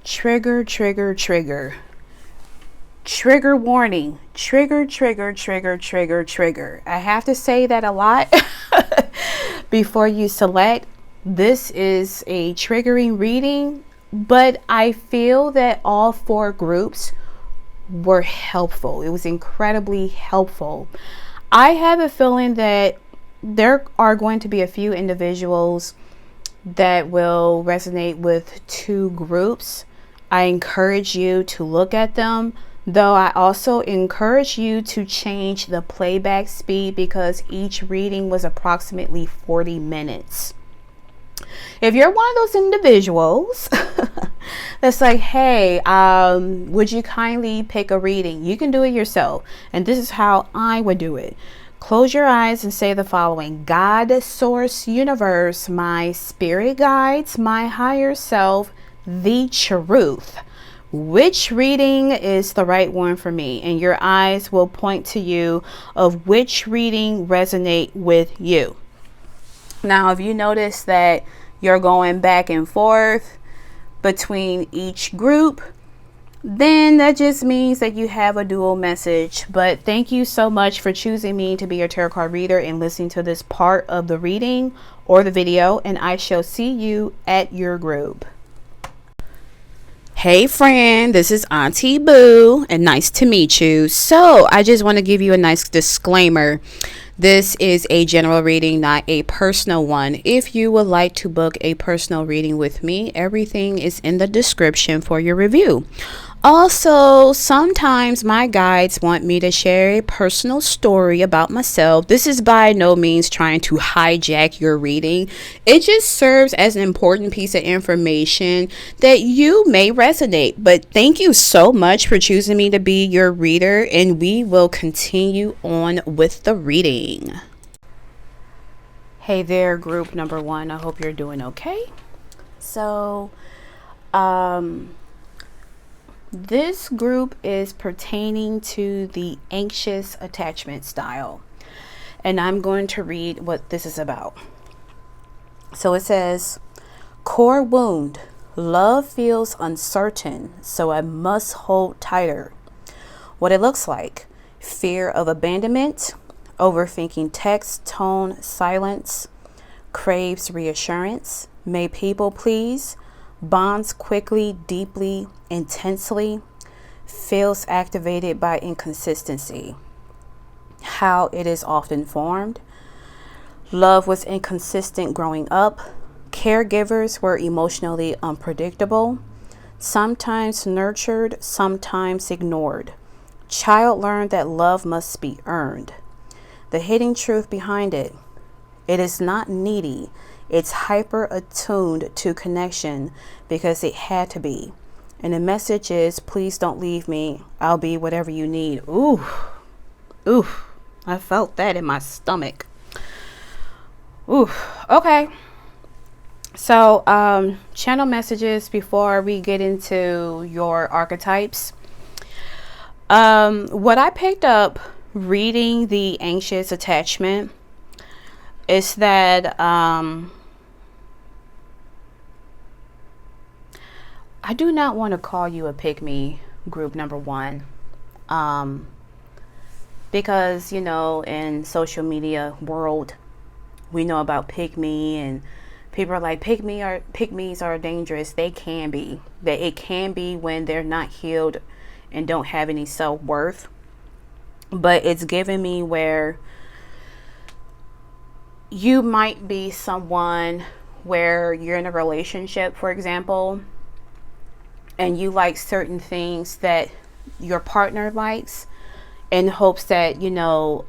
Trigger, trigger, trigger. Trigger warning. Trigger, trigger, trigger, trigger, trigger. I have to say that a lot before you select. This is a triggering reading, but I feel that all 4 groups were helpful. It was incredibly helpful. I have a feeling that there are going to be a few individuals that will resonate with 2 groups. I encourage you to look at them, though I also encourage you to change the playback speed because each reading was approximately 40 minutes. If you're one of those individuals that's like, hey, would you kindly pick a reading? You can do it yourself. And this is how I would do it. Close your eyes and say the following: God, source, universe, my spirit guides, my higher self, the truth. Which reading is the right one for me? And your eyes will point to you of which reading resonate with you. Now, if you notice that you're going back and forth between each group, then that just means that you have a dual message. But thank you so much for choosing me to be your tarot card reader and listening to this part of the reading or the video, and I shall see you at your group. Hey friend, this is Auntie Boo, and nice to meet you. So I just want to give you a nice disclaimer. This is a general reading, not a personal one. If you would like to book a personal reading with me, everything is in the description for your review. Also, sometimes my guides want me to share a personal story about myself. This is by no means trying to hijack your reading. It just serves as an important piece of information that you may resonate. But thank you so much for choosing me to be your reader, and we will continue on with the reading. Hey there, group number 1. I hope you're doing okay. So, this group is pertaining to the anxious attachment style, and I'm going to read what this is about. So it says, core wound. Love feels uncertain, so I must hold tighter. What it looks like: fear of abandonment, overthinking text, tone, silence, craves reassurance, may people please, bonds quickly, deeply, intensely, feels activated by inconsistency. How it is often formed: love was inconsistent growing up. Caregivers were emotionally unpredictable, sometimes nurtured, sometimes ignored. Child learned that love must be earned. The hidden truth behind it: it is not needy. It's hyper attuned to connection because it had to be. And the message is, please don't leave me. I'll be whatever you need. Ooh. I felt that in my stomach. Ooh. Okay. So, channel messages before we get into your archetypes. What I picked up reading the anxious attachment is that, I do not want to call you a pick-me, group number 1, because, you know, in social media world, we know about pick-me, and people are like, pick-me's are dangerous. They can be. That it can be when they're not healed and don't have any self-worth. But it's given me where you might be someone where you're in a relationship, for example, and you like certain things that your partner likes, in hopes that, you know,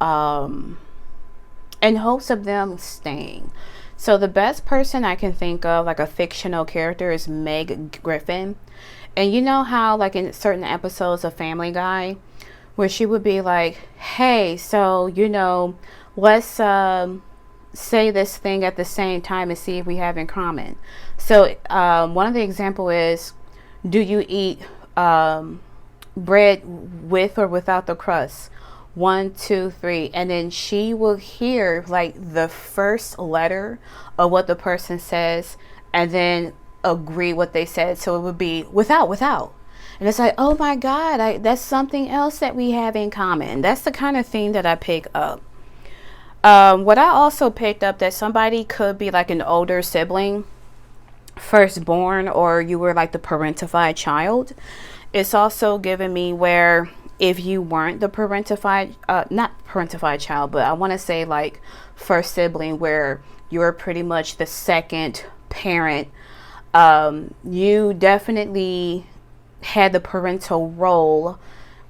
in hopes of them staying. So the best person I can think of, like a fictional character, is Meg Griffin. And you know how, like in certain episodes of Family Guy, where she would be like, hey, so, you know, let's say this thing at the same time and see if we have in common. So one of the example is, do you eat bread with or without the crust? 1, 2, 3. And then she will hear like the first letter of what the person says, and then agree what they said. So it would be without. And it's like, oh my God, that's something else that we have in common. That's the kind of thing that I pick up. What I also picked up, that somebody could be like an older sibling, firstborn, or you were like the parentified child. It's also giving me where if you weren't the not parentified child, but I want to say like first sibling, where you're pretty much the second parent, you definitely had the parental role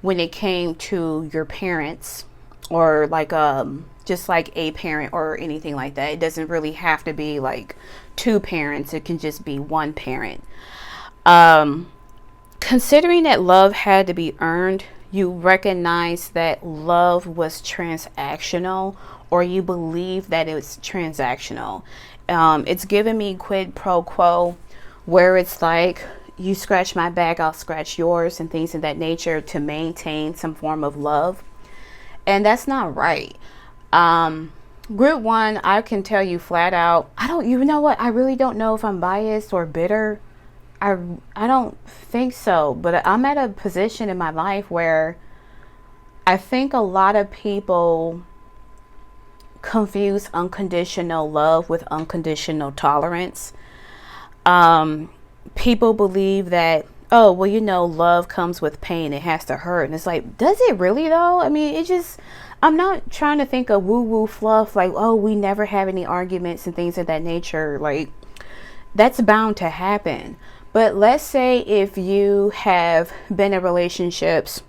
when it came to your parents, or like just like a parent or anything like that. It doesn't really have to be like two parents. It can just be one parent. Considering that love had to be earned, you recognize that love was transactional, or you believe that it was transactional. It's giving me quid pro quo, where it's like, you scratch my back, I'll scratch yours, and things of that nature to maintain some form of love. And that's not right. Group one, I can tell you flat out, you know what? I really don't know if I'm biased or bitter. I don't think so, but I'm at a position in my life where I think a lot of people confuse unconditional love with unconditional tolerance. People believe that, oh, well, you know, love comes with pain. It has to hurt. And it's like, does it really though? I mean, I'm not trying to think of woo-woo fluff like, oh, we never have any arguments and things of that nature. Like, that's bound to happen. But let's say if you have been in relationships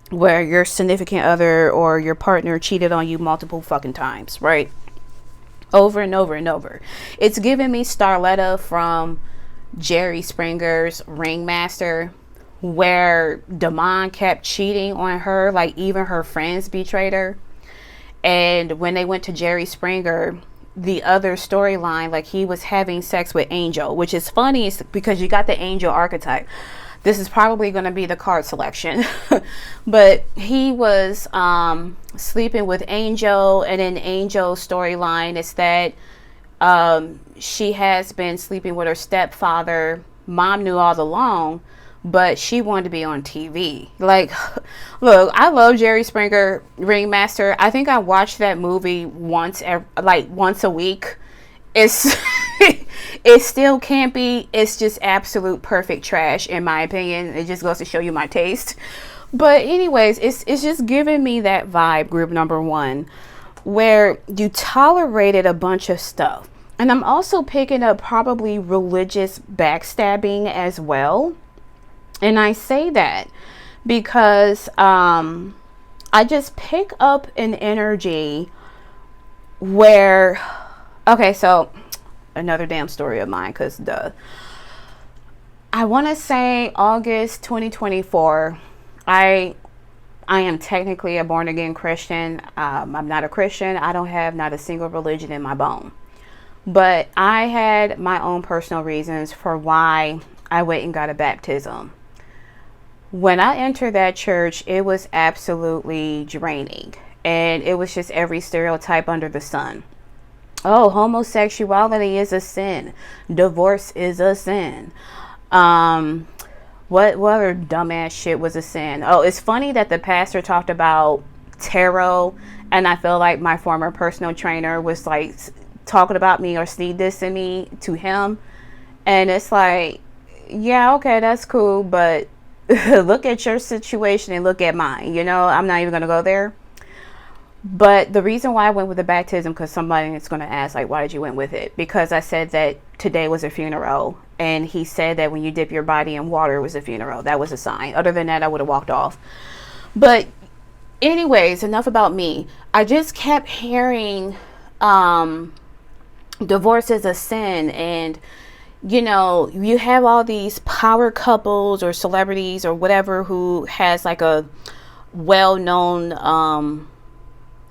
where your significant other or your partner cheated on you multiple fucking times, right? Over and over and over. It's giving me Starletta from Jerry Springer's Ringmaster, where Damon kept cheating on her, like even her friends betrayed her. And when they went to Jerry Springer, the other storyline, like he was having sex with Angel, which is funny because you got the Angel archetype. This is probably going to be the card selection. But he was sleeping with Angel, and in Angel's storyline is that she has been sleeping with her stepfather. Mom knew all along, but she wanted to be on TV. Like, look, I love Jerry Springer Ringmaster. I think I watched that movie once a week. It's it still can't be. It's just absolute perfect trash, in my opinion. It just goes to show you my taste. But anyways, it's just giving me that vibe, group number one, where you tolerated a bunch of stuff. And I'm also picking up probably religious backstabbing as well. And I say that because I just pick up an energy where, okay, so another damn story of mine, because I want to say August 2024, I am technically a born again Christian. I'm not a Christian. I don't have not a single religion in my bone. But I had my own personal reasons for why I went and got a baptism. When I entered that church, it was absolutely draining. And it was just every stereotype under the sun. Oh, homosexuality is a sin. Divorce is a sin. What other dumbass shit was a sin? Oh, it's funny that the pastor talked about tarot, and I feel like my former personal trainer was like talking about me or sneak dissing me to him. And it's like, yeah, okay, that's cool, but look at your situation and look at mine. You know, I'm not even going to go there. But the reason why I went with the baptism, because somebody is going to ask, like, why did you went with it? Because I said that today was a funeral. And he said that when you dip your body in water, it was a funeral. That was a sign. Other than that, I would have walked off. But anyways, enough about me. I just kept hearing divorce is a sin. And, you know, you have all these power couples or celebrities or whatever who has like a well-known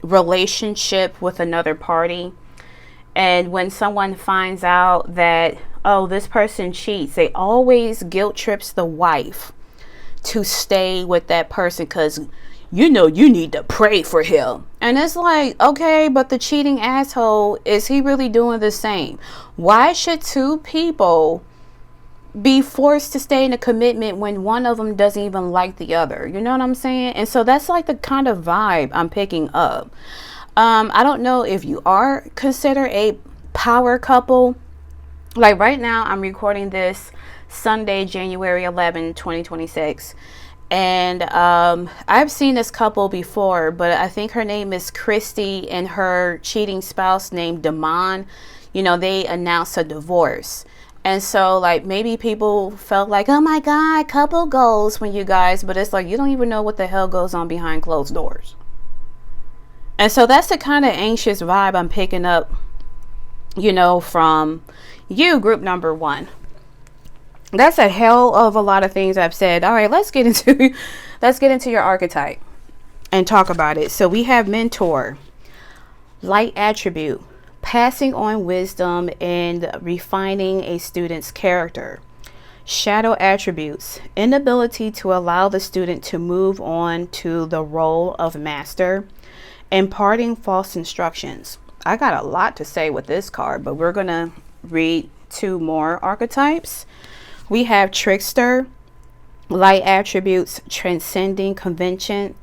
relationship with another party. And when someone finds out that, oh, this person cheats, they always guilt trips the wife to stay with that person because, you know, you need to pray for him. And it's like, okay, but the cheating asshole, is he really doing the same? Why should two people be forced to stay in a commitment when one of them doesn't even like the other. You know what I'm saying? And so that's like the kind of vibe I'm picking up. I don't know if you are considered a power couple. Like right now, I'm recording this Sunday, January 11, 2026. And I've seen this couple before, but I think her name is Christy and her cheating spouse named Damon. You know, they announced a divorce. And so like maybe people felt like, oh my God, couple goals when you guys, but it's like you don't even know what the hell goes on behind closed doors. And so that's the kind of anxious vibe I'm picking up, you know, from you, group number one. That's a hell of a lot of things I've said. All right, let's get into your archetype and talk about it. So we have mentor, light attribute, passing on wisdom and refining a student's character. Shadow attributes, inability to allow the student to move on to the role of master. Imparting false instructions. I got a lot to say with this card, but we're going to read two more archetypes. We have trickster, light attributes, transcending conventions.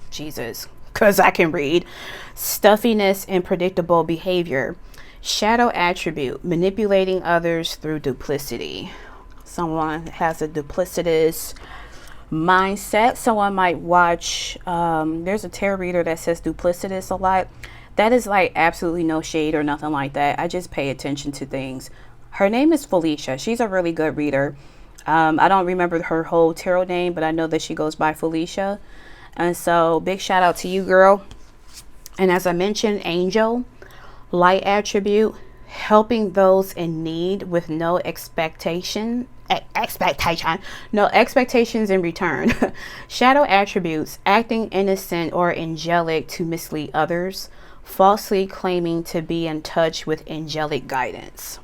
Jesus, because I can read. Stuffiness and predictable behavior. Shadow attribute, manipulating others through duplicity. Someone has a duplicitous mindset. Someone might watch, there's a tarot reader that says duplicitous a lot. That is like absolutely no shade or nothing like that. I just pay attention to things. Her name is Felicia. She's a really good reader. I don't remember her whole tarot name, but I know that she goes by Felicia. And so big shout out to you, girl. And as I mentioned, angel, light attribute, helping those in need with no expectations in return. Shadow attributes, acting innocent or angelic to mislead others, falsely claiming to be in touch with angelic guidance.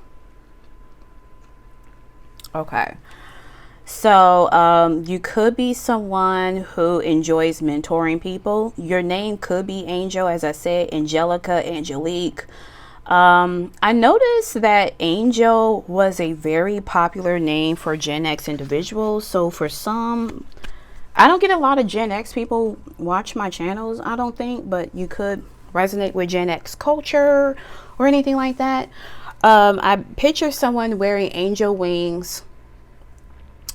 Okay. So you could be someone who enjoys mentoring people. Your name could be Angel, as I said, Angelica, Angelique. I noticed that Angel was a very popular name for Gen X individuals. So for some, I don't get a lot of Gen X people watch my channels, I don't think, but you could resonate with Gen X culture or anything like that. I picture someone wearing angel wings.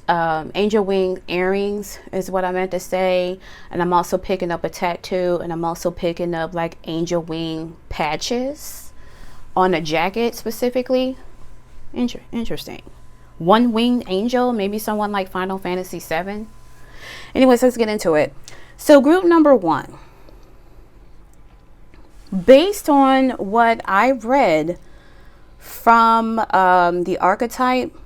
Angel wing earrings is what I meant to say. And I'm also picking up a tattoo, and I'm also picking up like angel wing patches on a jacket specifically. Interesting. One winged angel, maybe someone like Final Fantasy VII. Anyways, let's get into it. So group number one, based on what I've read from the archetype,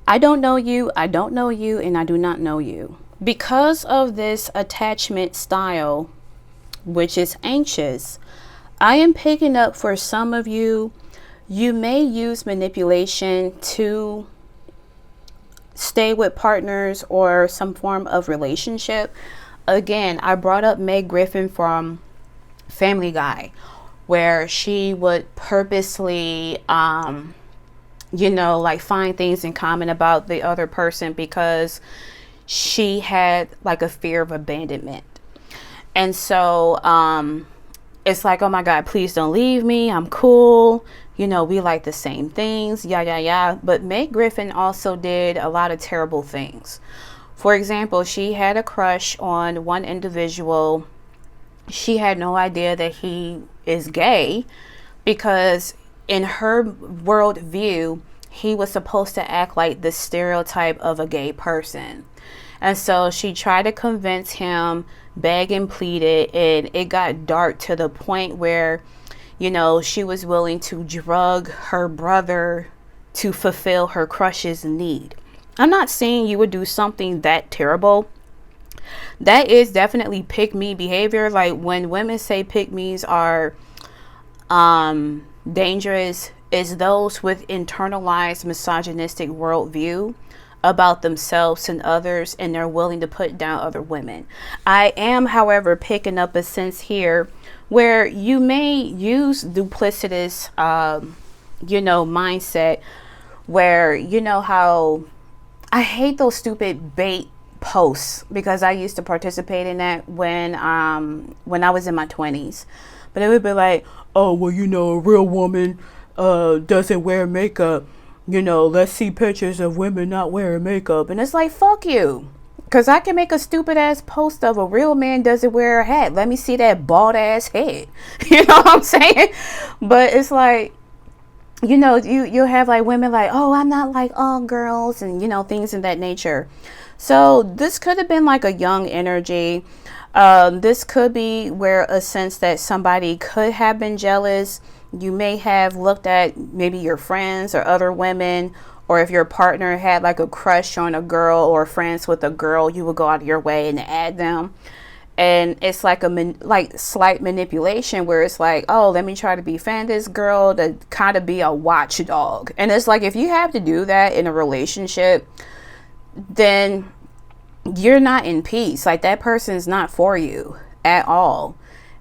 I don't know you, and I do not know you. Because of this attachment style, which is anxious, I am picking up for some of you, you may use manipulation to stay with partners or some form of relationship. Again, I brought up Meg Griffin from Family Guy, where she would purposely, like find things in common about the other person because she had like a fear of abandonment. And so it's like, oh my God, please don't leave me. I'm cool. We like the same things. Yeah. But Meg Griffin also did a lot of terrible things. For example, she had a crush on one individual. She had no idea that he is gay because in her worldview, he was supposed to act like the stereotype of a gay person. And so she tried to convince him, begged and pleaded, and it got dark to the point where, she was willing to drug her brother to fulfill her crush's need. I'm not saying you would do something that terrible. That is definitely pick-me behavior. Like when women say pick-me's are dangerous, is those with internalized misogynistic worldview about themselves and others, and they're willing to put down other women. I am, however, picking up a sense here where you may use duplicitous mindset where, how I hate those stupid bait posts, because I used to participate in that when I was in my 20s. But it would be like, oh, well, a real woman doesn't wear makeup. Let's see pictures of women not wearing makeup. And it's like, fuck you. Because I can make a stupid ass post of a real man doesn't wear a hat. Let me see that bald ass head. You know what I'm saying? But it's like, you'll have like women like, oh, I'm not like all girls, and things in that nature. So this could have been like a young energy. This could be where a sense that somebody could have been jealous. You may have looked at maybe your friends or other women, or if your partner had like a crush on a girl or friends with a girl, you would go out of your way and add them. And it's like slight manipulation where it's like, oh, let me try to befriend this girl to kind of be a watchdog. And it's like, if you have to do that in a relationship, then you're not in peace. Like, that person is not for you at all.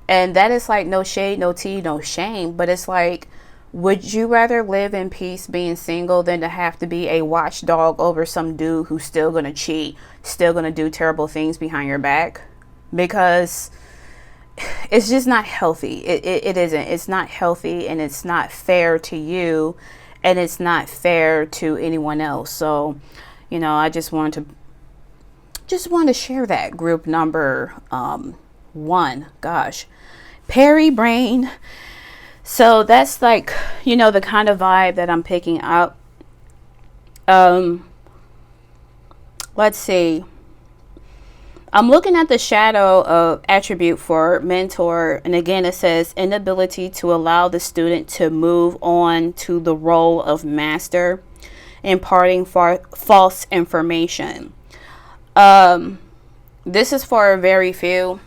And that is like no shade, no tea, no shame. But it's like, would you rather live in peace being single than to have to be a watchdog over some dude who's still going to cheat, still going to do terrible things behind your back? Because it's just not healthy. It isn't. It's not healthy, and it's not fair to you, and it's not fair to anyone else. So, I just wanted to share that. Group number 1. Gosh, Perry brain. So that's like, the kind of vibe that I'm picking up. Let's see. I'm looking at the shadow of attribute for mentor. And again, it says inability to allow the student to move on to the role of master, imparting false information. This is for very few.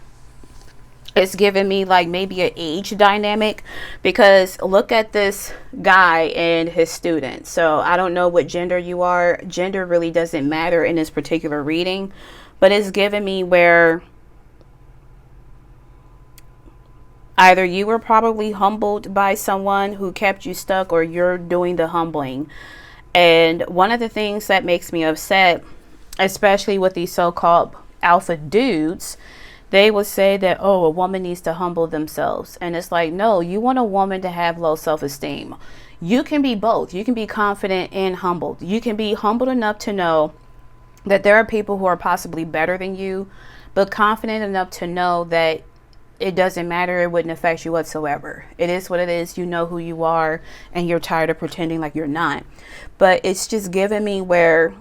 It's giving me like maybe an age dynamic, because look at this guy and his student. So I don't know what gender you are. Gender really doesn't matter in this particular reading, but it's giving me where either you were probably humbled by someone who kept you stuck, or you're doing the humbling. And one of the things that makes me upset, especially with these so-called alpha dudes, they would say that, oh, a woman needs to humble themselves. And it's like, no, you want a woman to have low self-esteem. You can be both. You can be confident and humbled. You can be humbled enough to know that there are people who are possibly better than you, but confident enough to know that it doesn't matter. It wouldn't affect you whatsoever. It is what it is. You know who you are, and you're tired of pretending like you're not. But it's just giving me where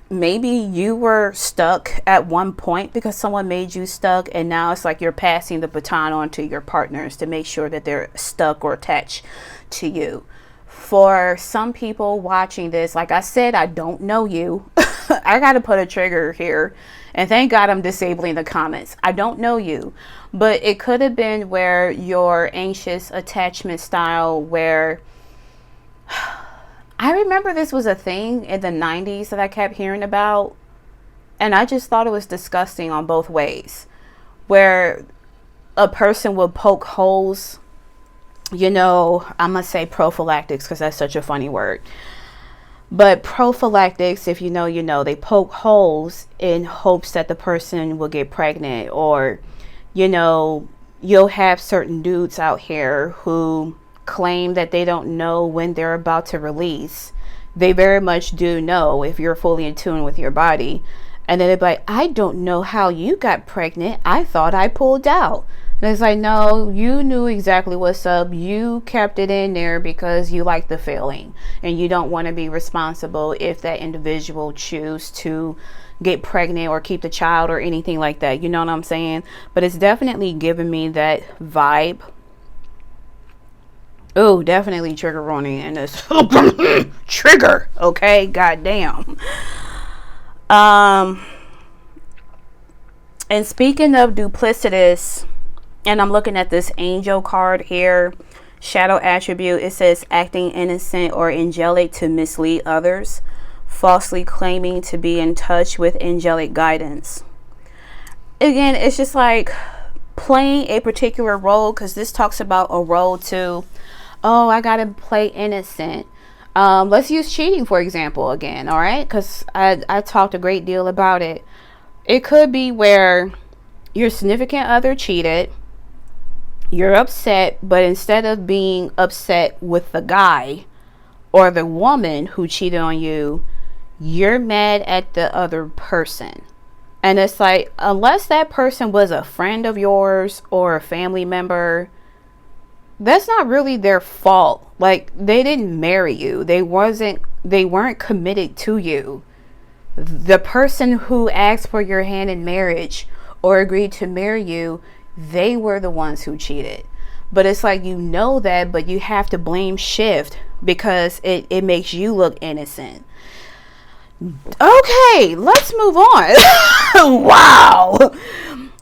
maybe you were stuck at one point because someone made you stuck, and now it's like you're passing the baton on to your partners to make sure that they're stuck or attached to you. For some people watching this, like I said, I don't know you. I got to put a trigger here, and thank God I'm disabling the comments. I don't know you, but it could have been where your anxious attachment style, where I remember this was a thing in the 90s that I kept hearing about, and I just thought it was disgusting on both ways, where a person would poke holes, I'm going to say prophylactics because that's such a funny word. But prophylactics, if you know, they poke holes in hopes that the person will get pregnant, or, you'll have certain dudes out here who claim that they don't know when they're about to release. They very much do know if you're fully in tune with your body. And then they're like, I don't know how you got pregnant. I thought I pulled out. And it's like, no, you knew exactly what's up. You kept it in there because you like the feeling, and you don't want to be responsible if that individual choose to get pregnant or keep the child or anything like that. You know what I'm saying? But it's definitely giving me that vibe. Oh, definitely trigger warning in this. Trigger. Okay. Goddamn. And speaking of duplicitous, and I'm looking at this angel card here, shadow attribute. It says acting innocent or angelic to mislead others, falsely claiming to be in touch with angelic guidance. Again, it's just like playing a particular role, because this talks about a role too. Oh, I gotta play innocent. Let's use cheating for example again, all right? Because I talked a great deal about it. It could be where your significant other cheated, you're upset, but instead of being upset with the guy or the woman who cheated on you, you're mad at the other person. And it's like, unless that person was a friend of yours or a family member, that's not really their fault. Like, they didn't marry you. They weren't committed to you. The person who asked for your hand in marriage or agreed to marry you, they were the ones who cheated. But it's like, you know that, but you have to blame shift because it makes you look innocent. Okay, let's move on.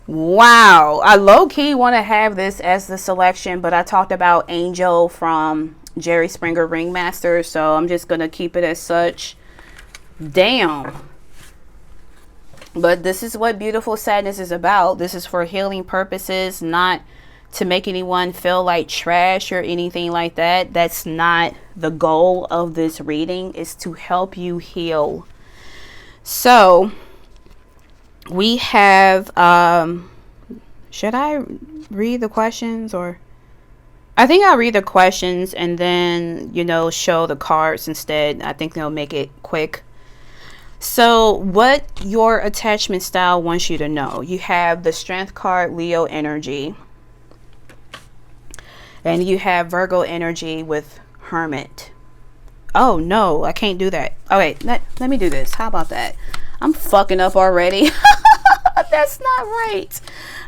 Wow. I low-key want to have this as the selection, but I talked about Angel from Jerry Springer Ringmaster, so I'm just going to keep it as such. Damn. But this is what Beautiful Sadness is about. This is for healing purposes, not to make anyone feel like trash or anything like that. That's not the goal of this reading, is to help you heal. So we have, should I read the questions, or I think I'll read the questions and then, show the cards instead. I think they'll make it quick. So what your attachment style wants you to know. You have the Strength card, Leo energy. And you have Virgo energy with Hermit. Oh, no, I can't do that. Oh, wait, let me do this. How about that? I'm fucking up already. That's not right.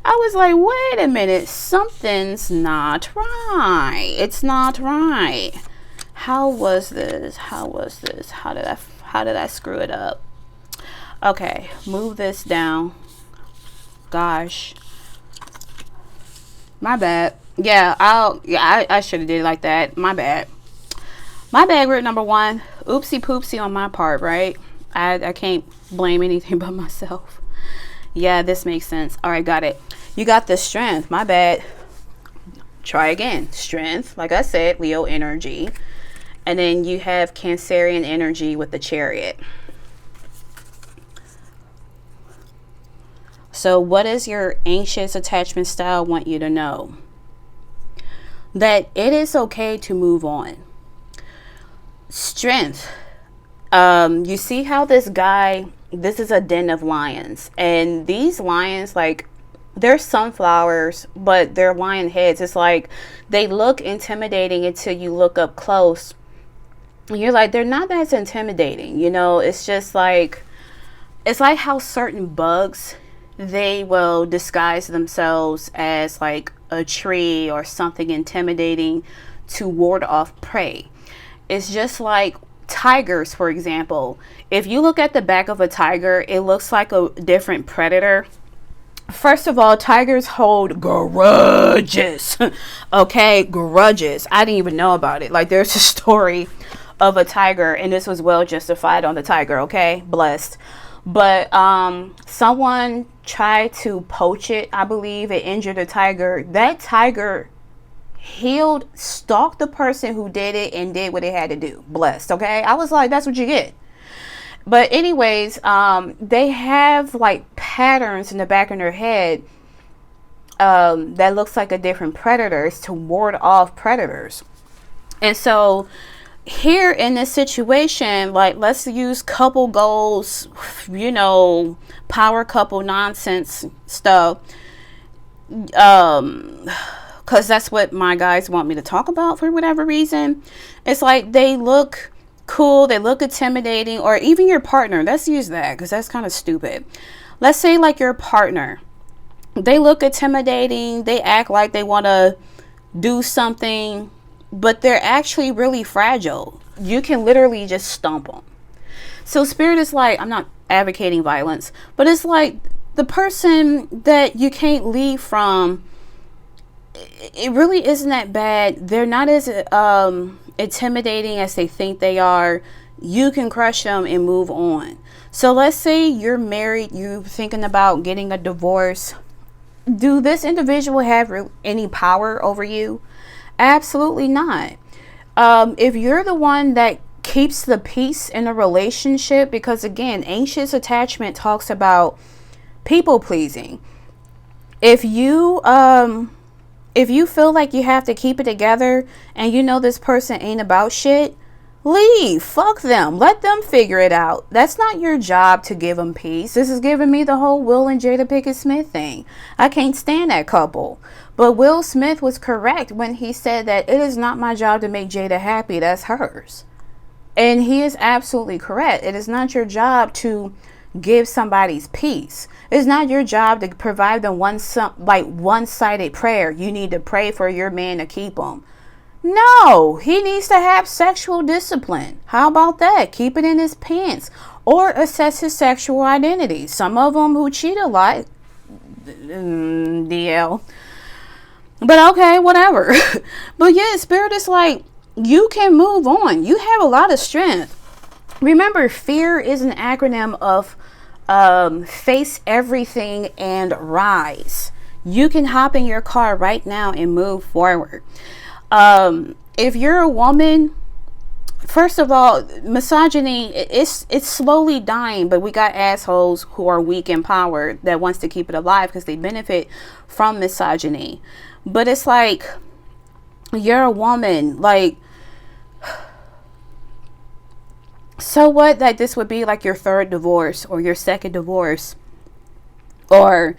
I was like, wait a minute. Something's not right. It's not right. How was this? How did I screw it up? Okay, move this down. Gosh. My bad. Yeah, I should have did it like that. My bad, group number one. Oopsie poopsie on my part, right? I can't blame anything but myself. Yeah, this makes sense. All right, got it. You got the Strength. My bad. Try again. Strength, like I said, Leo energy. And then you have Cancerian energy with the Chariot. So what does your anxious attachment style want you to know? That it is okay to move on. Strength. You see how this guy, this is a den of lions. And these lions, like, they're sunflowers, but they're lion heads. It's like they look intimidating until you look up close. And you're like, they're not that intimidating. It's just like, it's like how certain bugs, they will disguise themselves as like a tree or something intimidating to ward off prey. It's just like tigers, for example. If you look at the back of a tiger, it looks like a different predator. First of all, tigers hold grudges. Okay, grudges. I didn't even know about it. Like, there's a story of a tiger, and this was well justified on the tiger. Okay, blessed. But someone tried to poach it, I believe. It injured a tiger. That tiger stalked the person who did it and did what it had to do. Blessed. Okay, I was like, that's what you get. But anyways, they have like patterns in the back of their head that looks like a different predator. It's to ward off predators. And so here in this situation, like, let's use couple goals, power couple nonsense stuff. Because that's what my guys want me to talk about for whatever reason. It's like they look cool, they look intimidating, or even your partner. Let's use that because that's kind of stupid. Let's say like your partner. They look intimidating, they act like they want to do something, but they're actually really fragile. You can literally just stomp them. So Spirit is like, I'm not advocating violence, but it's like the person that you can't leave from, it really isn't that bad. They're not as intimidating as they think they are. You can crush them and move on. So let's say you're married, you're thinking about getting a divorce. Do this individual have any power over you? Absolutely not. If you're the one that keeps the peace in a relationship, because again, anxious attachment talks about people pleasing. If you feel like you have to keep it together and you know this person ain't about shit, leave. Fuck them. Let them figure it out. That's not your job to give them peace. This is giving me the whole Will and Jada Pinkett Smith thing. I can't stand that couple. But Will Smith was correct when he said that it is not my job to make Jada happy. That's hers. And he is absolutely correct. It is not your job to give somebody's peace. It's not your job to provide them one-sided prayer. You need to pray for your man to keep him. No, he needs to have sexual discipline. How about that? Keep it in his pants or assess his sexual identity. Some of them who cheat a lot, DL. But okay, whatever. But yeah, Spirit is like, you can move on. You have a lot of strength. Remember, fear is an acronym of face everything and rise. You can hop in your car right now and move forward. If you're a woman, first of all, misogyny, it's slowly dying, but we got assholes who are weak in power that wants to keep it alive because they benefit from misogyny. But it's like, you're a woman, like, so what that this would be like your third divorce or your second divorce or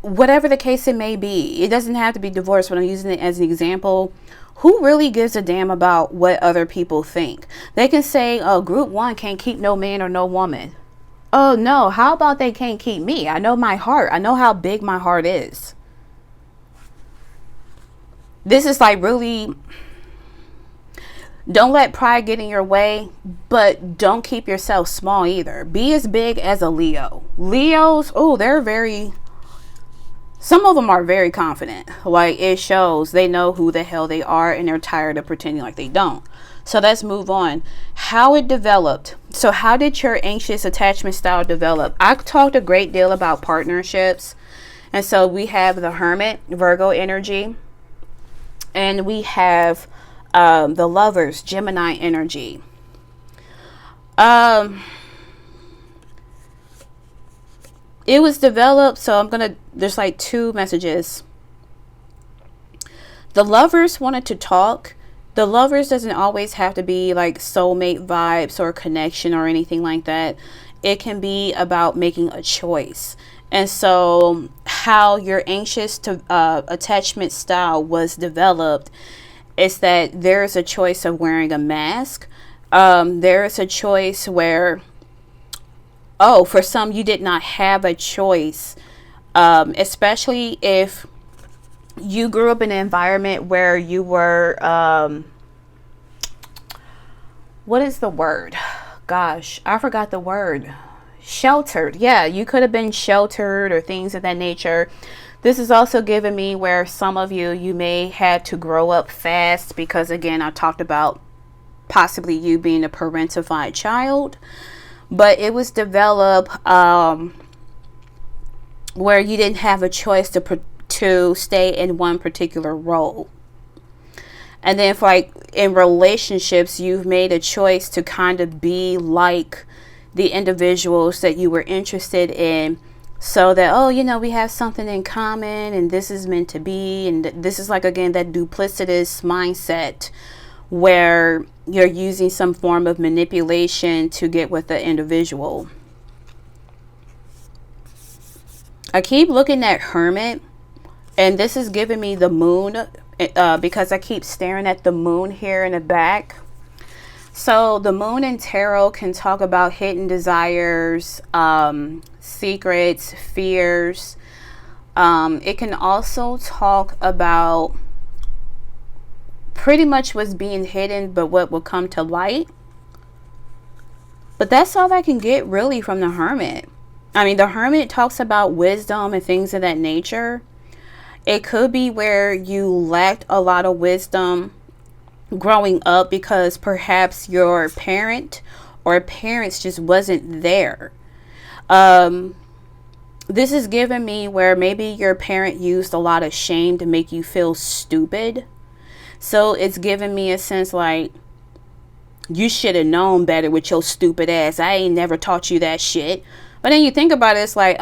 whatever the case it may be. It doesn't have to be divorce, but I'm using it as an example. Who really gives a damn about what other people think? They can say, oh, group one can't keep no man or no woman. Oh no, how about they can't keep me? I know my heart. I know how big my heart is. This is like really, don't let pride get in your way, but don't keep yourself small either. Be as big as a Leo. Leos, oh, some of them are very confident. Like, it shows they know who the hell they are and they're tired of pretending like they don't. So let's move on. How it developed. So how did your anxious attachment style develop? I talked a great deal about partnerships. And so we have the Hermit, Virgo energy. And we have the Lovers, Gemini energy. It was developed, so there's like two messages. The Lovers wanted to talk. The Lovers doesn't always have to be like soulmate vibes or connection or anything like that. It can be about making a choice. And so how your anxious attachment style was developed is that there's a choice of wearing a mask. There's a choice where, for some, you did not have a choice, especially if you grew up in an environment where you were, what is the word? Gosh, I forgot the word. Sheltered. Yeah, you could have been sheltered or things of that nature. This is also giving me where some of you may had to grow up fast because, again, I talked about possibly you being a parentified child. But it was developed where you didn't have a choice to stay in one particular role. And then for like in relationships, you've made a choice to kind of be like the individuals that you were interested in, so that, we have something in common and this is meant to be. And this is like, again, that duplicitous mindset where you're using some form of manipulation to get with the individual. I keep looking at Hermit, and this is giving me the moon because I keep staring at the moon here in the back. So the moon in tarot can talk about hidden desires, secrets, fears. It can also talk about pretty much what's being hidden, but what will come to light. But that's all I can get really from the Hermit. I mean, the Hermit talks about wisdom and things of that nature. It could be where you lacked a lot of wisdom growing up because perhaps your parent or parents just wasn't there. This is giving me where maybe your parent used a lot of shame to make you feel stupid. So it's giving me a sense like, you should have known better with your stupid ass. I ain't never taught you that shit. But then you think about it, it's like,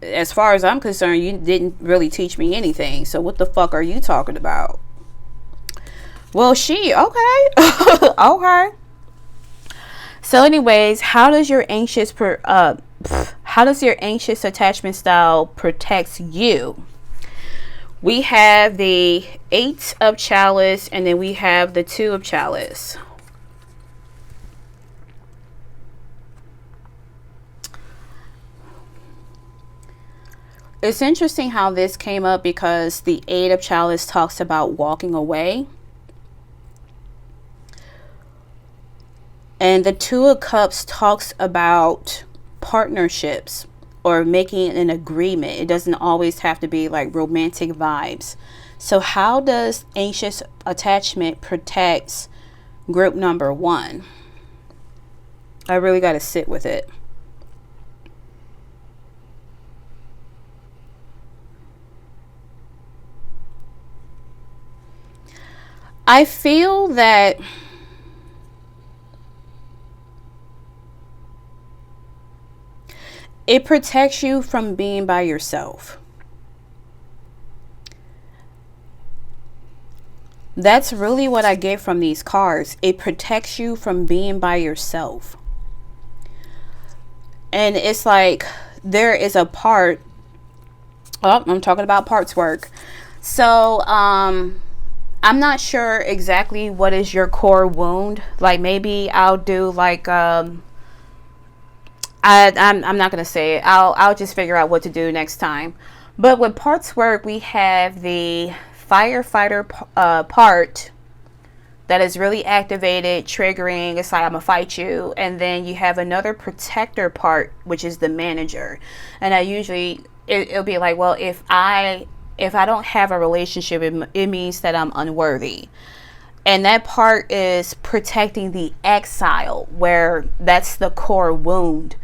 as far as I'm concerned, you didn't really teach me anything. So what the fuck are you talking about? Well, okay. Okay. So anyways, how does your anxious attachment style protect you? We have the 8 of chalice, and then we have the 2 of chalice. It's interesting how this came up because the 8 of chalice talks about walking away. And the 2 of cups talks about partnerships or making an agreement. It doesn't always have to be like romantic vibes. So how does anxious attachment protect group number 1? I really got to sit with it. I feel that it protects you from being by yourself. That's really what I get from these cards. It protects you from being by yourself. And it's like there is a part. Oh, I'm talking about parts work. So, I'm not sure exactly what is your core wound. Like maybe I'll do like I'm not gonna say it. I'll just figure out what to do next time. But with parts work, we have the firefighter part that is really activated, triggering. It's like I'm gonna fight you, and then you have another protector part, which is the manager. And I usually it'll be like, well, if I don't have a relationship, it means that I'm unworthy. And that part is protecting the exile, where that's the core wound.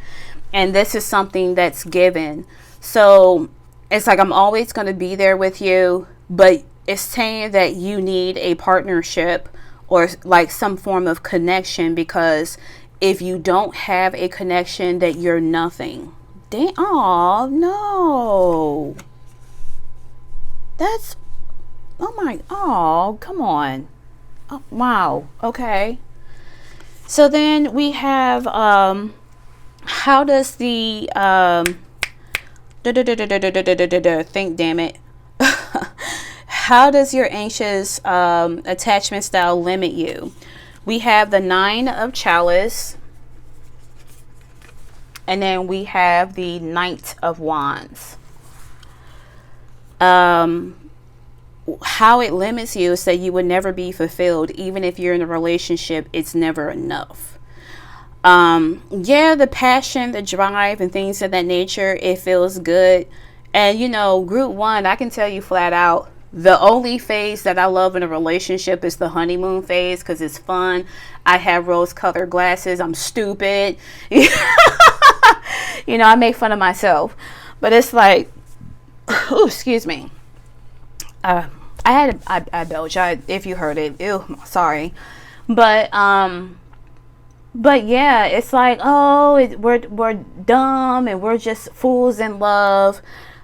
And this is something that's given. So it's like I'm always going to be there with you, but it's saying that you need a partnership or like some form of connection, because if you don't have a connection, that you're nothing. Oh, no. That's, come on. Oh, wow. Okay. So then we have, how does the, think, damn it. How does your anxious attachment style limit you? We have the 9 of chalice. And then we have the Knight of Wands. How it limits you is that you would never be fulfilled. Even if you're in a relationship, it's never enough. Yeah, the passion, the drive, and things of that nature, it feels good. And you know, group 1, I can tell you flat out, the only phase that I love in a relationship is the honeymoon phase, because it's fun. I have rose-colored glasses. I'm stupid. You know, I make fun of myself. But it's like, oh, excuse me. I belch. If you heard it, ew, sorry. But yeah, it's like, oh, we're dumb and we're just fools in love.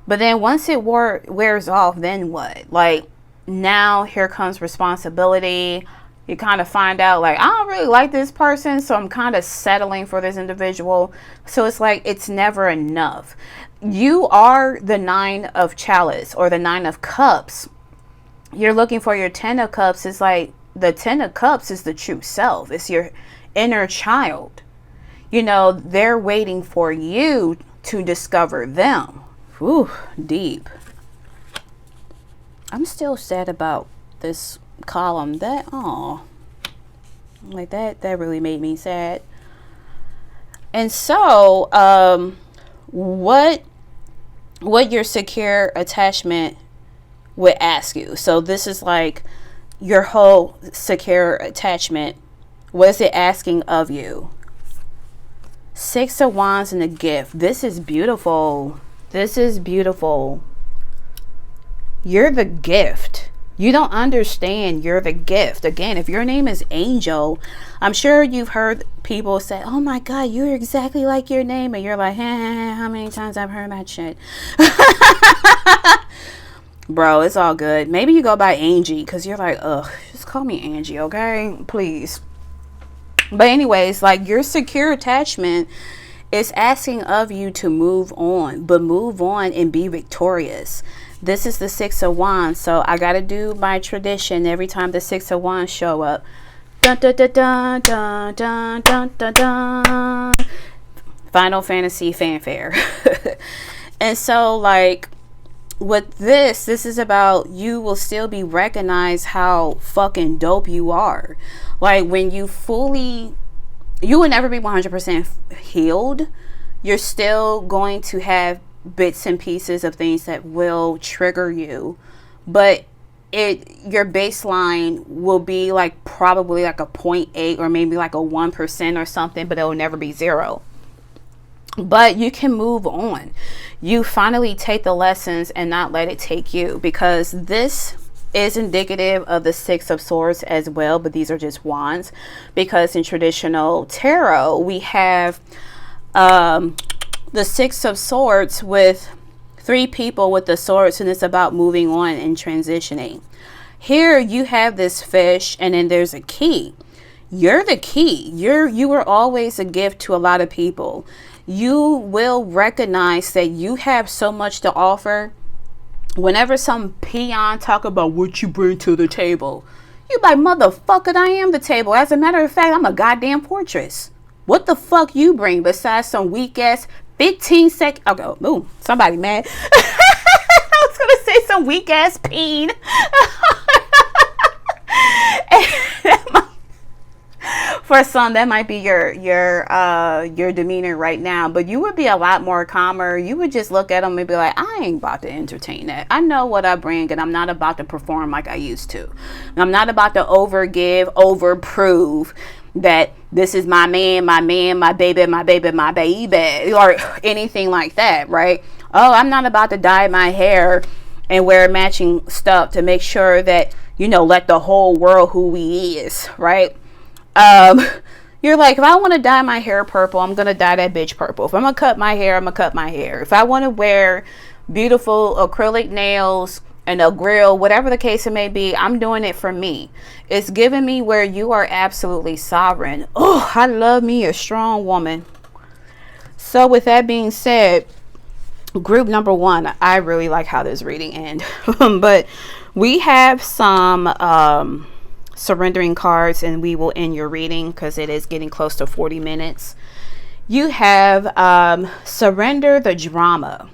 But then once it wears off, then what? Like, now here comes responsibility. You kind of find out, like, I don't really like this person, so I'm kind of settling for this individual. So it's like, it's never enough. You are the 9 of chalice or the 9 of cups. You're looking for your 10 of cups. It's like the 10 of cups is the true self. It's your inner child. You know, they're waiting for you to discover them. Whew, deep. I'm still sad about this column. That, like that really made me sad. And so, what your secure attachment would ask you. So this is like your whole secure attachment. What is it asking of you? 6 of Wands and a gift. This is beautiful. This is beautiful. You're the gift. You don't understand you're the gift. Again, if your name is Angel, I'm sure you've heard people say, oh my God, you're exactly like your name. And you're like, how many times I've heard that shit? Bro, it's all good. Maybe you go by Angie because you're like, ugh, just call me Angie, okay? Please. But anyways, like, your secure attachment is asking of you to move on, but move on and be victorious. This is the Six of Wands, so I gotta do my tradition every time the Six of Wands show up. Dun, dun, dun, dun, dun, dun, dun, dun, dun. Final Fantasy fanfare. And so, like, with this is about, you will still be recognized how fucking dope you are. Like, when you will never be 100% healed. You're still going to have bits and pieces of things that will trigger you, but your baseline will be like probably like a 0.8 or maybe like a 1% or something, but it will never be 0. But you can move on. You finally take the lessons and not let it take you, because this is indicative of the Six of Swords as well, but these are just wands, because in traditional tarot we have the Six of Swords with 3 people with the swords, and it's about moving on and transitioning. Here you have this fish, and then there's a key. You're the key. You were always a gift to a lot of people. You will recognize that you have so much to offer. Whenever some peon talk about what you bring to the table, you like, motherfucker, I am the table. As a matter of fact, I'm a goddamn fortress. What the fuck you bring besides some weak ass 15 second? Okay, ooh, somebody mad. I was gonna say some weak ass peen. For some, that might be your demeanor right now, but you would be a lot more calmer. You would just look at them and be like, I ain't about to entertain that. I know what I bring, and I'm not about to perform like I used to. I'm not about to overgive, overprove that this is my man, my baby, or anything like that, right? Oh, I'm not about to dye my hair and wear matching stuff to make sure that, let the whole world who he is, right? You're like, if I want to dye my hair purple, I'm going to dye that bitch purple. If I'm going to cut my hair, I'm going to cut my hair. If I want to wear beautiful acrylic nails and a grill, whatever the case it may be, I'm doing it for me. It's giving me where you are absolutely sovereign. Oh, I love me a strong woman. So with that being said, group number 1, I really like how this reading ends. But we have some surrendering cards, and we will end your reading because it is getting close to 40 minutes. You have surrender the drama.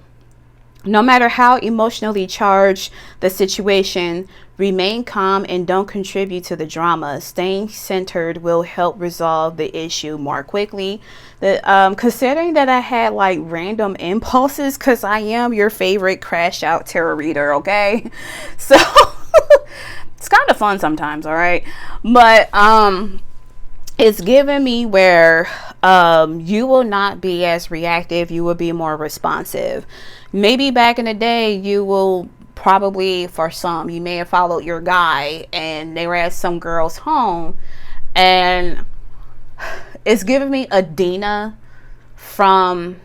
No matter how emotionally charged the situation, remain calm and don't contribute to the drama. Staying centered will help resolve the issue more quickly. Considering that I had like random impulses, because I am your favorite crash out tarot reader, okay? So it's kind of fun sometimes, all right? But it's given me where you will not be as reactive. You will be more responsive. Maybe back in the day, you will probably, for some, you may have followed your guy and they were at some girl's home, and it's giving me Adina from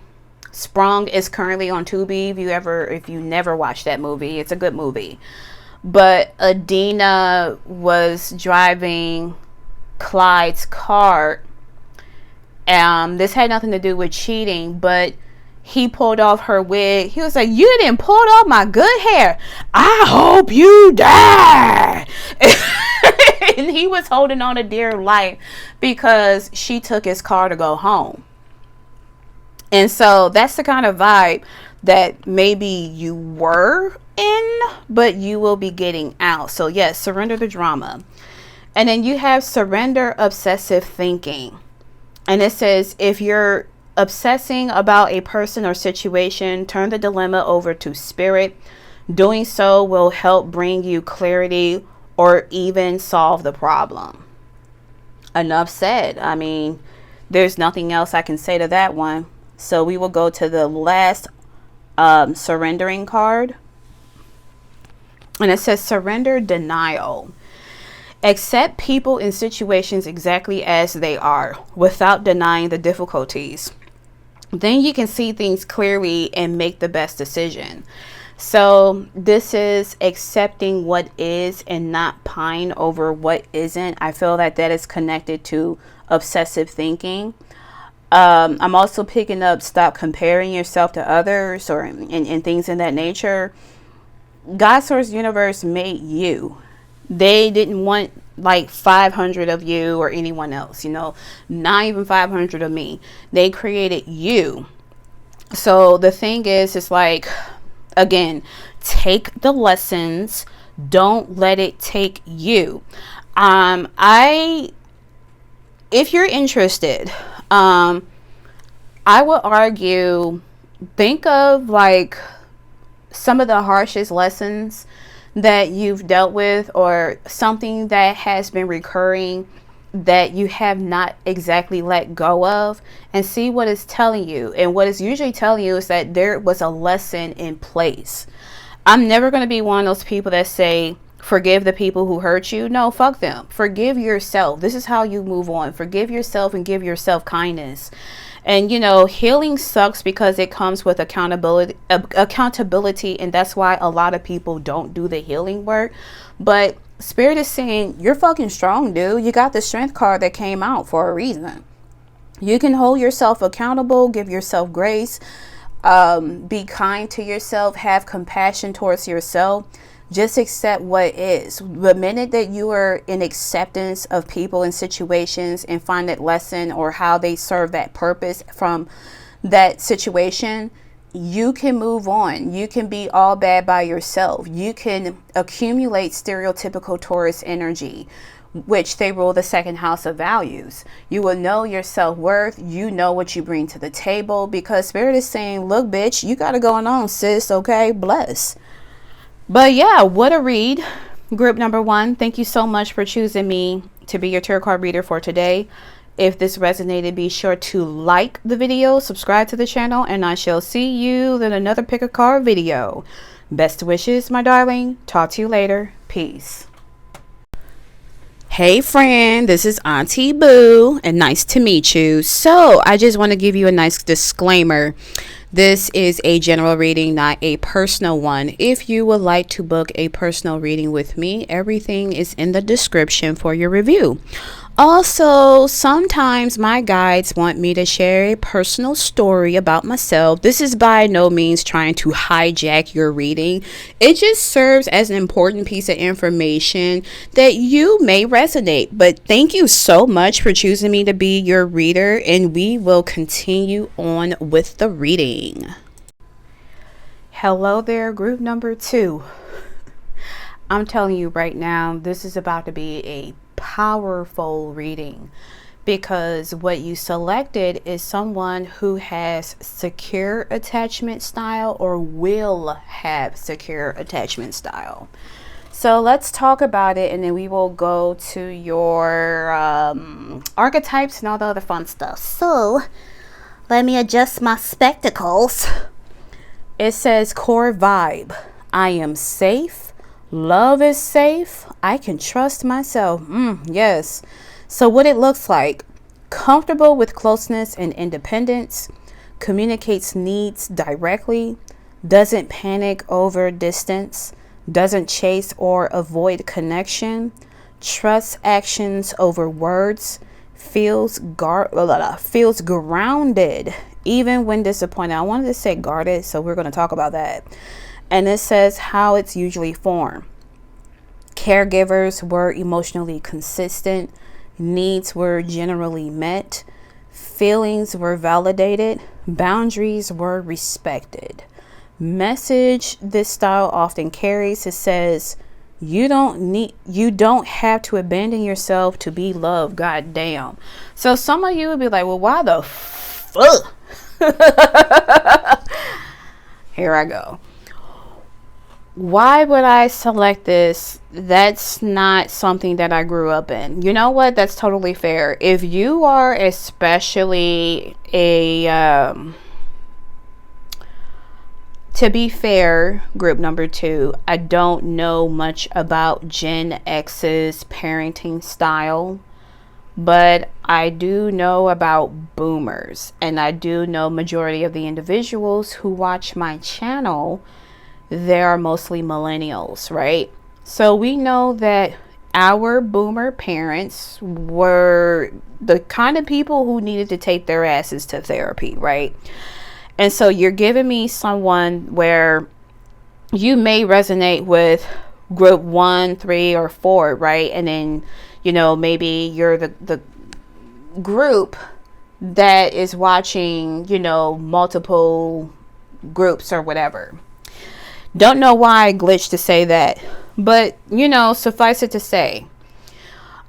Sprung. Is currently on Tubi. If you never watched that movie, it's a good movie. But Adina was driving Clyde's car. This had nothing to do with cheating, but he pulled off her wig. He was like, you didn't pull off my good hair. I hope you die. And he was holding on to dear life because she took his car to go home. And so that's the kind of vibe that maybe you were in, but you will be getting out. So yes, surrender the drama. And then you have surrender obsessive thinking. And it says, if you're obsessing about a person or situation, turn the dilemma over to spirit. Doing so will help bring you clarity or even solve the problem. Enough said. I mean, there's nothing else I can say to that one. So we will go to the last surrendering card. And it says surrender denial. Accept people and situations exactly as they are without denying the difficulties. Then you can see things clearly and make the best decision. So this is accepting what is and not pine over what isn't. I feel that that is connected to obsessive thinking. I'm also picking up stop comparing yourself to others or and things in that nature. God Source Universe made you. They didn't want like 500 of you or anyone else, you know, not even 500 of me. They created you. So the thing is, it's like, again, take the lessons. Don't let it take you. If you're interested, I would argue, think of like some of the harshest lessons that you've dealt with, or something that has been recurring that you have not exactly let go of, and see what it's telling you. And what it's usually telling you is that there was a lesson in place. I'm never going to be one of those people that say, forgive the people who hurt you. No, fuck them. Forgive yourself. This is how you move on. Forgive yourself and give yourself kindness. And, you know, healing sucks because it comes with accountability, and that's why a lot of people don't do the healing work. But Spirit is saying, you're fucking strong, dude. You got the strength card that came out for a reason. You can hold yourself accountable, give yourself grace, be kind to yourself, have compassion towards yourself. Just accept what is. The minute that you are in acceptance of people and situations and find that lesson or how they serve that purpose from that situation, you can move on. You can be all bad by yourself. You can accumulate stereotypical Taurus energy, which they rule the second house of values. You will know your self-worth. You know what you bring to the table, because Spirit is saying, look, bitch, you got it going on, sis. Okay, bless. But yeah, what a read. Group number 1, thank you so much for choosing me to be your tarot card reader for today. If this resonated, be sure to like the video, subscribe to the channel, and I shall see you in another pick a card video. Best wishes, my darling. Talk to you later. Peace. Hey friend, this is Auntie Boo, and nice to meet you. So I just want to give you a nice disclaimer. This is a general reading, not a personal one. If you would like to book a personal reading with me, everything is in the description for your review. Also, sometimes my guides want me to share a personal story about myself. This is by no means trying to hijack your reading. It just serves as an important piece of information that you may resonate. But thank you so much for choosing me to be your reader, and we will continue on with the reading. Hello there, group number 2. I'm telling you right now, this is about to be a powerful reading, because what you selected is someone who has secure attachment style or will have secure attachment style. So let's talk about it, and then we will go to your archetypes and all the other fun stuff. So let me adjust my spectacles. It says core vibe. I am safe. Love is safe. I can trust myself. Yes. So what it looks like: comfortable with closeness and independence, communicates needs directly, doesn't panic over distance, doesn't chase or avoid connection, trusts actions over words, feels grounded even when disappointed. I wanted to say guarded, so we're going to talk about that. And it says how it's usually formed. Caregivers were emotionally consistent. Needs were generally met. Feelings were validated. Boundaries were respected. Message this style often carries. It says, you don't have to abandon yourself to be loved. God damn. So some of you would be like, well, why the fuck? Here I go. Why would I select this? That's not something that I grew up in. You know what? That's totally fair. If you are especially a To be fair, group number 2, I don't know much about Gen X's parenting style, but I do know about boomers, and I do know majority of the individuals who watch my channel, they are mostly millennials, right? So we know that our boomer parents were the kind of people who needed to take their asses to therapy, right? And so you're giving me someone where you may resonate with group 1, 3, or 4, right? And then, you know, maybe you're the group that is watching, you know, multiple groups or whatever. Don't know why I glitched to say that, but, you know, suffice it to say,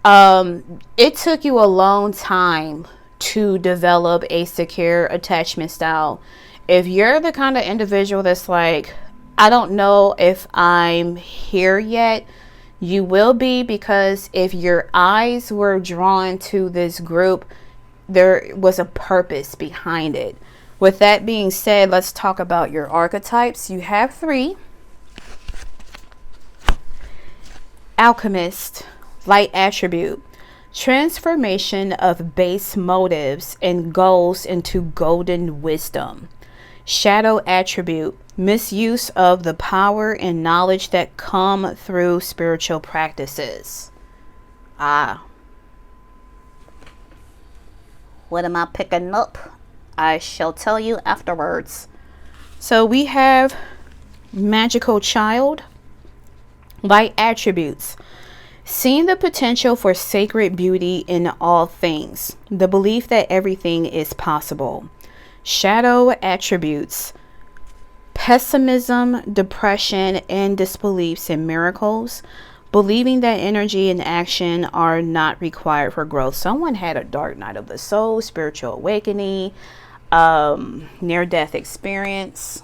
it took you a long time to develop a secure attachment style. If you're the kind of individual that's like, I don't know if I'm here yet, you will be, because if your eyes were drawn to this group, there was a purpose behind it. With that being said, let's talk about your archetypes. You have 3. Alchemist, light attribute. Transformation of base motives and goals into golden wisdom. Shadow attribute. Misuse of the power and knowledge that come through spiritual practices. What am I picking up? I shall tell you afterwards. So we have magical child, light attributes. Seeing the potential for sacred beauty in all things. The belief that everything is possible. Shadow attributes. Pessimism, depression, and disbeliefs in miracles. Believing that energy and action are not required for growth. Someone had a dark night of the soul, spiritual awakening, near-death experience.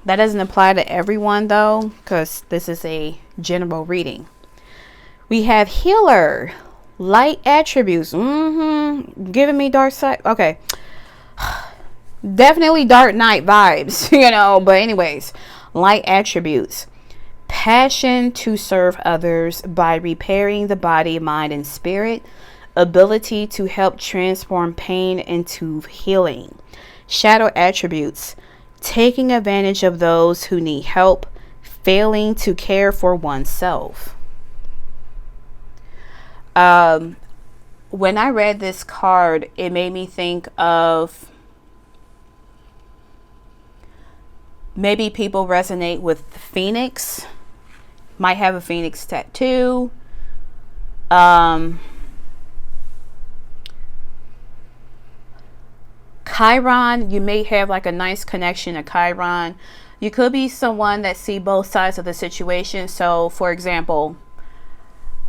That doesn't apply to everyone though, because this is a general reading. We have healer, light attributes. Giving me dark side. Okay. Definitely dark night vibes, you know, but anyways, light attributes. Passion to serve others by repairing the body, mind, and spirit. Ability to help transform pain into healing. Shadow attributes. Taking advantage of those who need help, failing to care for oneself. When I read this card, it made me think of maybe people resonate with the Phoenix, might have a Phoenix tattoo. Chiron, you may have like a nice connection to Chiron. You could be someone that see both sides of the situation. So for example,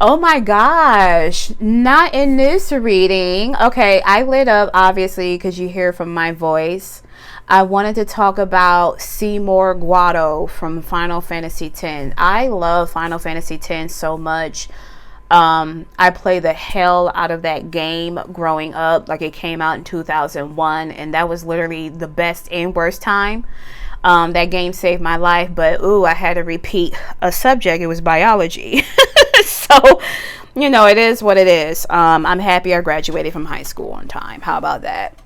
oh my gosh, not in this reading. Okay, I lit up obviously because you hear from my voice. I wanted to talk about Seymour Guado from Final Fantasy X. I love Final Fantasy X so much. I played the hell out of that game growing up. Like, it came out in 2001, and that was literally the best and worst time. That game saved my life, but I had to repeat a subject. It was biology. So, you know, it is what it is. I'm happy I graduated from high school on time. How about that?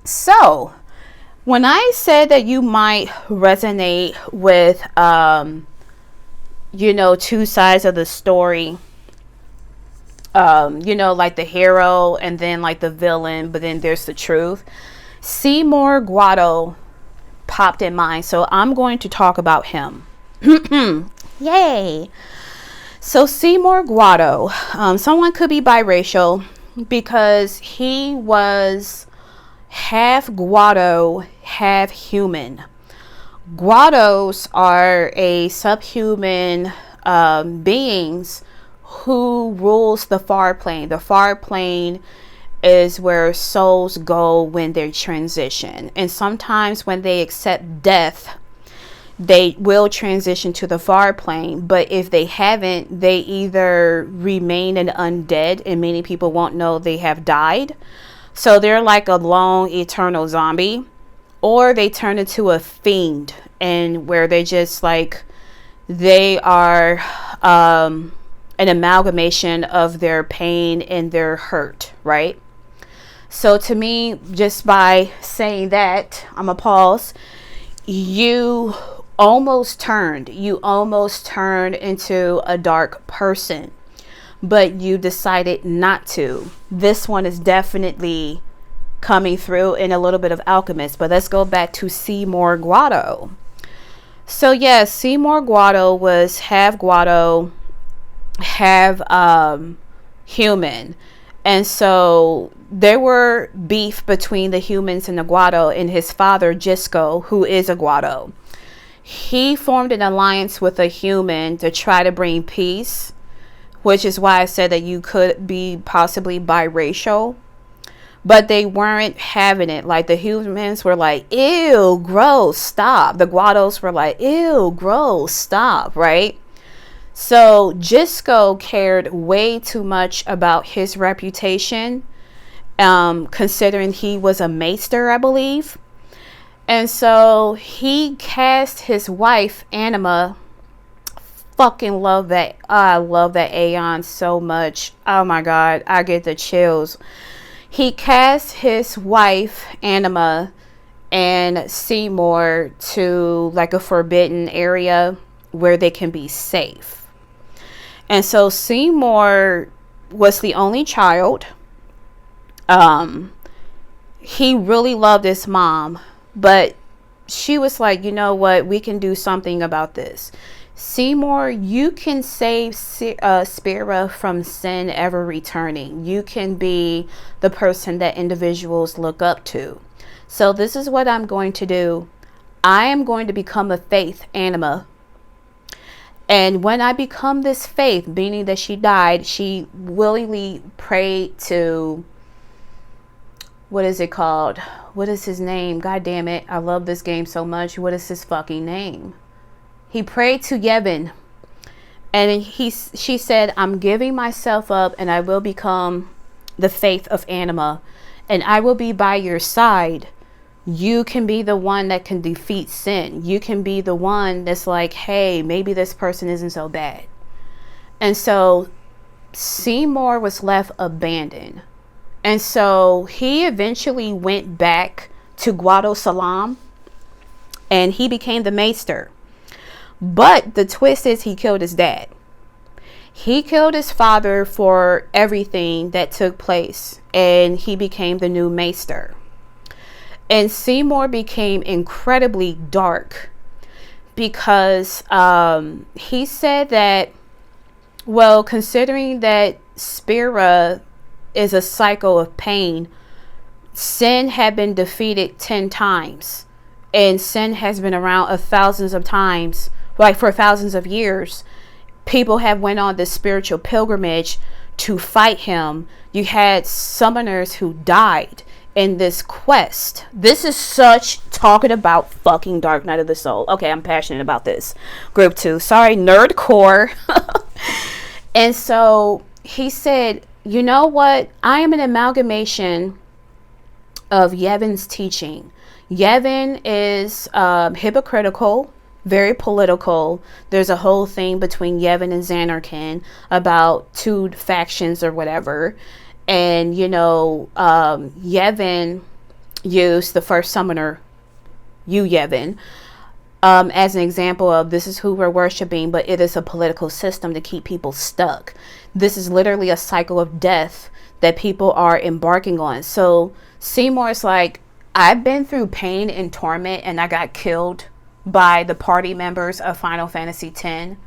So, when I said that you might resonate with, you know, two sides of the story, you know, like the hero and then like the villain, but then there's the truth. Seymour Guado popped in mind, so I'm going to talk about him. Yay! So Seymour Guado, someone could be biracial because he was half Guado, half human. Guados are a subhuman beings who rules the far plane. The far plane is where souls go when they transition. And sometimes when they accept death, they will transition to the far plane. But if they haven't, they either remain an undead, and many people won't know they have died. So they're like a long eternal zombie, or they turn into a fiend, and where they just like, they are an amalgamation of their pain and their hurt, right? So to me, just by saying that, I'm gonna pause. You almost turned into a dark person, but you decided not to. This one is definitely coming through in a little bit of Alchemist. But let's go back to Seymour Guado. So yeah, Seymour Guado was half Guado, half human. And so there were beef between the humans and the Guado, and his father, Gisco, who is a Guado. He formed an alliance with a human to try to bring peace, which is why I said that you could be possibly biracial. But they weren't having it. Like, the humans were like, ew, gross, stop. The Guados were like, ew, gross, stop, right? So Gisco cared way too much about his reputation, considering he was a maester, I believe. And so he cast his wife, Anima. Fucking love that. I love that Aeon so much. Oh my God, I get the chills. He cast his wife, Anima, and Seymour to like a forbidden area where they can be safe. And so Seymour was the only child. He really loved his mom, but she was like, you know what? We can do something about this. Seymour, you can save Spira from sin ever returning. You can be the person that individuals look up to. So this is what I'm going to do. I am going to become a faith anima. And when I become this faith, meaning that she died, she willingly prayed to, what is it called? What is his name? God damn it. I love this game so much. What is his fucking name? He prayed to Yevon. And she said, I'm giving myself up and I will become the faith of Anima. And I will be by your side. You can be the one that can defeat sin. You can be the one that's like, hey, maybe this person isn't so bad. And so Seymour was left abandoned. And so he eventually went back to Guado Salam and he became the maester. But the twist is he killed his dad. He killed his father for everything that took place, and he became the new maester. And Seymour became incredibly dark because he said that, well, considering that Spira is a cycle of pain, sin had been defeated 10 times. And sin has been around thousands of times, like for thousands of years. People have went on this spiritual pilgrimage to fight him. You had summoners who died in this quest. This is such talking about fucking Dark Night of the Soul. Okay, I'm passionate about this. Group 2. Sorry, nerdcore. And so he said, you know what? I am an amalgamation of Yevon's teaching. Yevon is hypocritical, very political. There's a whole thing between Yevon and Xanarkin about two factions or whatever. And, you know, Yevon used the first summoner, Yevon, as an example of this is who we're worshiping, but it is a political system to keep people stuck. This is literally a cycle of death that people are embarking on. So Seymour is like, I've been through pain and torment and I got killed by the party members of Final Fantasy X.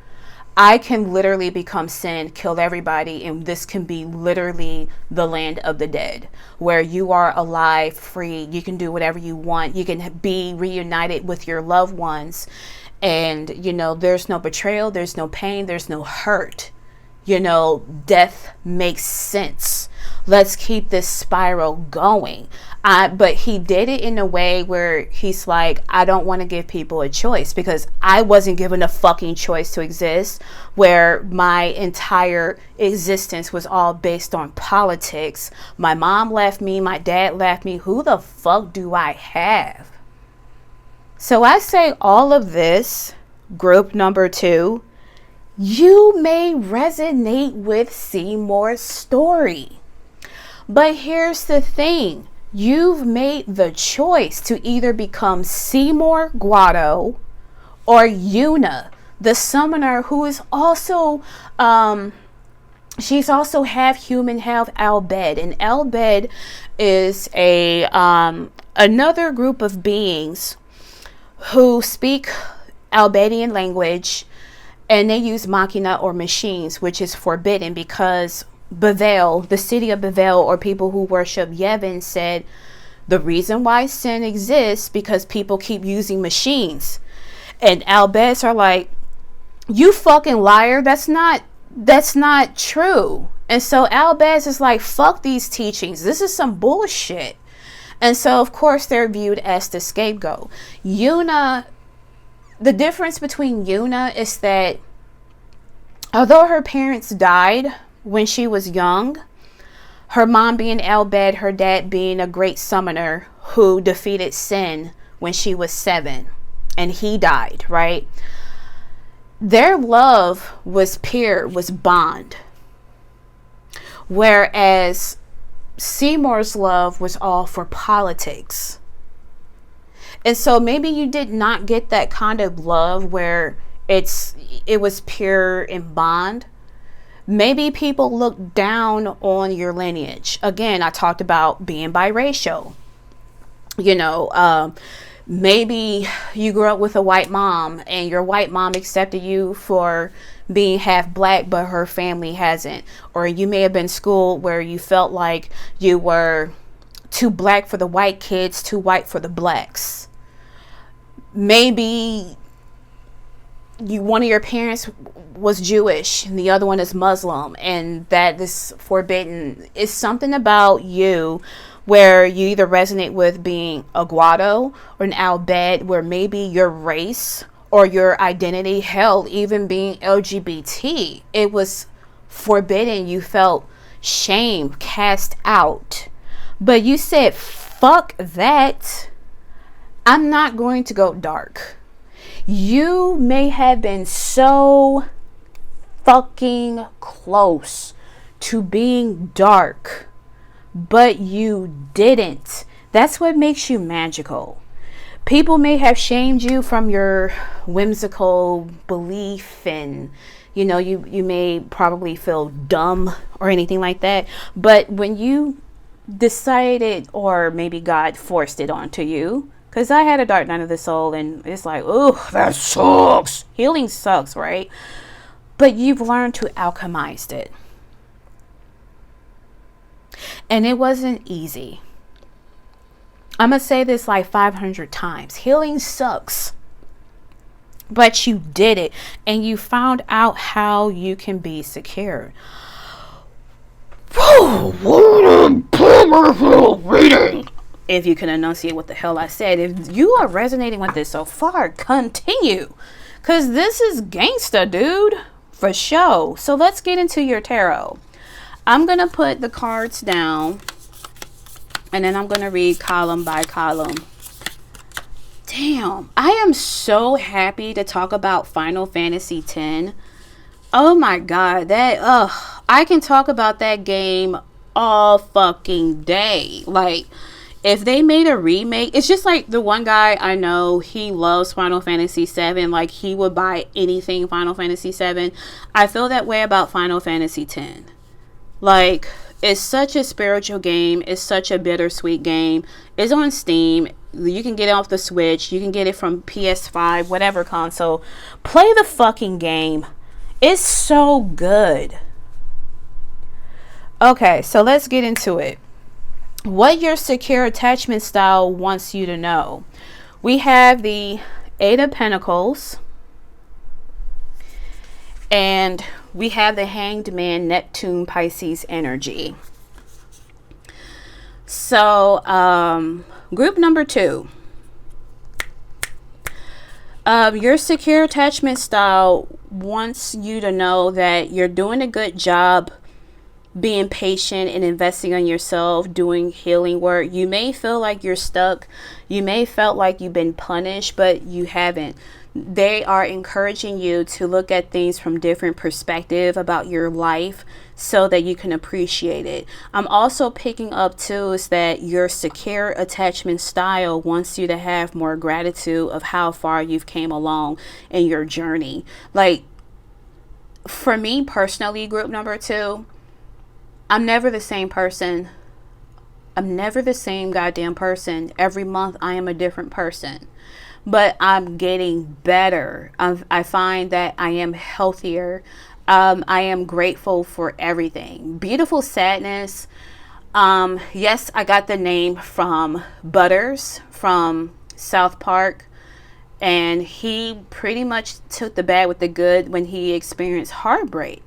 I can literally become sin, kill everybody, and this can be literally the land of the dead, where you are alive, free, you can do whatever you want, you can be reunited with your loved ones, and, you know, there's no betrayal, there's no pain, there's no hurt. You know, death makes sense. Let's keep this spiral going. But he did it in a way where he's like, I don't want to give people a choice, because I wasn't given a fucking choice to exist, where my entire existence was all based on politics. My mom left me, my dad left me. Who the fuck do I have? So I say all of this, group number 2, you may resonate with Seymour's story. But here's the thing. You've made the choice to either become Seymour Guado or Yuna, the summoner, who is also, she's also half human, half Albed. And Albed is a another group of beings who speak Albedian language, and they use machina or machines, which is forbidden, because Bavel, the city of Bavel, or people who worship Yevon, said the reason why sin exists because people keep using machines. And Albeds are like, you fucking liar, that's not true. And so Albeds is like, fuck these teachings, this is some bullshit. And so of course they're viewed as the scapegoat. Yuna, the difference between Yuna is that although her parents died when she was young, her mom being Albed, her dad being a great summoner who defeated sin when she was 7, and he died, right? Their love was pure, was bond. Whereas Seymour's love was all for politics. And so maybe you did not get that kind of love where it was pure and bond. Maybe people look down on your lineage. Again, I talked about being biracial. You know, maybe you grew up with a white mom and your white mom accepted you for being half black, but her family hasn't. Or you may have been schooled where you felt like you were too black for the white kids, too white for the blacks. Maybe one of your parents was Jewish and the other one is Muslim, and that is forbidden. It's something about you where you either resonate with being a Guado or an Albed, where maybe your race or your identity, hell, even being LGBT, it was forbidden. You felt shame, cast out. But you said, fuck that. I'm not going to go dark. You may have been so fucking close to being dark, but you didn't. That's what makes you magical. People may have shamed you from your whimsical belief, and you know, you may probably feel dumb or anything like that. But when you decided, or maybe God forced it onto you, because I had a dark night of the soul, and it's like, oh, that sucks. Healing sucks, right? But you've learned to alchemize it. And it wasn't easy. I'm going to say this like 500 times. Healing sucks. But you did it. And you found out how you can be secure. Whoa, what a powerful reading. If you can enunciate what the hell I said. If you are resonating with this so far, continue. Because this is gangsta, dude. For sure. So let's get into your tarot. I'm going to put the cards down. And then I'm going to read column by column. Damn. I am so happy to talk about Final Fantasy X. Oh my God. I can talk about that game all fucking day. Like, if they made a remake, it's just like the one guy I know, he loves Final Fantasy VII. Like, he would buy anything Final Fantasy VII. I feel that way about Final Fantasy X. Like, it's such a spiritual game. It's such a bittersweet game. It's on Steam. You can get it off the Switch. You can get it from PS5, whatever console. Play the fucking game. It's so good. Okay, so let's get into it. What your secure attachment style wants you to know. We have the Eight of Pentacles. And we have the Hanged Man, Neptune, Pisces energy. So, group number 2. Your secure attachment style wants you to know that you're doing a good job being patient and investing in yourself, doing healing work. You may feel like you're stuck. You may felt like you've been punished, but you haven't. They are encouraging you to look at things from different perspective about your life so that you can appreciate it. I'm also picking up too is that your secure attachment style wants you to have more gratitude of how far you've came along in your journey. Like for me personally, group number 2, I'm never the same person. I'm never the same goddamn person. Every month I am a different person. But I'm getting better. I find that I am healthier. I am grateful for everything. Beautiful sadness. Yes, I got the name from Butters from South Park. And he pretty much took the bad with the good when he experienced heartbreak.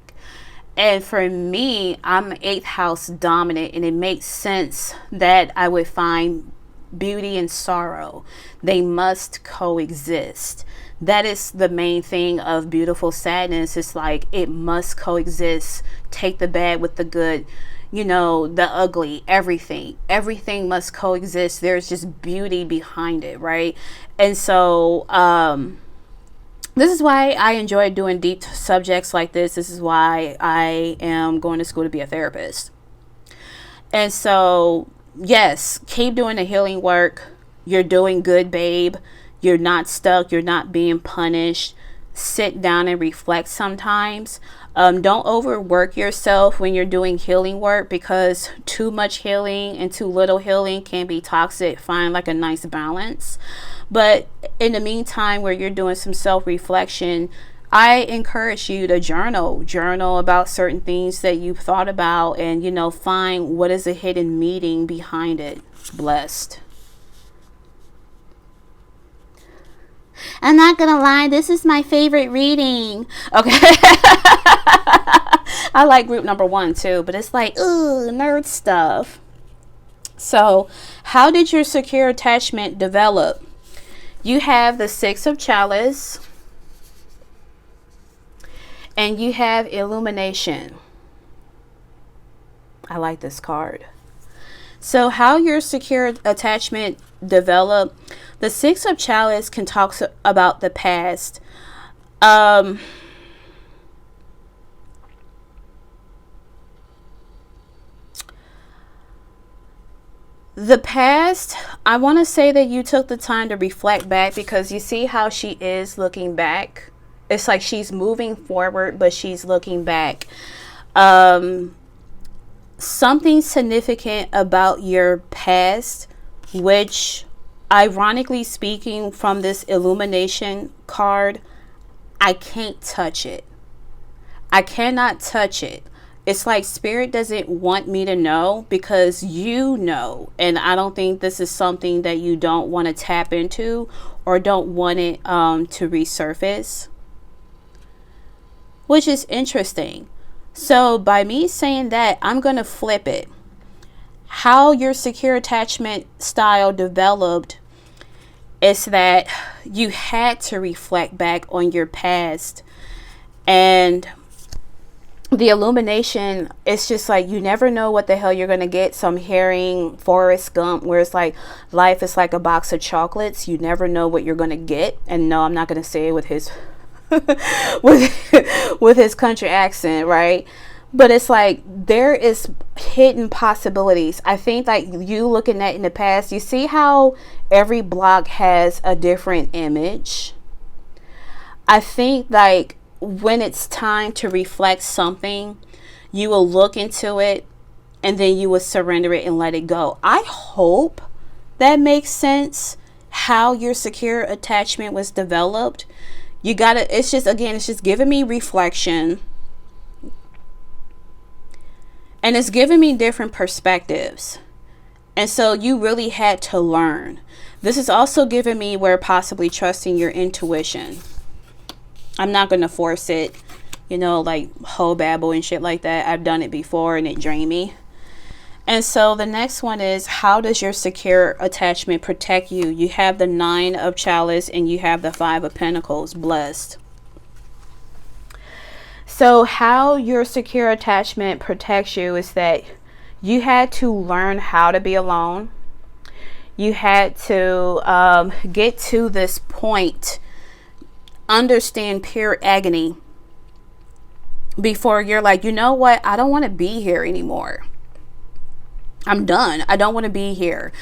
And for me, I'm 8th house dominant, and it makes sense that I would find beauty and sorrow. They must coexist. That is the main thing of beautiful sadness. It's like it must coexist. Take the bad with the good, the ugly, everything. Everything must coexist. There's just beauty behind it, right? And so, this is why I enjoy doing deep subjects like this. This is why I am going to school to be a therapist. And so, yes, keep doing the healing work. You're doing good, babe. You're not stuck. You're not being punished. Sit down and reflect sometimes. Don't overwork yourself when you're doing healing work, because too much healing and too little healing can be toxic. Find like a nice balance. But in the meantime, where you're doing some self-reflection, I encourage you to journal about certain things that you've thought about, and, find what is a hidden meaning behind it. Blessed. I'm not gonna lie, this is my favorite reading. Okay. I like group number 1 too, but it's like, ooh, nerd stuff. So, how did your secure attachment develop? You have the 6 of Chalice, and you have Illumination. I like this card. So how your secure attachment develop? The 6 of Chalice can talk about the past. The past, I want to say that you took the time to reflect back, because you see how she is looking back. It's like she's moving forward, but she's looking back. Something significant about your past, which, ironically speaking, from this Illumination card, I can't touch it. I cannot touch it. It's like Spirit doesn't want me to know, because and I don't think this is something that you don't want to tap into or don't want it to resurface, which is interesting. So by me saying that, I'm going to flip it. How your secure attachment style developed is that you had to reflect back on your past, and the Illumination, it's just like you never know what the hell you're going to get. So I'm hearing Forrest Gump, where it's like life is like a box of chocolates. You never know what you're going to get. And no, I'm not going to say it with his with his country accent, right? But it's like there is hidden possibilities. I think like you looking at in the past, you see how every block has a different image. I think like when it's time to reflect something, you will look into it and then you will surrender it and let it go. I hope that makes sense, how your secure attachment was developed. It's just giving me reflection, and it's giving me different perspectives. And so you really had to learn. This is also giving me where possibly trusting your intuition. I'm not going to force it, like whole babble and shit like that. I've done it before and it drained me. And so the next one is, how does your secure attachment protect you? You have the 9 of Chalice and you have the 5 of Pentacles, blessed. So how your secure attachment protects you is that you had to learn how to be alone. You had to get to this point, understand pure agony before you're like, you know what? I don't want to be here anymore. I'm done. I don't want to be here.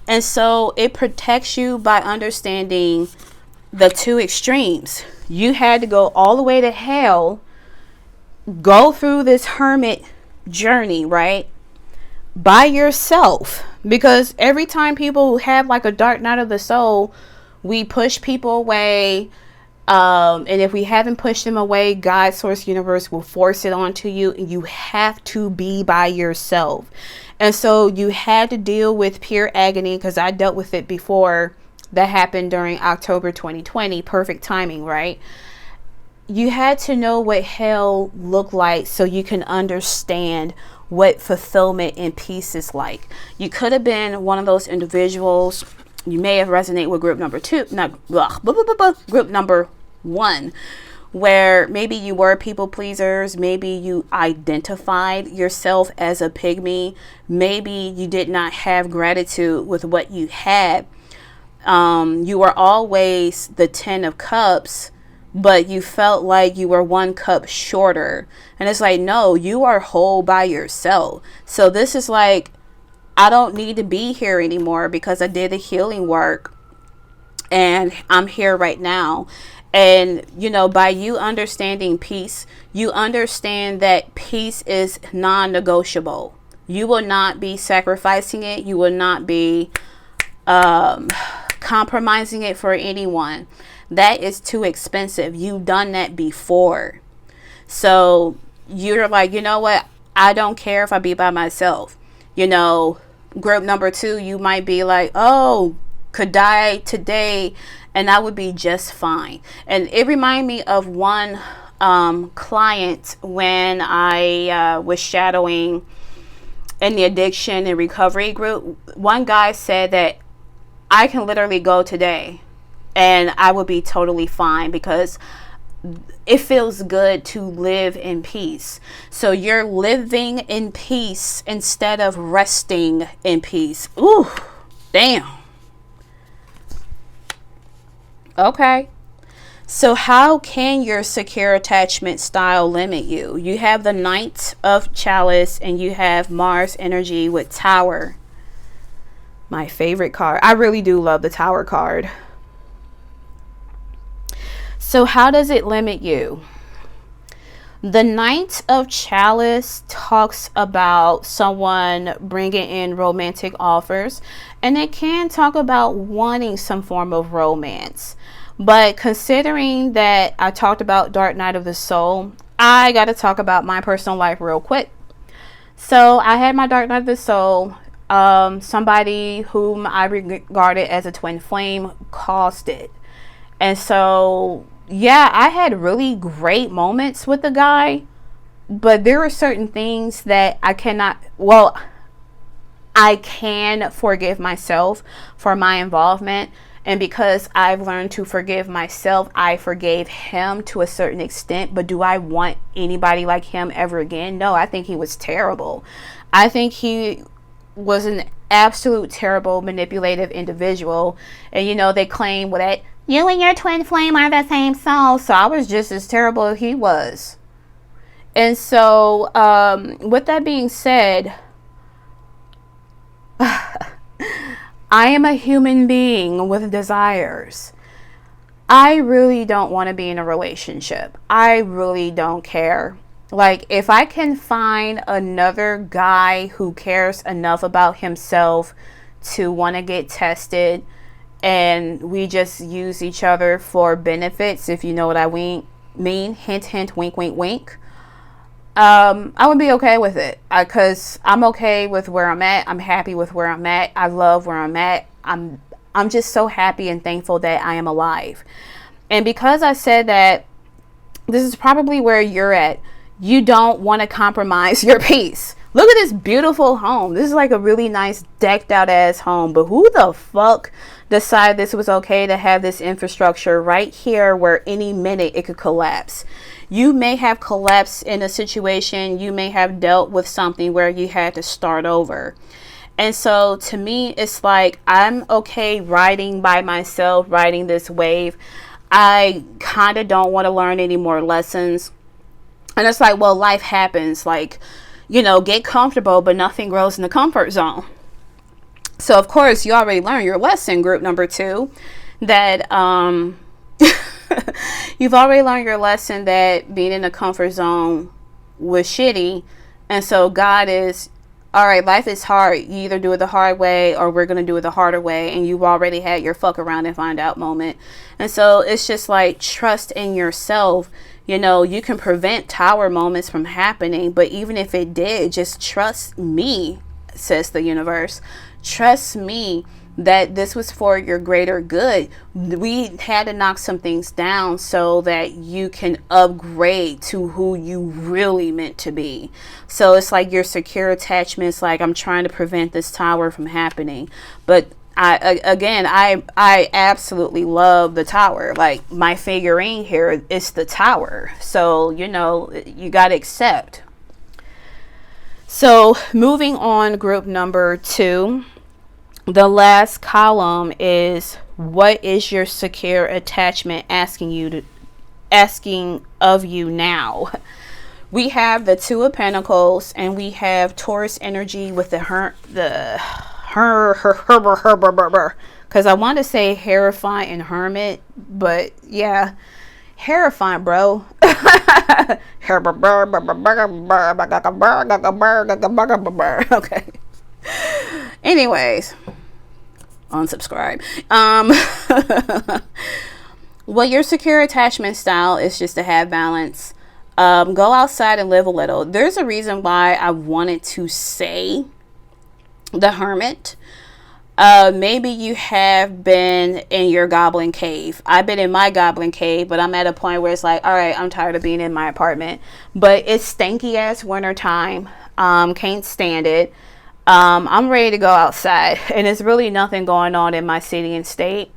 And so it protects you by understanding the two extremes. You had to go all the way to hell, go through this hermit journey, right? By yourself. Because every time people have like a dark night of the soul, we push people away. And if we haven't pushed them away, God, source, universe will force it onto you. And you have to be by yourself. And so you had to deal with pure agony, because I dealt with it before. That happened during October 2020. Perfect timing, right? You had to know what hell looked like so you can understand what fulfillment and peace is like. You could have been one of those individuals. You may have resonated with group number 2, group number 1, where maybe you were people pleasers. Maybe you identified yourself as a pygmy. Maybe you did not have gratitude with what you had. You were always the 10 of Cups, but you felt like you were 1 cup shorter. And it's like, no, you are whole by yourself. So this is like, I don't need to be here anymore because I did the healing work and I'm here right now. And, you know, by you understanding peace, you understand that peace is non-negotiable. You will not be sacrificing it. You will not be compromising it for anyone. That is too expensive. You've done that before. So you're like, you know what? I don't care if I be by myself. You know, group number 2, you might be like, oh, could die today and I would be just fine. And it reminded me of one client when I was shadowing in the addiction and recovery group. One guy said that I can literally go today and I would be totally fine because it feels good to live in peace. So you're living in peace instead of resting in peace. Ooh, damn. Okay. So how can your secure attachment style limit you? You have the Knight of Chalice and you have Mars energy with Tower. My favorite card. I really do love the Tower card. So how does it limit you? The Knight of Chalice talks about someone bringing in romantic offers, and it can talk about wanting some form of romance. But considering that I talked about Dark Night of the Soul, I got to talk about my personal life real quick. So I had my Dark Night of the Soul. Somebody whom I regarded as a twin flame caused it. And so, yeah, I had really great moments with the guy, but there are certain things that I cannot, well, I can forgive myself for my involvement. And because I've learned to forgive myself, I forgave him to a certain extent. But do I want anybody like him ever again? No, I think he was terrible. I think he was an absolute terrible, manipulative individual. And, you know, they claim that you and your twin flame are the same soul. So I was just as terrible as he was. And so, with that being said, I am a human being with desires. I really don't want to be in a relationship. I really don't care. Like, if I can find another guy who cares enough about himself to want to get tested and we just use each other for benefits, if you know what I mean, hint, hint, wink, wink, wink, I would be okay with it because I'm okay with where I'm at. I'm happy with where I'm at. I love where I'm at. I'm just so happy and thankful that I am alive. And because I said that this is probably where you're at, you don't want to compromise your peace. Look at this beautiful home. This is like a really nice decked out ass home. But who the fuck decided this was okay to have this infrastructure right here where any minute it could collapse? You may have collapsed in a situation. You may have dealt with something where you had to start over. And so to me, it's like I'm okay riding by myself, riding this wave. I kind of don't want to learn any more lessons. And it's like, well, life happens. Like, you know, get comfortable, but nothing grows in the comfort zone. So, of course, you already learned your lesson, group number 2, that you've already learned your lesson that being in the comfort zone was shitty. And so God is, all right, life is hard. You either do it the hard way or we're going to do it the harder way. And you've already had your fuck around and find out moment. And so it's just like trust in yourself. You know, you can prevent tower moments from happening, but even if it did, just trust me, says the universe. Trust me that this was for your greater good. We had to knock some things down so that you can upgrade to who you really meant to be. So it's like your secure attachments, like I'm trying to prevent this tower from happening. But I absolutely love the tower. Like my figurine here is the tower. So, you know, you got to accept. So moving on, group number 2, the last column is what is your secure attachment asking of you now? We have the 2 of Pentacles and we have Taurus energy with because I want to say Hierophant and Hermit, but yeah, Hierophant, bro. Okay. Anyways, unsubscribe. Well, your secure attachment style is just to have balance. Go outside and live a little. There's a reason why I wanted to say the Hermit. Maybe you have been in your goblin cave. I've been in my goblin cave, but I'm at a point where it's like, all right, I'm tired of being in my apartment. But it's stanky ass winter time. Can't stand it. I'm ready to go outside, and there's really nothing going on in my city and state.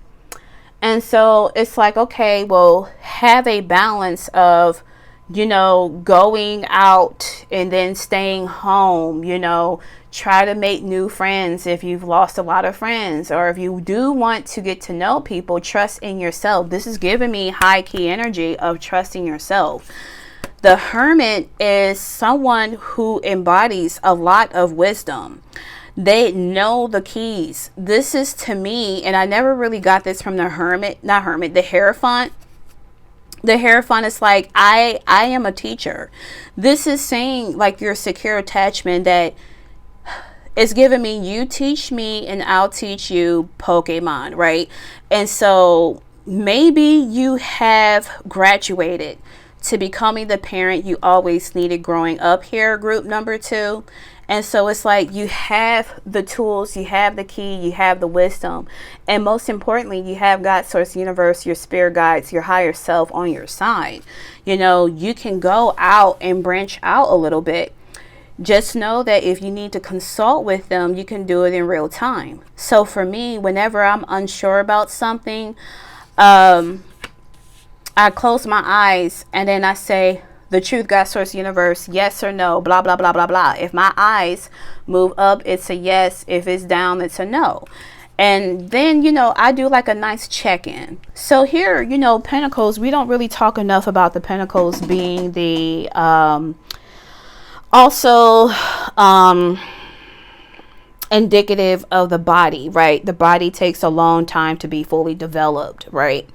And so it's like, okay, well, have a balance of, you know, going out and then staying home. You know, try to make new friends if you've lost a lot of friends, or if you do want to get to know people, trust in yourself. This is giving me high key energy of trusting yourself. The Hermit is someone who embodies a lot of wisdom. They know the keys. This is, to me, and I never really got this from the the Hierophant. The Hierophant is like, I am a teacher. This is saying like your secure attachment that it's giving me, you teach me and I'll teach you Pokemon, right? And so maybe you have graduated to becoming the parent you always needed growing up here, group number 2. And so it's like you have the tools, you have the key, you have the wisdom. And most importantly, you have God, Source, Universe, your spirit guides, your higher self on your side. You know, you can go out and branch out a little bit. Just know that if you need to consult with them, you can do it in real time. So for me, whenever I'm unsure about something, I close my eyes and then I say, the truth, God, Source, Universe, yes or no, blah, blah, blah, blah, blah. If my eyes move up, it's a yes. If it's down, it's a no. And then, you know, I do like a nice check-in. So here, you know, Pentacles, we don't really talk enough about the Pentacles being the, also, indicative of the body, right? The body takes a long time to be fully developed, right?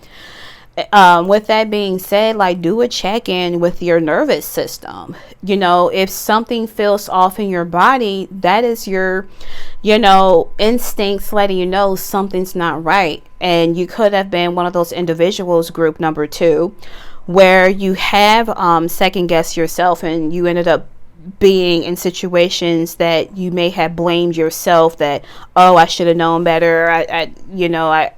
With that being said, like, do a check-in with your nervous system. You know, if something feels off in your body, that is your, you know, instincts letting you know something's not right. And you could have been one of those individuals, group number 2, where you have second guessed yourself and you ended up being in situations that you may have blamed yourself that, oh, I should have known better.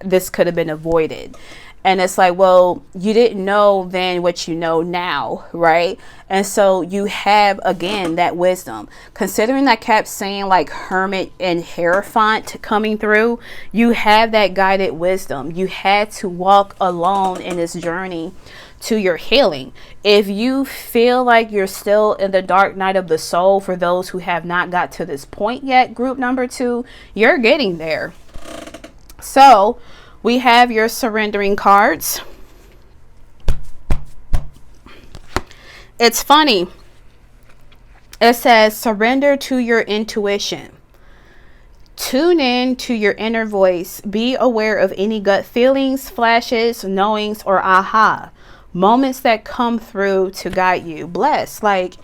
This could have been avoided. And it's like, well, you didn't know then what you know now, right? And so you have, again, that wisdom. Considering I kept saying like hermit and hierophant coming through, you have that guided wisdom. You had to walk alone in this journey to your healing. If you feel like you're still in the dark night of the soul, for those who have not got to this point yet, group number 2, you're getting there. So we have your surrendering cards. It's funny. It says surrender to your intuition. Tune in to your inner voice. Be aware of any gut feelings, flashes, knowings, or aha moments that come through to guide you. Bless. Like,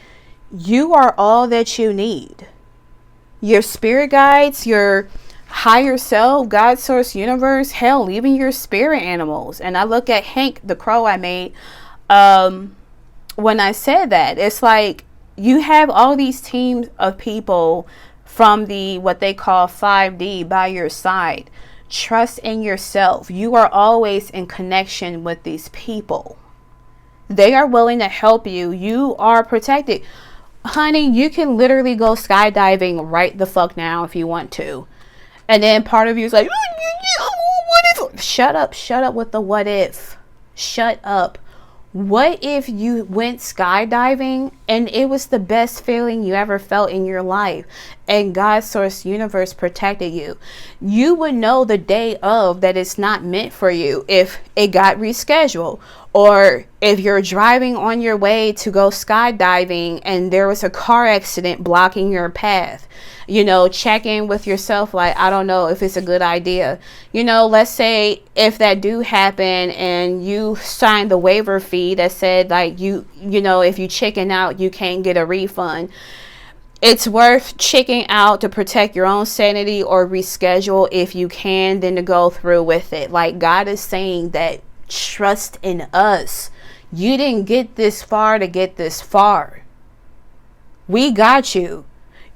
you are all that you need. Your spirit guides, your higher self, God, source, universe, hell, even your spirit animals. And I look at Hank, the crow I made, when I said that, it's like you have all these teams of people from the what they call 5D by your side. Trust in yourself. You are always in connection with these people. They are willing to help you. You are protected. Honey, you can literally go skydiving right the fuck now if you want to. And then part of you is like, what if? Shut up with the what if. Shut up. What if you went skydiving and it was the best feeling you ever felt in your life and God's source universe protected you? You would know the day of that it's not meant for you if it got rescheduled, or if you're driving on your way to go skydiving and there was a car accident blocking your path. You know, check in with yourself, like, I don't know if it's a good idea. You know, let's say if that do happen and you signed the waiver fee that said like you know, if you chicken out, you can't get a refund. It's worth checking out to protect your own sanity, or reschedule if you can, then to go through with it. Like, God is saying that trust in us. You didn't get this far to get this far. We got you.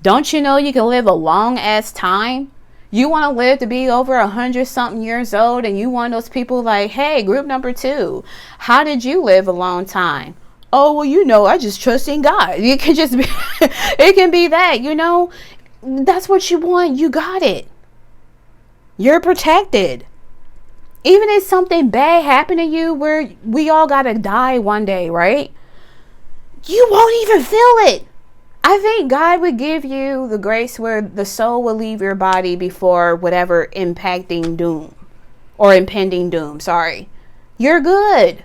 Don't you know you can live a long ass time? You want to live to be over 100-something years old, and you one of those people like, hey, group number 2, how did you live a long time? Oh, well, you know, I just trust in God. It can just be, it can be that, you know, that's what you want. You got it. You're protected. Even if something bad happened to you, where we all got to die one day, right? You won't even feel it. I think God would give you the grace where the soul will leave your body before whatever impending doom. Sorry. You're good.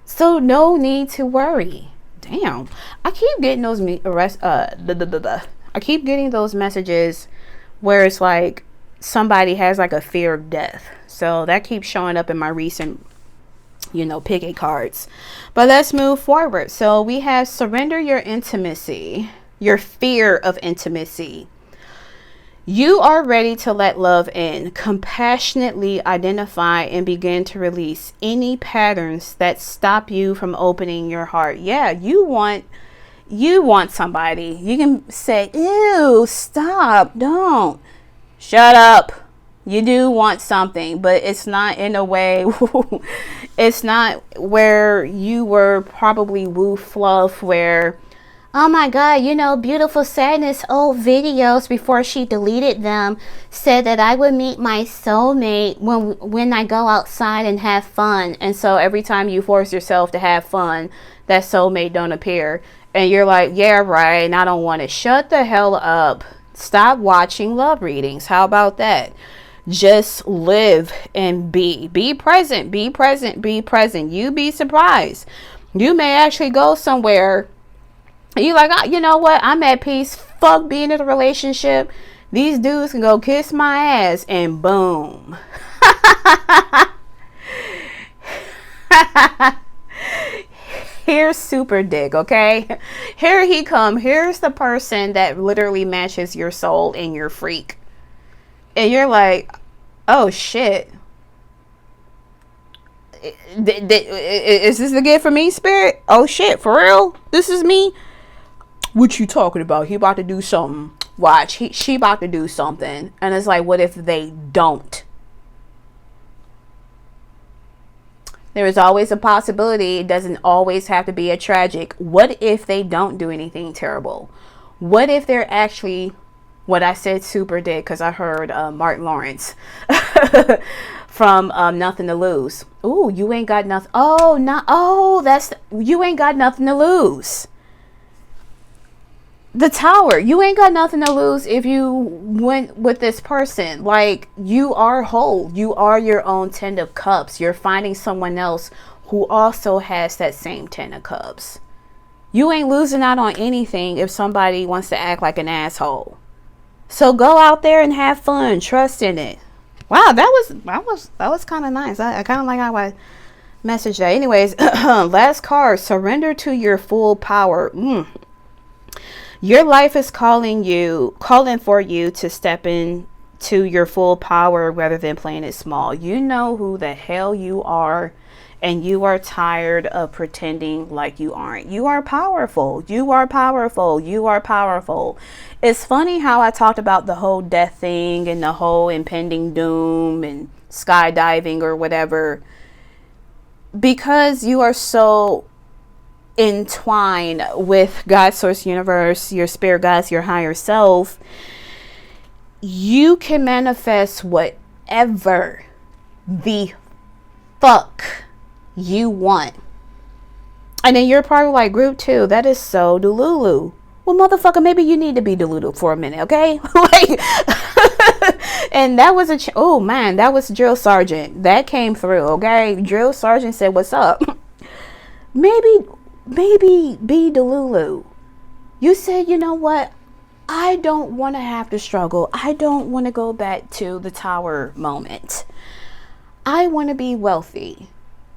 So no need to worry. Damn. I keep getting those I keep getting those messages where it's like somebody has like a fear of death. So that keeps showing up in my recent, you know, picket cards. But let's move forward. So we have surrender your intimacy. Your fear of intimacy. You are ready to let love in. Compassionately identify and begin to release any patterns that stop you from opening your heart. Yeah, you want somebody. You can say, ew, stop, don't. Shut up. You do want something, but it's not in a way, it's not where you were probably woo fluff, where, oh my God, you know, Beautiful Sadness old videos before she deleted them said that I would meet my soulmate when I go outside and have fun. And so every time you force yourself to have fun, that soulmate don't appear. And you're like, yeah, right, and I don't want it. Shut the hell up. Stop watching love readings. How about that? Just live and be. Be present, be present, be present. You be surprised. You may actually go somewhere you like, oh, you know what? I'm at peace. Fuck being in a relationship. These dudes can go kiss my ass, and boom. Here's super dick, okay? Here he come. Here's the person that literally matches your soul and your freak. And you're like, oh shit. Is this a gift for me, spirit? Oh shit, for real? This is me? What you talking about? He about to do something. Watch, she about to do something. And it's like, what if they don't? There is always a possibility. It doesn't always have to be a tragic. What if they don't do anything terrible? What if they're actually what I said super did, because I heard Martin Lawrence from Nothing to Lose. Ooh, you ain't got nothing. Oh, not. Oh, that's you ain't got nothing to lose. The Tower. You ain't got nothing to lose if you went with this person. Like, you are whole. You are your own 10 of cups. You're finding someone else who also has that same 10 of cups. You ain't losing out on anything if somebody wants to act like an asshole. So go out there and have fun. Trust in it. Wow, that was kind of nice. I kind of like how I messaged that. Anyways, last card. Surrender to your full power. Your life is calling for you to step into your full power rather than playing it small. You know who the hell you are, and you are tired of pretending like you aren't. You are powerful. You are powerful. You are powerful. It's funny how I talked about the whole death thing and the whole impending doom and skydiving or whatever, because you are so entwined with God, source, universe, your spirit guides, your higher self. You can manifest whatever the fuck you want. And then you're probably like, group 2, that is so delulu. Well, motherfucker, maybe you need to be delulu for a minute, okay? Like, and that was oh man, that was drill sergeant that came through. Okay, drill sergeant said, what's up? maybe be delulu. You said, you know what, I don't want to have to struggle. I don't want to go back to the tower moment. I want to be wealthy.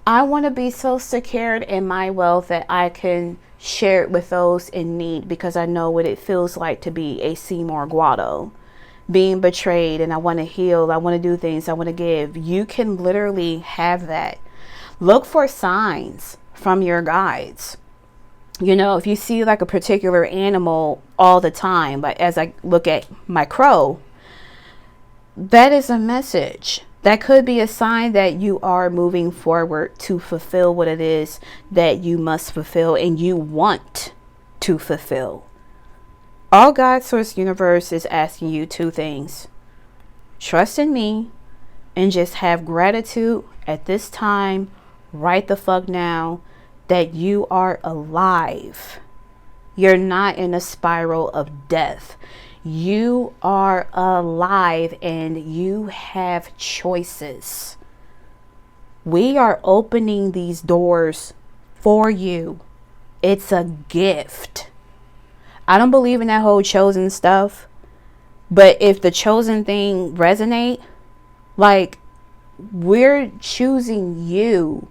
I want to be so secured in my wealth that I can share it with those in need, because I know what it feels like to be a Seymour Guado, being betrayed, and I want to heal. I want to do things. I want to give. You can literally have that. Look for signs from your guides. You know, if you see like a particular animal all the time, like as I look at my crow, that is a message. That could be a sign that you are moving forward to fulfill what it is that you must fulfill and you want to fulfill. All God, source, universe is asking you 2 things. Trust in me and just have gratitude at this time, right the fuck now, that you are alive. You're not in a spiral of death. You are alive and you have choices. We are opening these doors for you. It's a gift. I don't believe in that whole chosen stuff, but if the chosen thing resonate, like, we're choosing you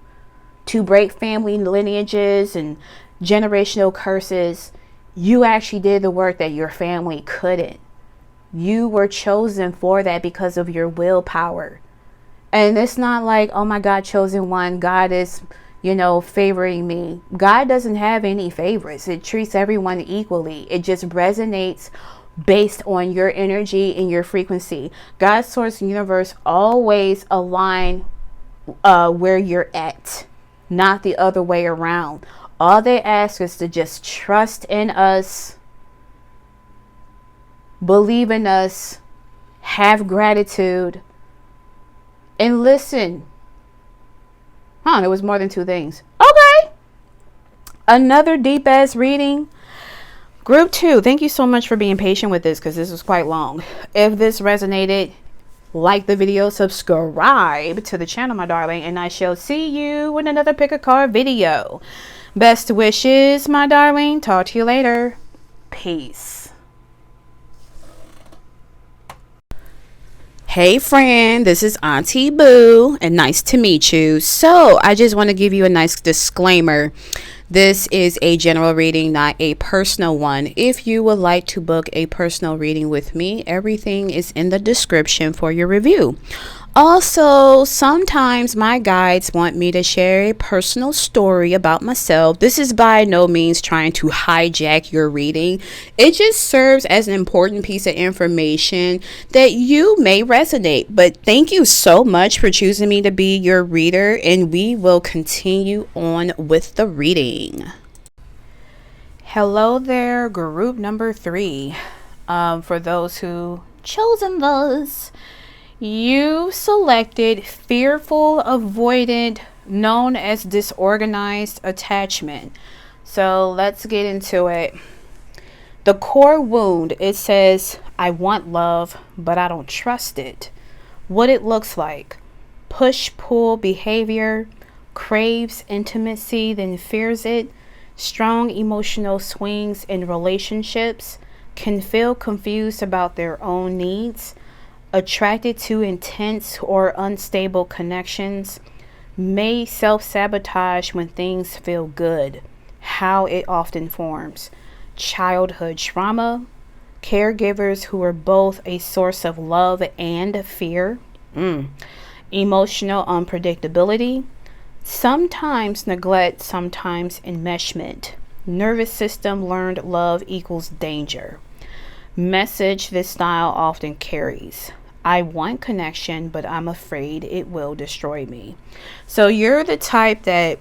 to break family lineages and generational curses. You actually did the work that your family couldn't. You were chosen for that because of your willpower. And it's not like, oh my God, chosen one, God is, you know, favoring me. God doesn't have any favorites. It treats everyone equally. It just resonates based on your energy and your frequency. God, source, universe always align where you're at, not the other way around. All they ask is to just trust in us, believe in us, have gratitude, and listen. There was more than 2 things. Okay. Another deep ass reading. Group 2, thank you so much for being patient with this, because this was quite long. If this resonated, like the video, subscribe to the channel, my darling, and I shall see you in another pick a card video. Best wishes, my darling. Talk to you later. Peace. Hey friend, this is Auntie Boo, and nice to meet you. So I just want to give you a nice disclaimer. This is a general reading, not a personal one. If you would like to book a personal reading with me, everything is in the description for your review. Also, sometimes my guides want me to share a personal story about myself. This is by no means trying to hijack your reading. It just serves as an important piece of information that you may resonate. But thank you so much for choosing me to be your reader, and we will continue on with the reading. Hello there, group number 3. For those who chosen those, you selected fearful, avoidant, known as disorganized attachment. So let's get into it. The core wound, it says, I want love, but I don't trust it. What it looks like: push-pull behavior, craves intimacy, then fears it, strong emotional swings in relationships, can feel confused about their own needs, attracted to intense or unstable connections, may self-sabotage when things feel good. How it often forms: childhood trauma, caregivers who are both a source of love and fear, emotional unpredictability, sometimes neglect, sometimes enmeshment, nervous system learned love equals danger. Message this style often carries: I want connection, but I'm afraid it will destroy me. So you're the type that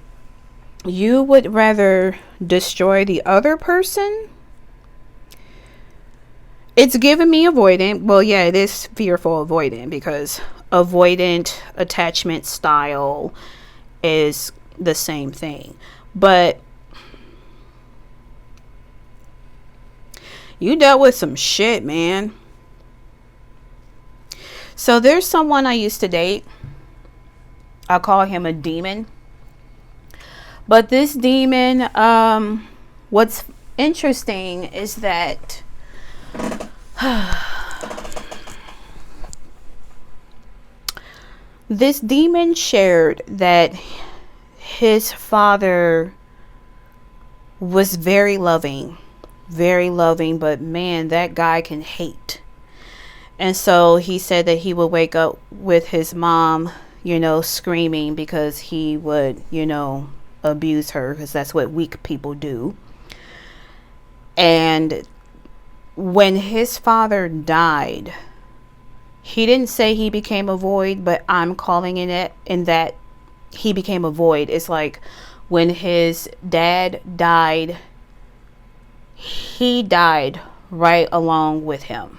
you would rather destroy the other person. It's giving me avoidant. Well, yeah, it is fearful avoidant, because avoidant attachment style is the same thing. But you dealt with some shit, man. So there's someone I used to date. I call him a demon. But this demon, what's interesting is that this demon shared that his father was very loving, but man, that guy can hate. And so he said that he would wake up with his mom, screaming because he would, abuse her, because that's what weak people do. And when his father died, he didn't say he became a void, but I'm calling it in that he became a void. It's like when his dad died, he died right along with him.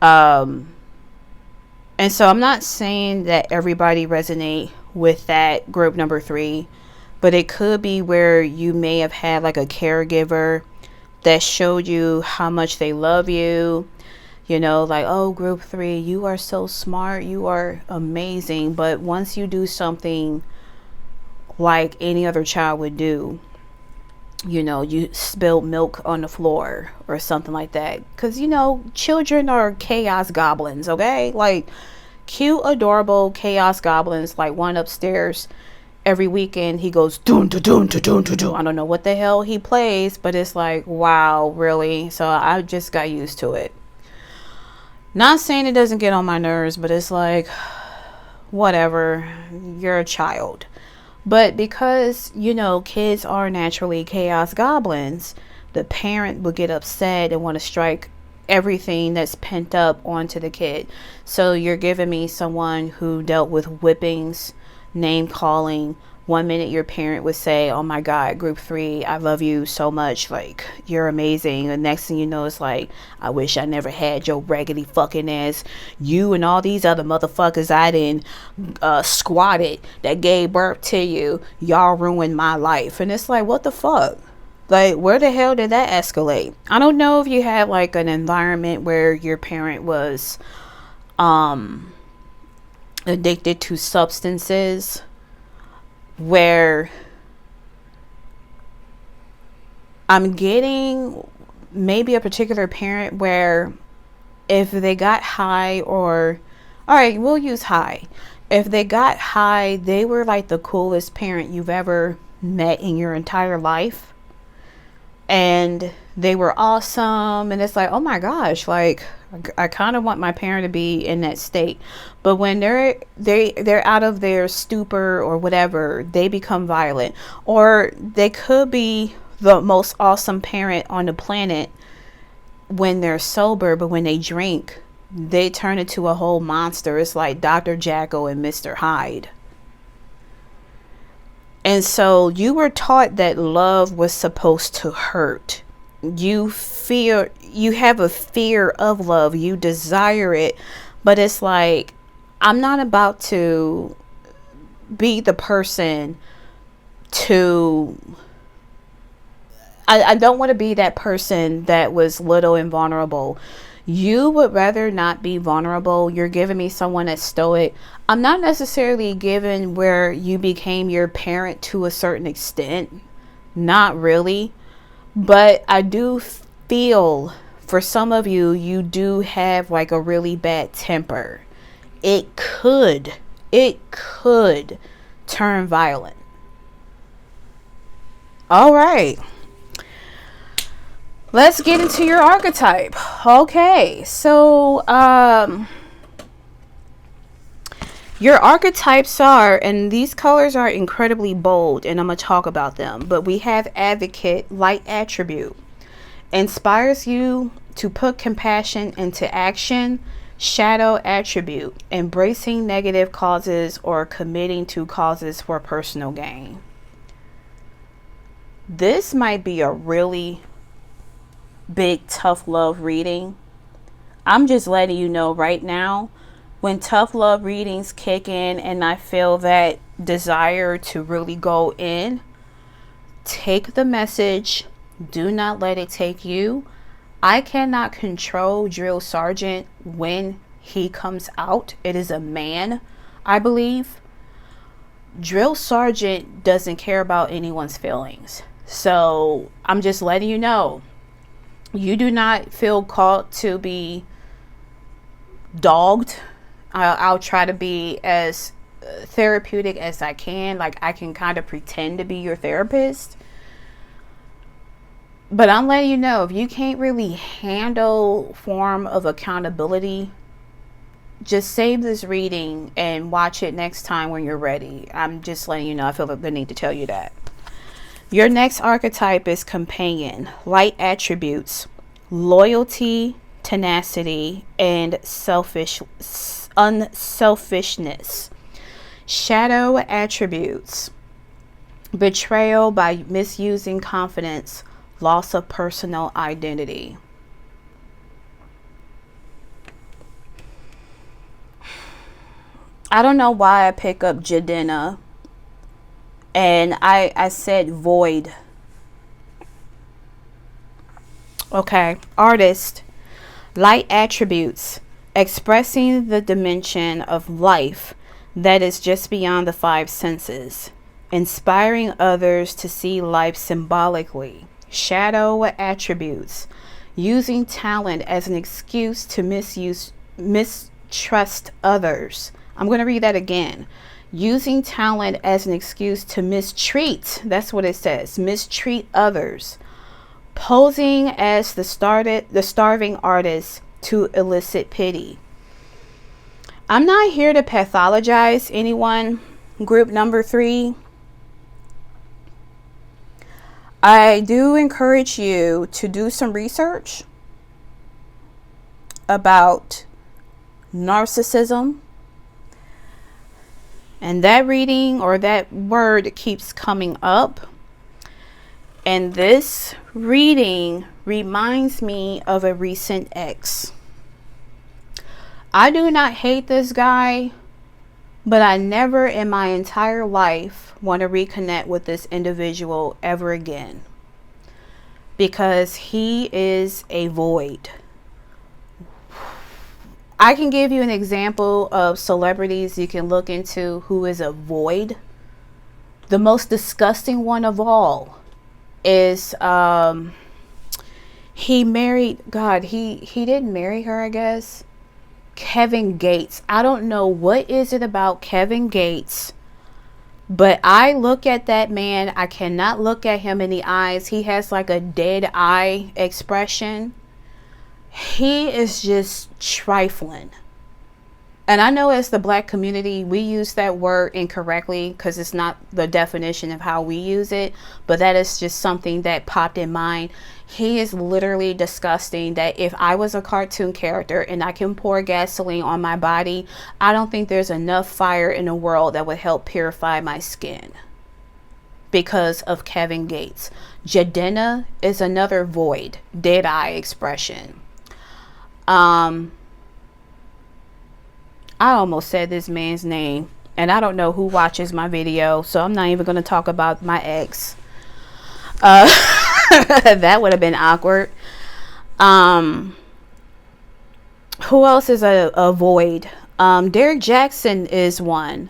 And so I'm not saying that everybody resonate with that group number 3, but it could be where you may have had like a caregiver that showed you how much they love you, like, oh, group 3, you are so smart, you are amazing. But once you do something like any other child would do, you spilled milk on the floor or something like that, because children are chaos goblins, okay? Like cute, adorable chaos goblins. Like one upstairs, every weekend he goes dun dun dun dun dun dun dun. I don't know what the hell he plays, but it's like, wow, really? So I just got used to it. Not saying it doesn't get on my nerves, but it's like, whatever, you're a child. But because, kids are naturally chaos goblins, the parent will get upset and want to strike everything that's pent up onto the kid. So you're giving me someone who dealt with whippings, name calling. One minute your parent would say, oh my God, group 3, I love you so much, like you're amazing. The next thing you know, it's like, I wish I never had your raggedy fucking ass. You and all these other motherfuckers I didn't squatted that gave birth to you, y'all ruined my life. And it's like, what the fuck? Like, where the hell did that escalate? I don't know if you had like an environment where your parent was addicted to substances, where I'm getting maybe a particular parent where if they got high, or all right, we'll use high. If they got high, they were like the coolest parent you've ever met in your entire life, and they were awesome, and it's like, oh my gosh, like I kind of want my parent to be in that state. But when they're out of their stupor or whatever, they become violent. Or they could be the most awesome parent on the planet when they're sober, but when they drink, they turn into a whole monster. It's like Dr. Jekyll and Mr. Hyde. And so you were taught that love was supposed to hurt. You have a fear of love. You desire it. But it's like, I'm not about to be the person to... I don't want to be that person that was little and vulnerable. You would rather not be vulnerable. You're giving me someone that's stoic. I'm not necessarily giving where you became your parent to a certain extent. Not really. But I do feel for some of you, you do have like a really bad temper. It could turn violent. All right. Let's get into your archetype. Okay, so your archetypes are, and these colors are incredibly bold, and I'm going to talk about them. But we have Advocate, light attribute. Inspires you to put compassion into action. Shadow attribute, embracing negative causes or committing to causes for personal gain. This might be a really big tough love reading. I'm just letting you know right now, when tough love readings kick in and I feel that desire to really go in, take the message. Do not let it take you. I cannot control Drill Sergeant when he comes out. It is a man, I believe. Drill Sergeant doesn't care about anyone's feelings. So I'm just letting you know. You do not feel called to be dogged. I'll try to be as therapeutic as I can. Like, I can kind of pretend to be your therapist. But I'm letting you know, if you can't really handle form of accountability, just save this reading and watch it next time when you're ready. I'm just letting you know. I feel the need to tell you that. Your next archetype is Companion. Light attributes: loyalty, tenacity, and unselfishness. Shadow attributes: betrayal by misusing confidence, loss of personal identity. I don't know why I pick up Jadena. And I said void. Okay. Artist. Light attributes. Expressing the dimension of life that is just beyond the five senses. Inspiring others to see life symbolically. Shadow attributes. Using talent as an excuse to mistrust others. I'm going to read that again. Using talent as an excuse to mistreat. That's what it says. Mistreat others. Posing as the starving artist to elicit pity. I'm not here to pathologize anyone. Group number 3. I do encourage you to do some research about narcissism. And that reading or that word keeps coming up. And this reading reminds me of a recent ex. I do not hate this guy, but I never in my entire life want to reconnect with this individual ever again. Because he is a void. I can give you an example of celebrities you can look into who is a void. The most disgusting one of all is he married, God, he didn't marry her, I guess. Kevin Gates. I don't know what is it about Kevin Gates But I look at that man, I cannot look at him in the eyes. He has like a dead eye expression. He is just trifling. And I know as the Black community, we use that word incorrectly because it's not the definition of how we use it. But that is just something that popped in mind. He is literally disgusting. That if I was a cartoon character and I can pour gasoline on my body, I don't think there's enough fire in the world that would help purify my skin because of Kevin Gates. Jadena is another void, dead eye expression. I almost said this man's name, and I don't know who watches my video, so I'm not even going to talk about my ex. That would have been awkward. Who else is a void? Derek Jackson is one.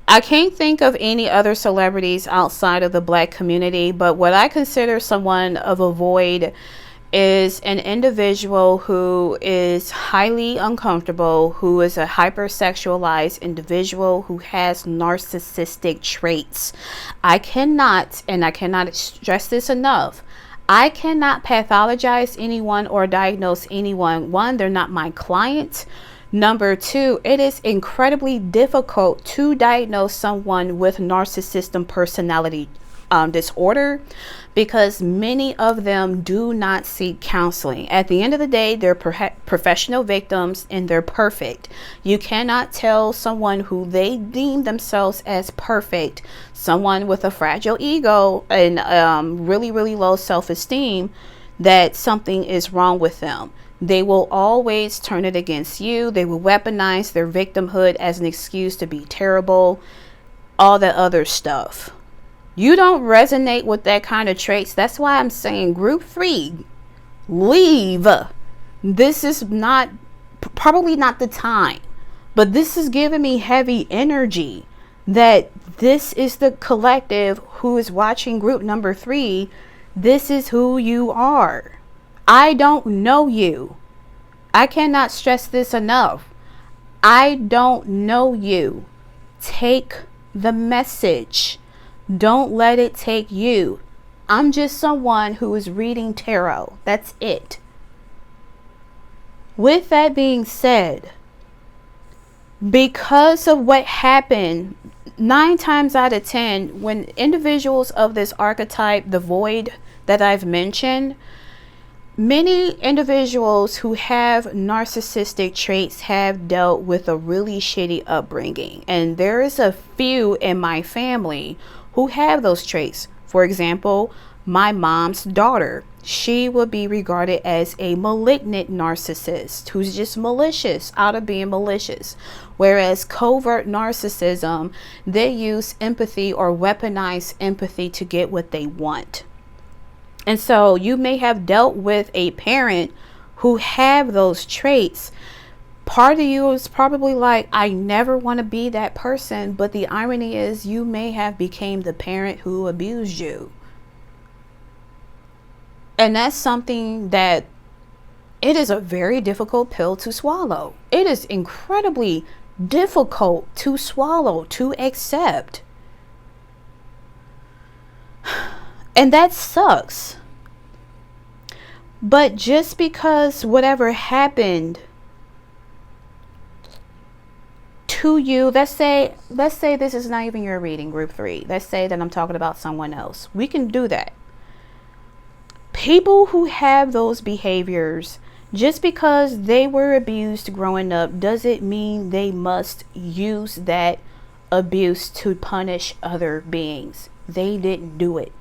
I can't think of any other celebrities outside of the Black community, but what I consider someone of a void is an individual who is highly uncomfortable, who is a hypersexualized individual who has narcissistic traits. I cannot stress this enough, I cannot pathologize anyone or diagnose anyone. One, they're not my client. Number two, it is incredibly difficult to diagnose someone with narcissistic personality disorder, because many of them do not seek counseling. At the end of the day, they're professional victims and they're perfect. You cannot tell someone who they deem themselves as perfect, someone with a fragile ego and really, really low self-esteem, that something is wrong with them. They will always turn it against you. They will weaponize their victimhood as an excuse to be terrible, all that other stuff. You don't resonate with that kind of traits. That's why I'm saying group 3, leave. This is probably not the time, but this is giving me heavy energy that this is the collective who is watching group number 3. This is who you are. I don't know you. I cannot stress this enough. I don't know you. Take the message. Don't let it take you. I'm just someone who is reading tarot. That's it. With that being said, because of what happened, 9 times out of 10, when individuals of this archetype, the void that I've mentioned, many individuals who have narcissistic traits have dealt with a really shitty upbringing. And there is a few in my family who have those traits. For example, my mom's daughter, she would be regarded as a malignant narcissist who's just malicious out of being malicious. Whereas covert narcissism, they use empathy or weaponize empathy to get what they want. And so you may have dealt with a parent who have those traits. Part of you is probably like, I never want to be that person. But the irony is you may have became the parent who abused you. And that's something that it is a very difficult pill to swallow. It is incredibly difficult to swallow, to accept. And that sucks. But just because whatever happened to you, let's say this is not even your reading, group 3. Let's say that I'm talking about someone else. We can do that. People who have those behaviors, just because they were abused growing up, doesn't mean they must use that abuse to punish other beings. They didn't do it.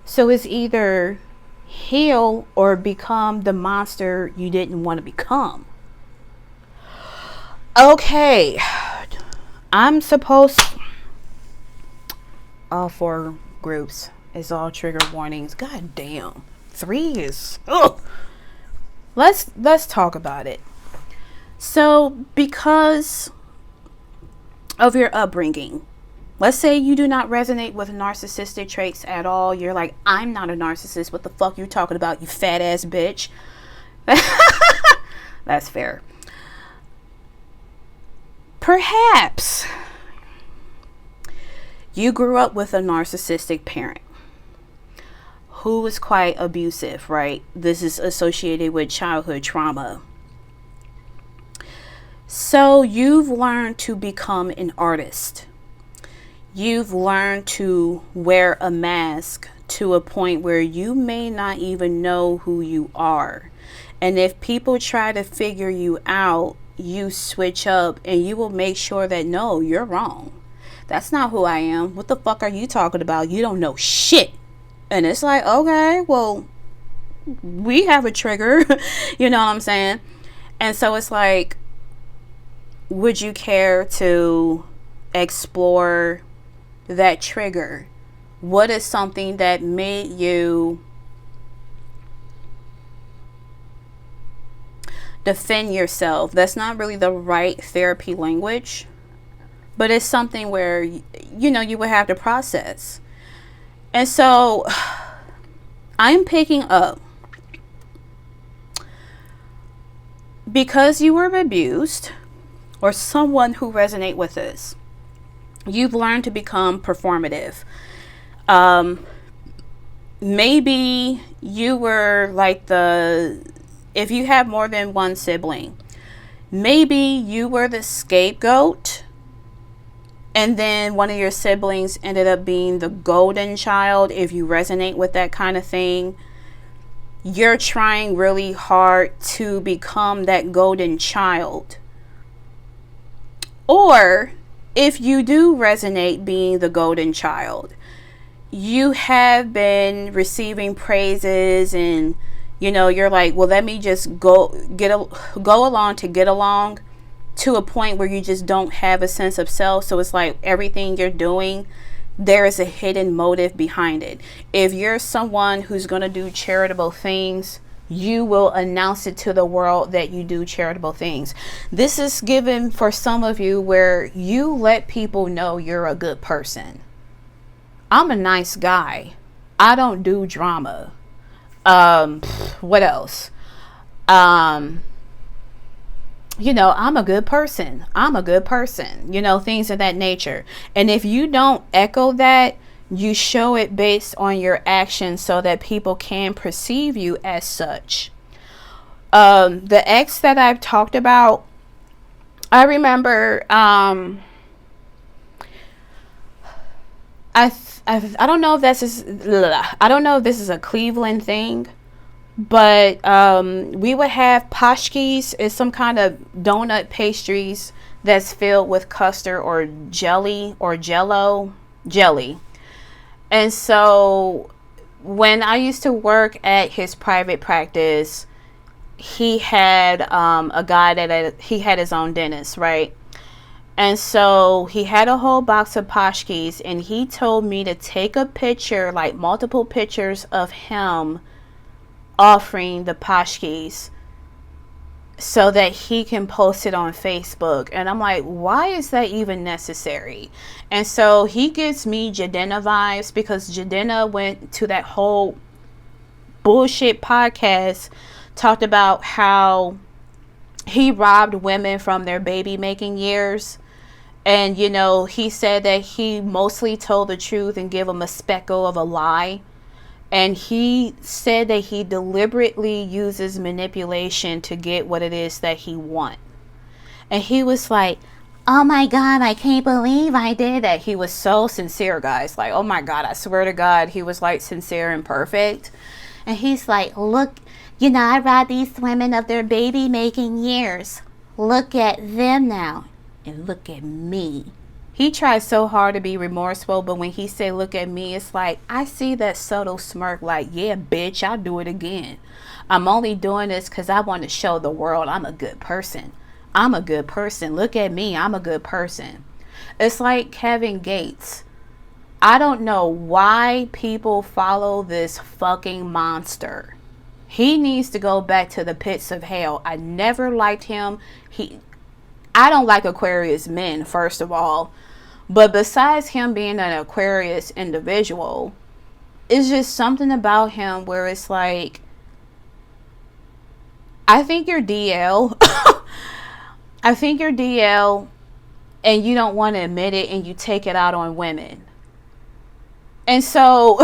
So it's either heal or become the monster you didn't want to become. Okay, I'm supposed, all 4 groups is all trigger warnings. God damn, 3 is, ugh. Let's talk about it. So because of your upbringing, let's say you do not resonate with narcissistic traits at all. You're like, I'm not a narcissist. What the fuck you talking about, you fat ass bitch? That's fair. Perhaps You grew up with a narcissistic parent who was quite abusive, right? This is associated with childhood trauma. So you've learned to become an artist. You've learned to wear a mask to a point where you may not even know who you are. And if people try to figure you out, you switch up and you will make sure that, no, you're wrong. That's not who I am. What the fuck are you talking about? You don't know shit. And it's like, okay, well, we have a trigger. You know what I'm saying? And so it's like, would you care to explore that trigger? What is something that made you defend yourself? That's not really the right therapy language, but it's something where, you know, you would have to process. And so I'm picking up, because you were abused, or someone who resonate with this, you've learned to become performative. Maybe you were like if you have more than one sibling, maybe you were the scapegoat, and then one of your siblings ended up being the golden child. If you resonate with that kind of thing, you're trying really hard to become that golden child. Or if you do resonate being the golden child, you have been receiving praises, and you know, you're like, well, let me just go along to get along, to a point where you just don't have a sense of self. So it's like everything you're doing, there is a hidden motive behind it. If you're someone who's going to do charitable things, you will announce it to the world that you do charitable things. This is given for some of you where you let people know you're a good person. I'm a nice guy. I don't do drama. What else? You know, I'm a good person. I'm a good person. You know, things of that nature. And if you don't echo that, you show it based on your actions so that people can perceive you as such. The ex that I've talked about, I remember, I don't know if this is a Cleveland thing, but we would have pashkis. It's some kind of donut pastries that's filled with custard or jelly or jelly. And so when I used to work at his private practice, he had a guy that he had his own dentist, right? And so he had a whole box of pashkis, and he told me to take a picture, like multiple pictures of him offering the pashkis, so that he can post it on Facebook. And I'm like, why is that even necessary? And so he gives me Jadena vibes, because Jadena went to that whole bullshit podcast, talked about how he robbed women from their baby making years. And, you know, he said that he mostly told the truth and gave them a speckle of a lie. And he said that he deliberately uses manipulation to get what it is that he wants. And he was like, oh my God, I can't believe I did that. He was so sincere, guys. Like, oh my God, I swear to God, he was like sincere and perfect. And he's like, look, you know, I robbed these women of their baby making years. Look at them now. And look at me. He tries so hard to be remorseful, but when he say look at me, it's like, I see that subtle smirk like, yeah, bitch, I'll do it again. I'm only doing this because I want to show the world I'm a good person. I'm a good person. Look at me. I'm a good person. It's like Kevin Gates. I don't know why people follow this fucking monster. He needs to go back to the pits of hell. I never liked him. I don't like Aquarius men, first of all. But besides him being an Aquarius individual, it's just something about him where it's like, I think you're DL. I think you're DL, and you don't want to admit it, and you take it out on women. And so,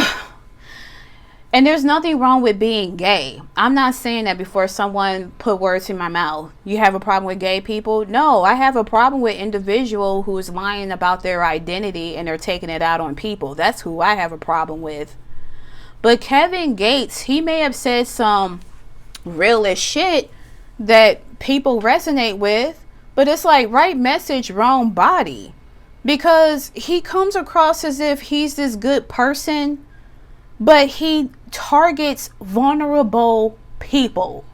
and there's nothing wrong with being gay. I'm not saying that before someone put words in my mouth. You have a problem with gay people? No, I have a problem with individual who's lying about their identity and they're taking it out on people. That's who I have a problem with. But Kevin Gates, he may have said some realist shit that people resonate with, but it's like right message, wrong body. Because he comes across as if he's this good person, but he targets vulnerable people.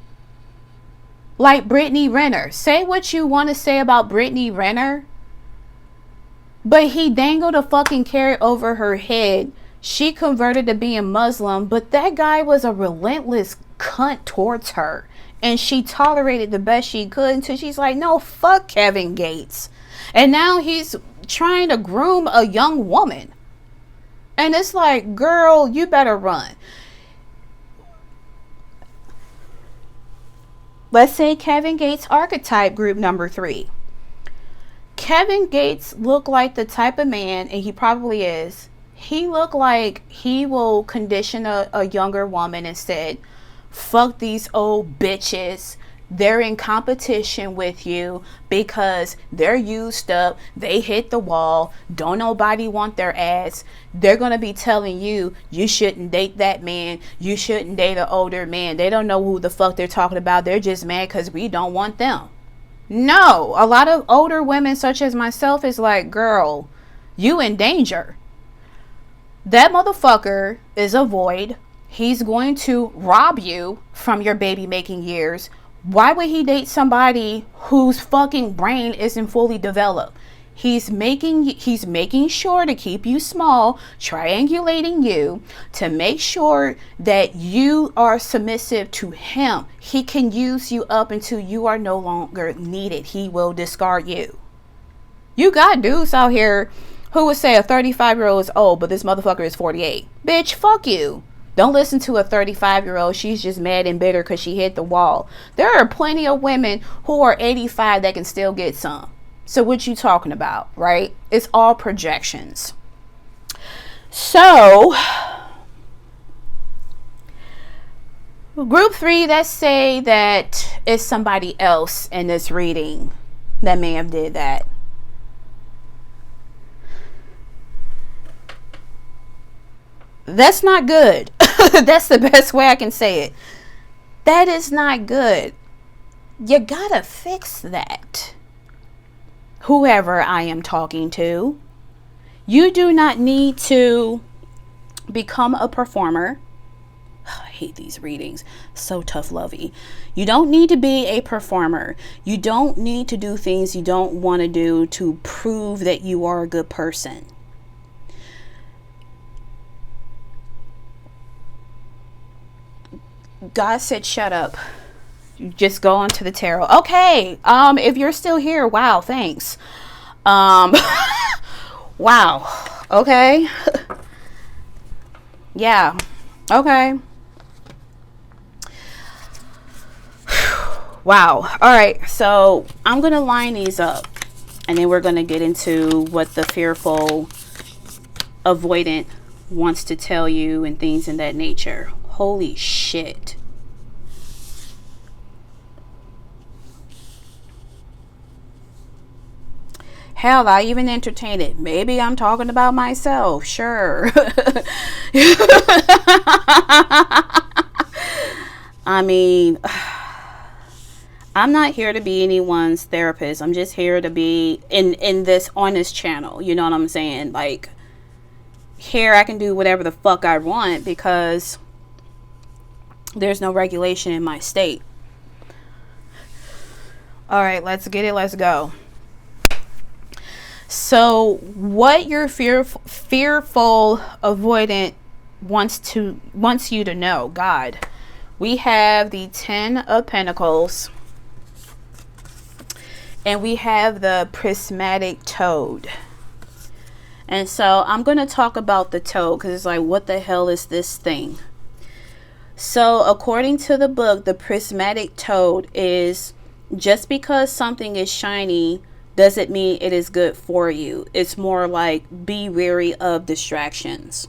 Like Brittany Renner. Say what you want to say about Brittany Renner, but he dangled a fucking carrot over her head. She converted to being Muslim, but that guy was a relentless cunt towards her. And she tolerated the best she could until she's like, no, fuck Kevin Gates. And now he's trying to groom a young woman. And it's like, girl, you better run. Let's say Kevin Gates archetype group number 3. Kevin Gates looked like the type of man, and he probably is, he looked like he will condition a younger woman and said, fuck these old bitches. They're in competition with you because they're used up. They hit the wall. Don't nobody want their ass. They're going to be telling you, you shouldn't date that man. You shouldn't date an older man. They don't know who the fuck they're talking about. They're just mad because we don't want them. No, a lot of older women such as myself is like, girl, you in danger. That motherfucker is a void. He's going to rob you from your baby making years. Why would he date somebody whose fucking brain isn't fully developed? He's making sure to keep you small, triangulating you to make sure that you are submissive to him. He can use you up until you are no longer needed. He will discard you. You got dudes out here who would say a 35-year-old is old, but this motherfucker is 48. Bitch, fuck you. Don't listen to a 35-year-old. She's just mad and bitter because she hit the wall. There are plenty of women who are 85 that can still get some. So what you talking about, right? It's all projections. So, group 3, let's say that it's somebody else in this reading that may have did that. That's not good. That's the best way I can say it. That is not good. You gotta fix that. Whoever I am talking to, you do not need to become a performer. I hate these readings. So tough lovey. You don't need to be a performer. You don't need to do things you don't want to do to prove that you are a good person. God said, shut up. Just go on to the tarot. Okay. If you're still here, wow, thanks. Wow. Okay. Yeah. Okay. Wow. All right. So I'm going to line these up and then we're going to get into what the fearful avoidant wants to tell you and things in that nature. Holy shit. Hell, I even entertain it. Maybe I'm talking about myself. Sure. I mean, I'm not here to be anyone's therapist. I'm just here to be in this, on this channel. You know what I'm saying? Like, here I can do whatever the fuck I want because there's no regulation in my state. All right, let's get it. Let's go. So what your fearful avoidant wants you to know, God, we have the 10 of Pentacles and we have the prismatic toad. And so I'm going to talk about the toad because it's like, what the hell is this thing? So according to the book, the prismatic toad is just because something is shiny doesn't mean it is good for you. It's more like be wary of distractions.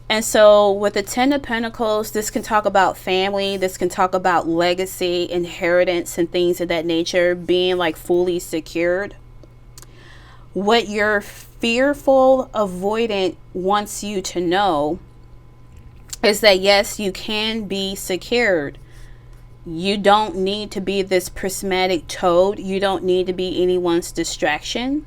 And so with the Ten of Pentacles, this can talk about family. This can talk about legacy, inheritance, and things of that nature, being like fully secured. What your fearful avoidant wants you to know is that yes, you can be secured. You don't need to be this prismatic toad. You don't need to be anyone's distraction.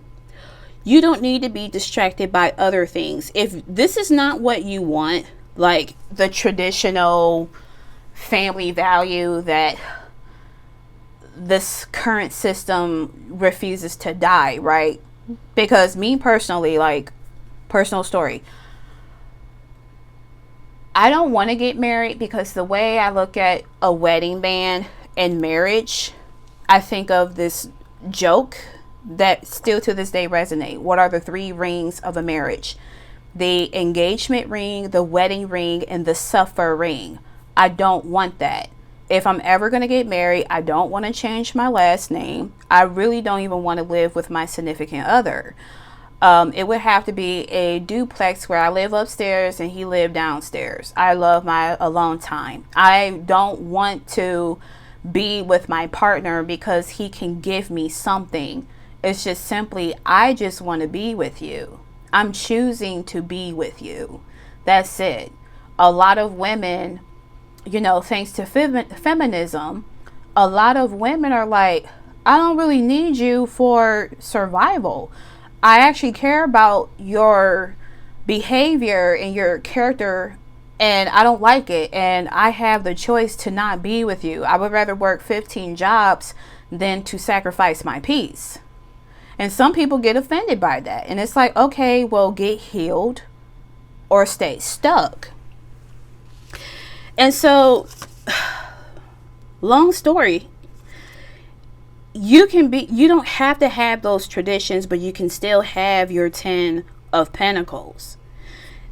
You don't need to be distracted by other things. If this is not what you want, like the traditional family value that this current system refuses to die, right? Because me personally, like, personal story, I don't want to get married because the way I look at a wedding band and marriage, I think of this joke that still to this day resonate. What are the 3 rings of a marriage? The engagement ring, the wedding ring, and the suffer ring. I don't want that. If I'm ever going to get married, I don't want to change my last name. I really don't even want to live with my significant other. It would have to be a duplex where I live upstairs and he live downstairs. I love my alone time. I don't want to be with my partner because he can give me something. It's just simply, I just want to be with you. I'm choosing to be with you. That's it. A lot of women, you know, thanks to feminism, a lot of women are like, I don't really need you for survival. I actually care about your behavior and your character, and I don't like it, and I have the choice to not be with you. I would rather work 15 jobs than to sacrifice my peace. And some people get offended by that. And it's like, okay, well, get healed or stay stuck. And so, long story, you don't have to have those traditions, but you can still have your 10 of Pentacles.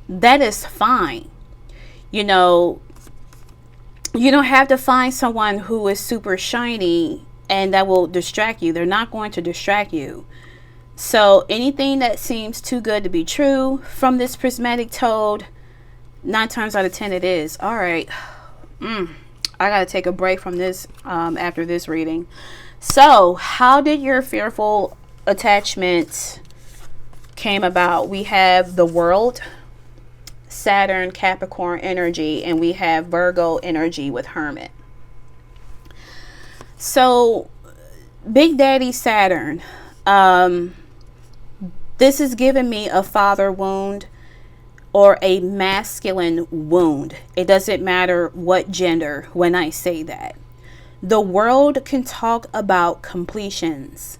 That is fine. You know, you don't have to find someone who is super shiny and that will distract you. They're not going to distract you. So anything that seems too good to be true from this prismatic toad, 9 times out of 10 it is. All right. I got to take a break from this after this reading. So how did your fearful attachment came about? We have the World, Saturn, Capricorn energy, and we have Virgo energy with Hermit. So Big Daddy Saturn, this is giving me a father wound or a masculine wound. It doesn't matter what gender when I say that. The World can talk about completions.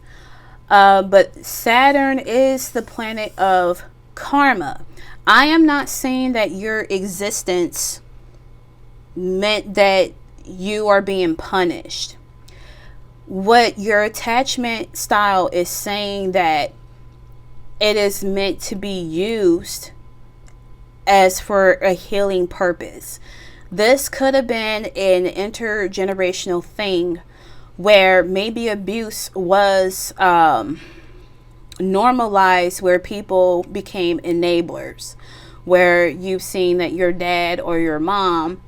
But Saturn is the planet of karma. I am not saying that your existence meant that you are being punished. What your attachment style is saying that it is meant to be used as for a healing purpose. This could have been an intergenerational thing where maybe abuse was normalized, where people became enablers, where you've seen that your dad or your mom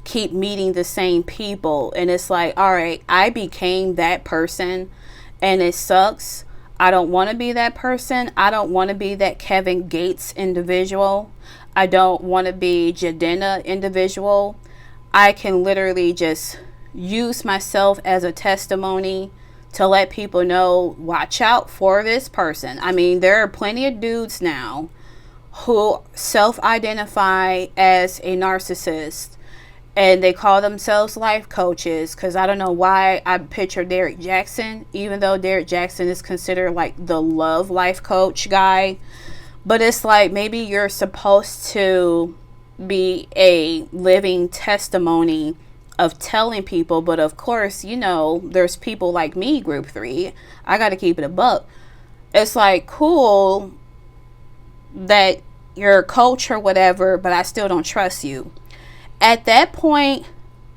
keep meeting the same people, and it's like, all right, I became that person and it sucks. I don't want to be that person. I don't want to be that Kevin Gates individual. I don't want to be Jadena individual. I can literally just use myself as a testimony to let people know, watch out for this person. I mean, there are plenty of dudes now who self-identify as a narcissist and they call themselves life coaches, because I don't know why I picture Derek Jackson, even though Derek Jackson is considered like the love life coach guy. But it's like, maybe you're supposed to be a living testimony of telling people. But of course, you know, there's people like me, group 3. I got to keep it a buck. It's like, cool that you're a coach or whatever, but I still don't trust you. At that point,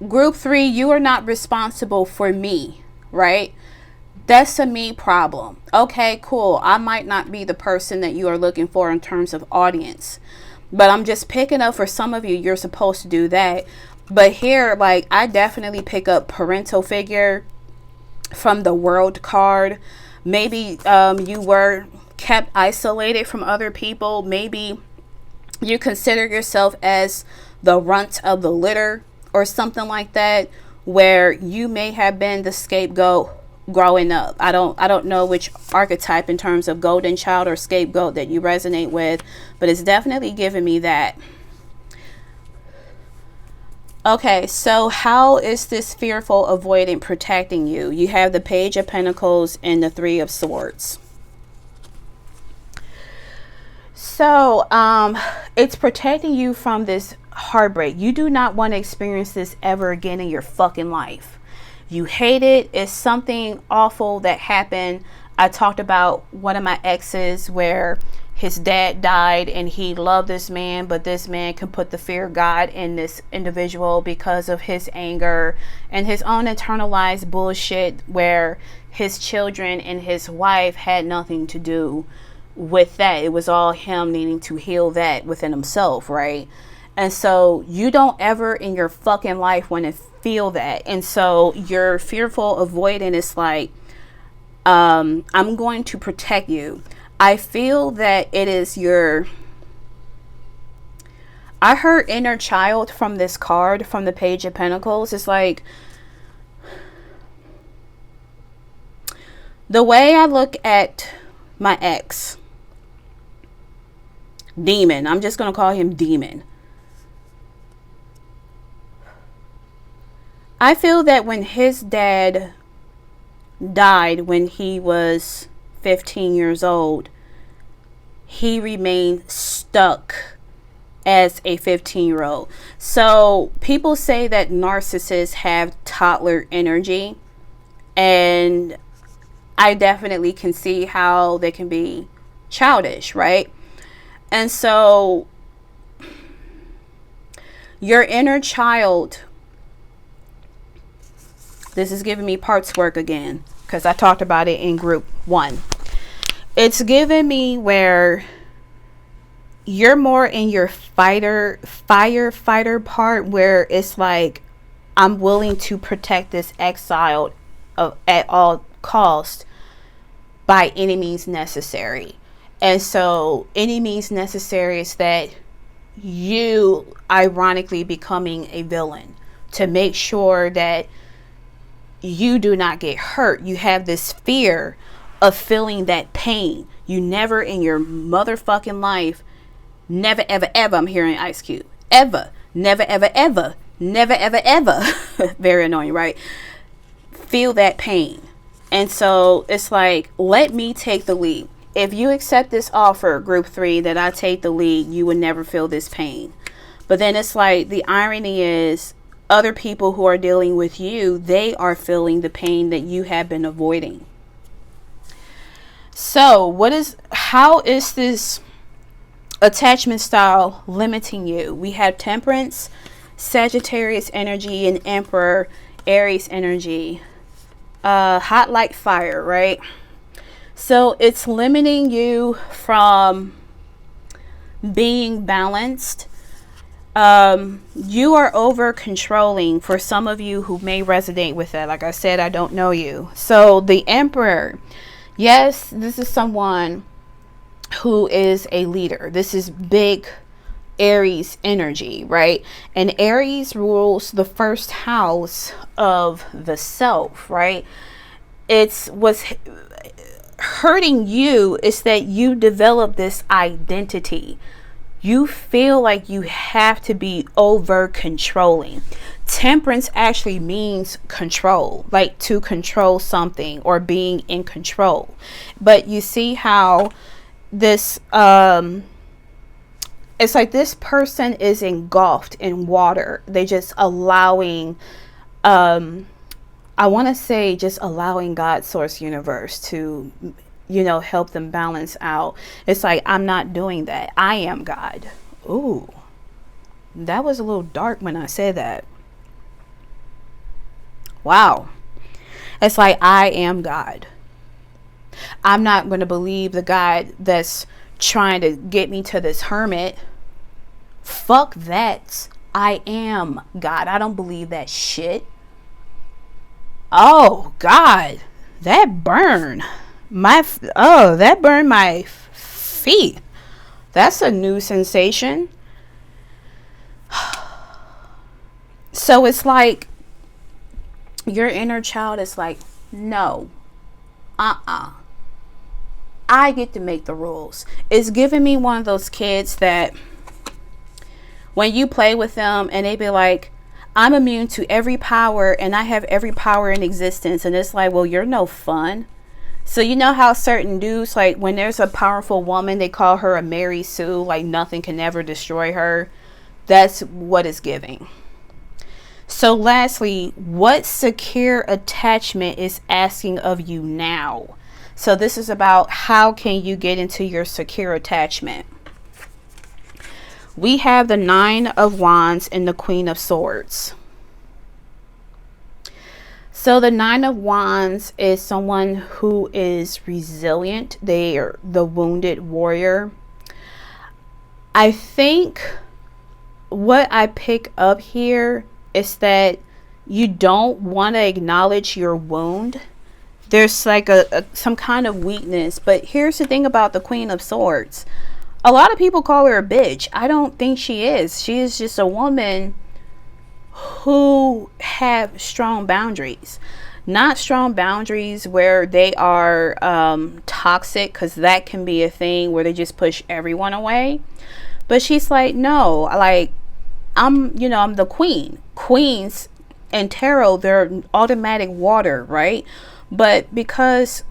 group 3, you are not responsible for me, right? That's a me problem. Okay, cool. I might not be the person that you are looking for in terms of audience, But I'm just picking up, for some of you, you're supposed to do that. But here, like, I definitely pick up parental figure from the World card. Maybe you were kept isolated from other people. Maybe you consider yourself as the runt of the litter or something like that, where you may have been the scapegoat growing up. I don't know which archetype in terms of golden child or scapegoat that you resonate with, but it's definitely giving me that. Okay, so how is this fearful avoidant protecting you? You have the Page of Pentacles and the Three of Swords. So it's protecting you from this heartbreak. You do not want to experience this ever again in your fucking life. You hate it. It's something awful that happened. I talked about one of my exes where his dad died and he loved this man, but this man can put the fear of God in this individual because of his anger and his own internalized bullshit, where his children and his wife had nothing to do with that. It was all him needing to heal that within himself, right? And so you don't ever in your fucking life want to feel that. And so you're fearful, avoiding. It's like, I'm going to protect you. I feel that it is I heard inner child from this card, from the Page of Pentacles. It's like, the way I look at my ex, Demon, I'm just going to call him Demon. I feel that when his dad died when he was 15 years old, he remained stuck as a 15-year-old. So people say that narcissists have toddler energy, and I definitely can see how they can be childish, right? And so your inner child, this is giving me parts work again, because I talked about it in group 1. It's giving me where you're more in your firefighter part, where it's like, I'm willing to protect this exiled at all cost by any means necessary. And so any means necessary is that you ironically becoming a villain to make sure that you do not get hurt. You have this fear of feeling that pain. You never in your motherfucking life, never ever ever, I'm hearing Ice Cube, ever, never ever ever, never ever ever, very annoying, right? Feel that pain. And so it's like, let me take the lead. If you accept this offer, group 3, that I take the lead, you would never feel this pain. But then it's like, the irony is, other people who are dealing with you, they are feeling the pain that you have been avoiding. So how is this attachment style limiting you? We have Temperance, Sagittarius energy, and Emperor, Aries energy. Hot like fire, right? So it's limiting you from being balanced. You are over controlling, for some of you who may resonate with that. Like I said, I don't know you. So the Emperor, yes, this is someone who is a leader. This is big Aries energy, right? And Aries rules the first house of the self, right? It's what's hurting you is that you develop this identity. You feel like you have to be over controlling. Temperance actually means control, like to control something or being in control. But you see how this it's like this person is engulfed in water. They just allowing I want to say just allowing God, source, universe to, help them balance out. It's like, I'm not doing that. I am God. Ooh, that was a little dark when I said that. Wow. It's like, I am God. I'm not going to believe the God that's trying to get me to this hermit Fuck that. I am God. I don't believe that shit. Oh God, that burned that burned my feet. That's a new sensation. So it's like your inner child is like, no, I get to make the rules. It's giving me one of those kids that when you play with them and they be like, I'm immune to every power and I have every power in existence. And it's like, well, you're no fun. So you know how certain dudes, like when there's a powerful woman, they call her a Mary Sue, like nothing can ever destroy her. That's what it's giving. So lastly, what secure attachment is asking of you now? So this is about how can you get into your secure attachment. We have the Nine of Wands and the Queen of Swords. So the Nine of Wands is someone who is resilient. They are the wounded warrior. I think what I pick up here is that you don't want to acknowledge your wound. There's like some kind of weakness. But here's the thing about the Queen of Swords. A lot of people call her a bitch. I don't think she is. She is just a woman who have strong boundaries. Not strong boundaries where they are toxic, because that can be a thing where they just push everyone away. But she's like, no, like I'm the queen. Queens in tarot, they're automatic water, right? But because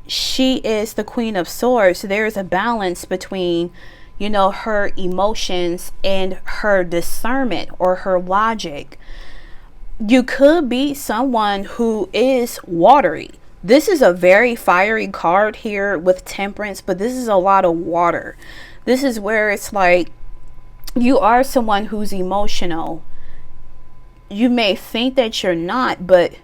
she is the Queen of Swords, there's a balance between, her emotions and her discernment or her logic. You could be someone who is watery. This is a very fiery card here with Temperance, but this is a lot of water. This is where it's like you are someone who's emotional. You may think that you're not, but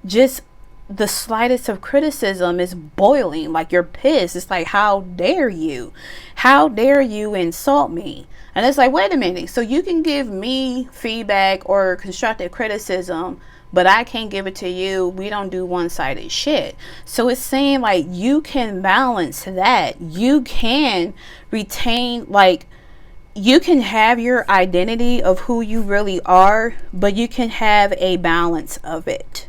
just the slightest of criticism is boiling. Like you're pissed. It's like, how dare you? How dare you insult me? And it's like, wait a minute. So you can give me feedback or constructive criticism, but I can't give it to you. We don't do one-sided shit. So it's saying like you can balance that. You can retain, like you can have your identity of who you really are, but you can have a balance of it.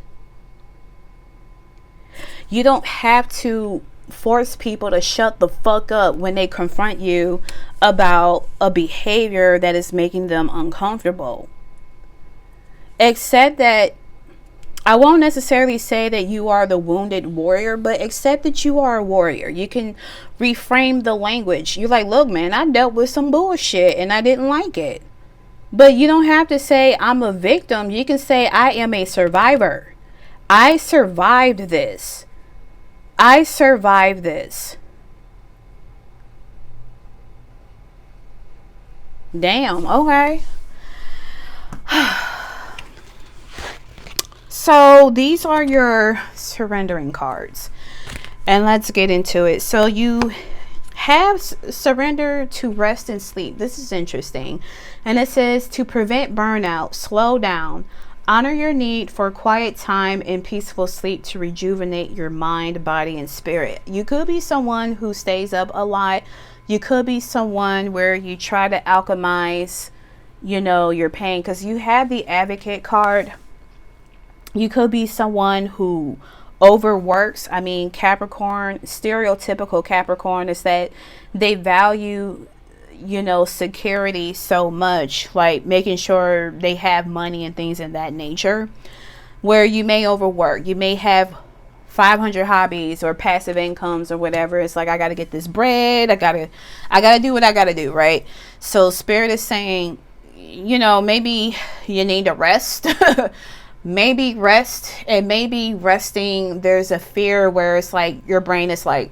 You don't have to force people to shut the fuck up when they confront you about a behavior that is making them uncomfortable. Accept that, I won't necessarily say that you are the wounded warrior, but accept that you are a warrior. You can reframe the language. You're like, look, man, I dealt with some bullshit and I didn't like it. But you don't have to say I'm a victim. You can say I am a survivor. I survived this. I survived this. Damn, okay. So these are your surrendering cards. And let's get into it. So you have surrender to rest and sleep. This is interesting. And it says to prevent burnout, slow down. Honor your need for quiet time and peaceful sleep to rejuvenate your mind, body, and spirit. You could be someone who stays up a lot. You could be someone where you try to alchemize, your pain, because you have the Advocate card. You could be someone who overworks. I mean, Capricorn, stereotypical Capricorn is that they value security so much, like making sure they have money and things in that nature, where you may overwork. You may have 500 hobbies or passive incomes or whatever. It's like, I got to get this bread. I gotta do what I gotta do, right? So Spirit is saying, maybe you need to rest. Maybe rest, and maybe resting, there's a fear where it's like your brain is like,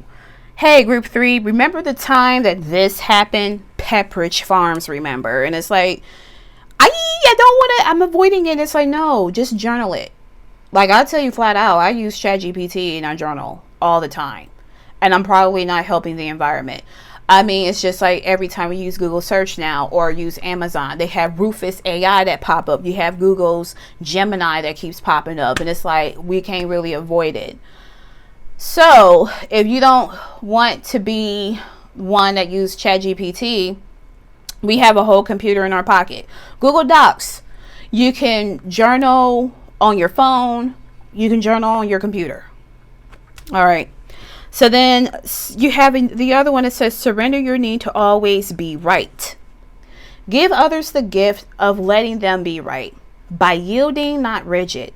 hey, group 3, remember the time that this happened? Pepperidge Farms, remember? And it's like, I don't want to, I'm avoiding it. It's like, no, just journal it. Like, I'll tell you flat out, I use ChatGPT and I journal all the time. And I'm probably not helping the environment. I mean, it's just like every time we use Google search now or use Amazon, they have Rufus AI that pop up. You have Google's Gemini that keeps popping up, and it's like we can't really avoid it. So if you don't want to be one that use ChatGPT, we have a whole computer in our pocket. Google Docs. You can journal on your phone. You can journal on your computer. All right. So then you have the other one that says surrender your need to always be right. Give others the gift of letting them be right by yielding, not rigid.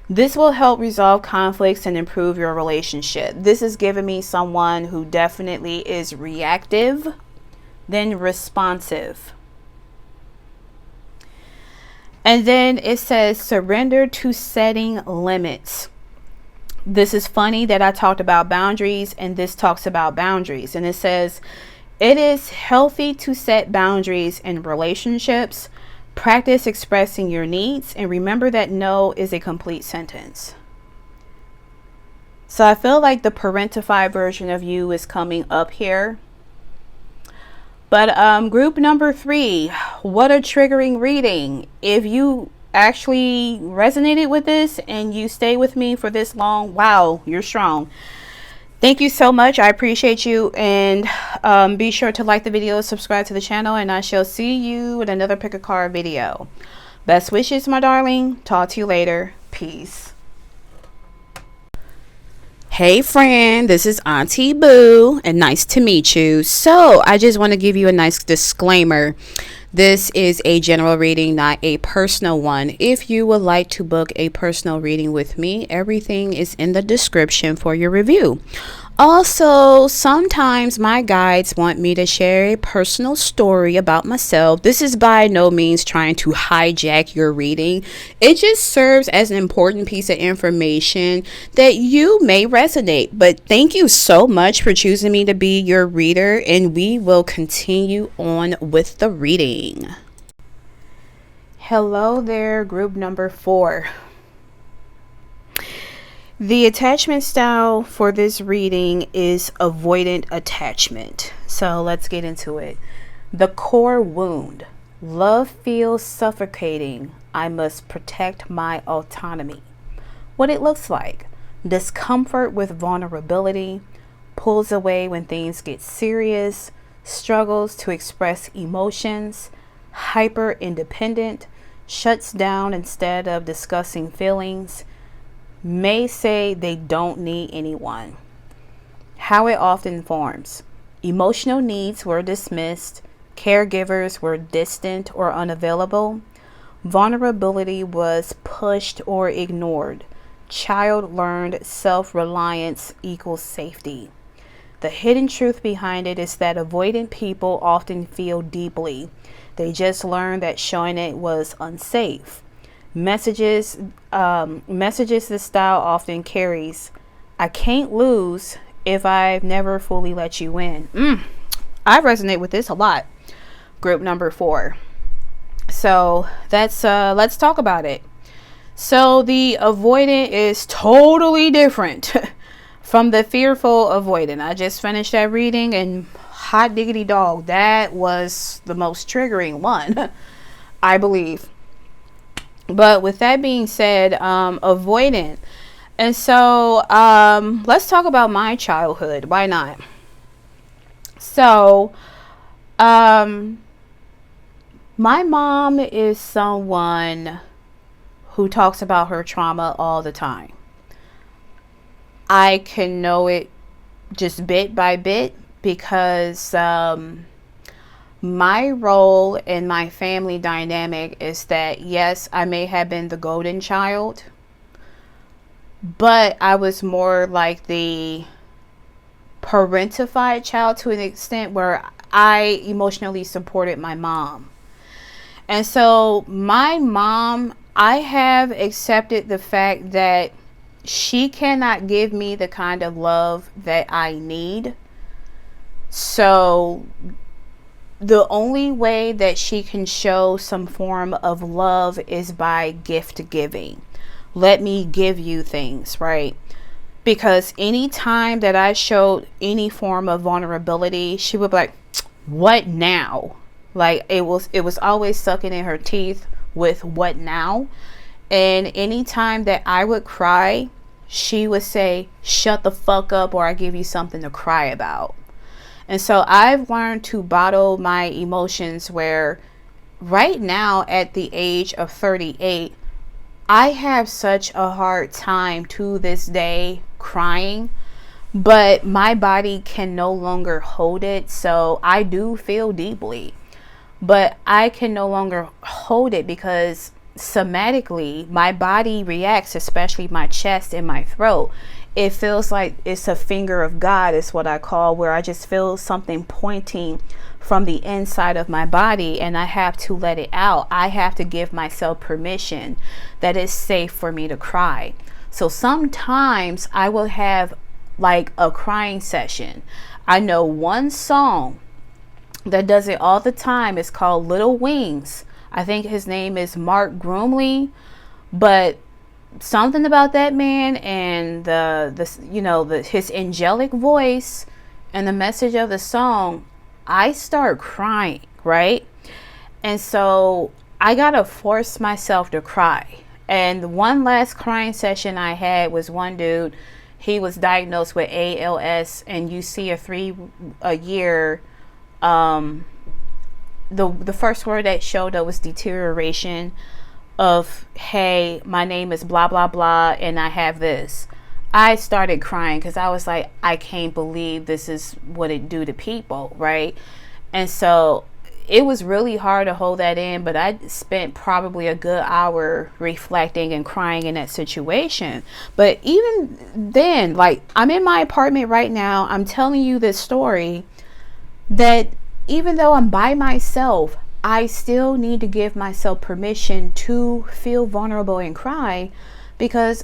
This will help resolve conflicts and improve your relationship. This is giving me someone who definitely is reactive than responsive. And then it says surrender to setting limits. This is funny that I talked about boundaries and this talks about boundaries. And it says it is healthy to set boundaries in relationships. Practice expressing your needs and remember that no is a complete sentence. So I feel like the parentified version of you is coming up here. But group number 3, what a triggering reading. If you actually resonated with this and you stay with me for this long, wow, you're strong. Thank you so much. I appreciate you. And be sure to like the video, subscribe to the channel, and I shall see you in another pick a card video. Best wishes, my darling. Talk to you later. Peace. Hey friend, this is Auntie Boo and nice to meet you. So I just want to give you a nice disclaimer. This is a general reading, not a personal one. If you would like to book a personal reading with me, everything is in the description for your review. Also, sometimes my guides want me to share a personal story about myself. This is by no means trying to hijack your reading. It just serves as an important piece of information that you may resonate. But thank you so much for choosing me to be your reader, and we will continue on with the reading. Hello there, group number 4. The attachment style for this reading is avoidant attachment. So let's get into it. The core wound. Love feels suffocating. I must protect my autonomy. What it looks like. Discomfort with vulnerability. Pulls away when things get serious. Struggles to express emotions. Hyper independent. Shuts down instead of discussing feelings. May say they don't need anyone. How it often forms. Emotional needs were dismissed. Caregivers were distant or unavailable. Vulnerability was pushed or ignored. Child learned self-reliance equals safety. The hidden truth behind it is that avoidant people often feel deeply. They just learned that showing it was unsafe. Messages this style often carries. I can't lose if I've never fully let you in. I resonate with this a lot. Group number 4. So that's let's talk about it. So the avoidant is totally different from the fearful avoidant. I just finished that reading and hot diggity dog, that was the most triggering one, I believe. But with that being said, avoidant. And so let's talk about my childhood. Why not? So my mom is someone who talks about her trauma all the time. I can know it just bit by bit because my role in my family dynamic is that, yes, I may have been the golden child, but I was more like the parentified child to an extent where I emotionally supported my mom. And so my mom, I have accepted the fact that she cannot give me the kind of love that I need. So the only way that she can show some form of love is by gift giving. Let me give you things, right? because any time that I showed any form of vulnerability, she would be like, what now? Like it was always sucking in her teeth with what now. And anytime that I would cry, she would say, shut the fuck up, or I give you something to cry about. And so I've learned to bottle my emotions, where right now at the age of 38, I have such a hard time to this day crying, but my body can no longer hold it. So I do feel deeply, but I can no longer hold it because somatically my body reacts, especially my chest and my throat. It feels like it's a finger of God, is what I call, where I just feel something pointing from the inside of my body, and I have to let it out. I have to give myself permission that it's safe for me to cry. So sometimes I will have like a crying session. I know one song that does it all the time. It's called Little Wings. I think his name is Mark Groomley, but something about that man and his angelic voice and the message of the song, I start crying, right? And so I gotta force myself to cry. And the one last crying session I had was one dude. He was diagnosed with ALS, and you see a year. The first word that showed up was deterioration of, hey, my name is blah blah blah and I have this. I started crying because I was like, I can't believe this is what it do to people, right? And so it was really hard to hold that in, but I spent probably a good hour reflecting and crying in that situation. But even then, like, I'm in my apartment right now, I'm telling you this story, that even though I'm by myself, I still need to give myself permission to feel vulnerable and cry, because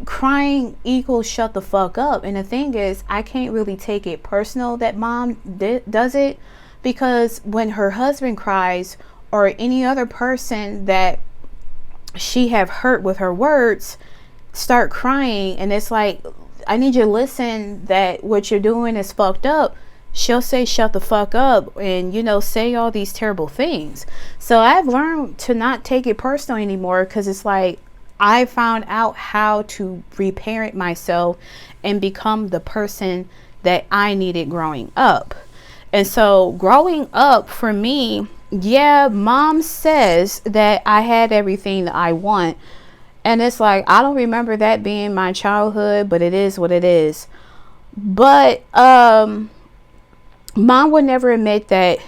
crying equals shut the fuck up. And the thing is, I can't really take it personal that mom does it, because when her husband cries, or any other person that she have hurt with her words start crying, and it's like, I need you to listen that what you're doing is fucked up, she'll say shut the fuck up and say all these terrible things. So I've learned to not take it personal anymore, because it's like I found out how to reparent myself and become the person that I needed growing up. And so growing up for me, yeah, mom says that I had everything that I want, and it's like, I don't remember that being my childhood, but it is what it is. But mom would never admit that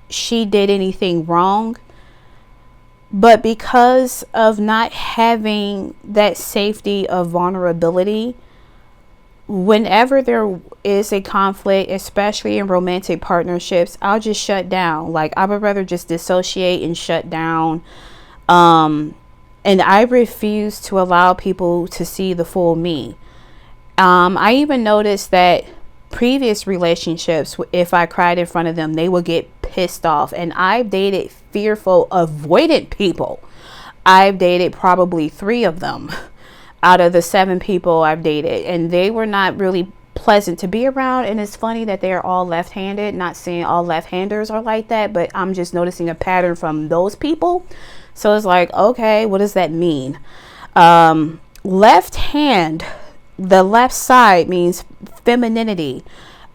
she did anything wrong. But because of not having that safety of vulnerability, whenever there is a conflict, especially in romantic partnerships, I'll just shut down. Like, I would rather just dissociate and shut down. And I refuse to allow people to see the full me. I even noticed that previous relationships, if I cried in front of them, they would get pissed off. And I've dated fearful, avoidant people. I've dated probably 3 of them out of the 7 people I've dated, and they were not really pleasant to be around. And it's funny that they're all left-handed. Not saying all left-handers are like that, but I'm just noticing a pattern from those people. So it's like, okay, what does that mean? Left hand, the left side, means femininity.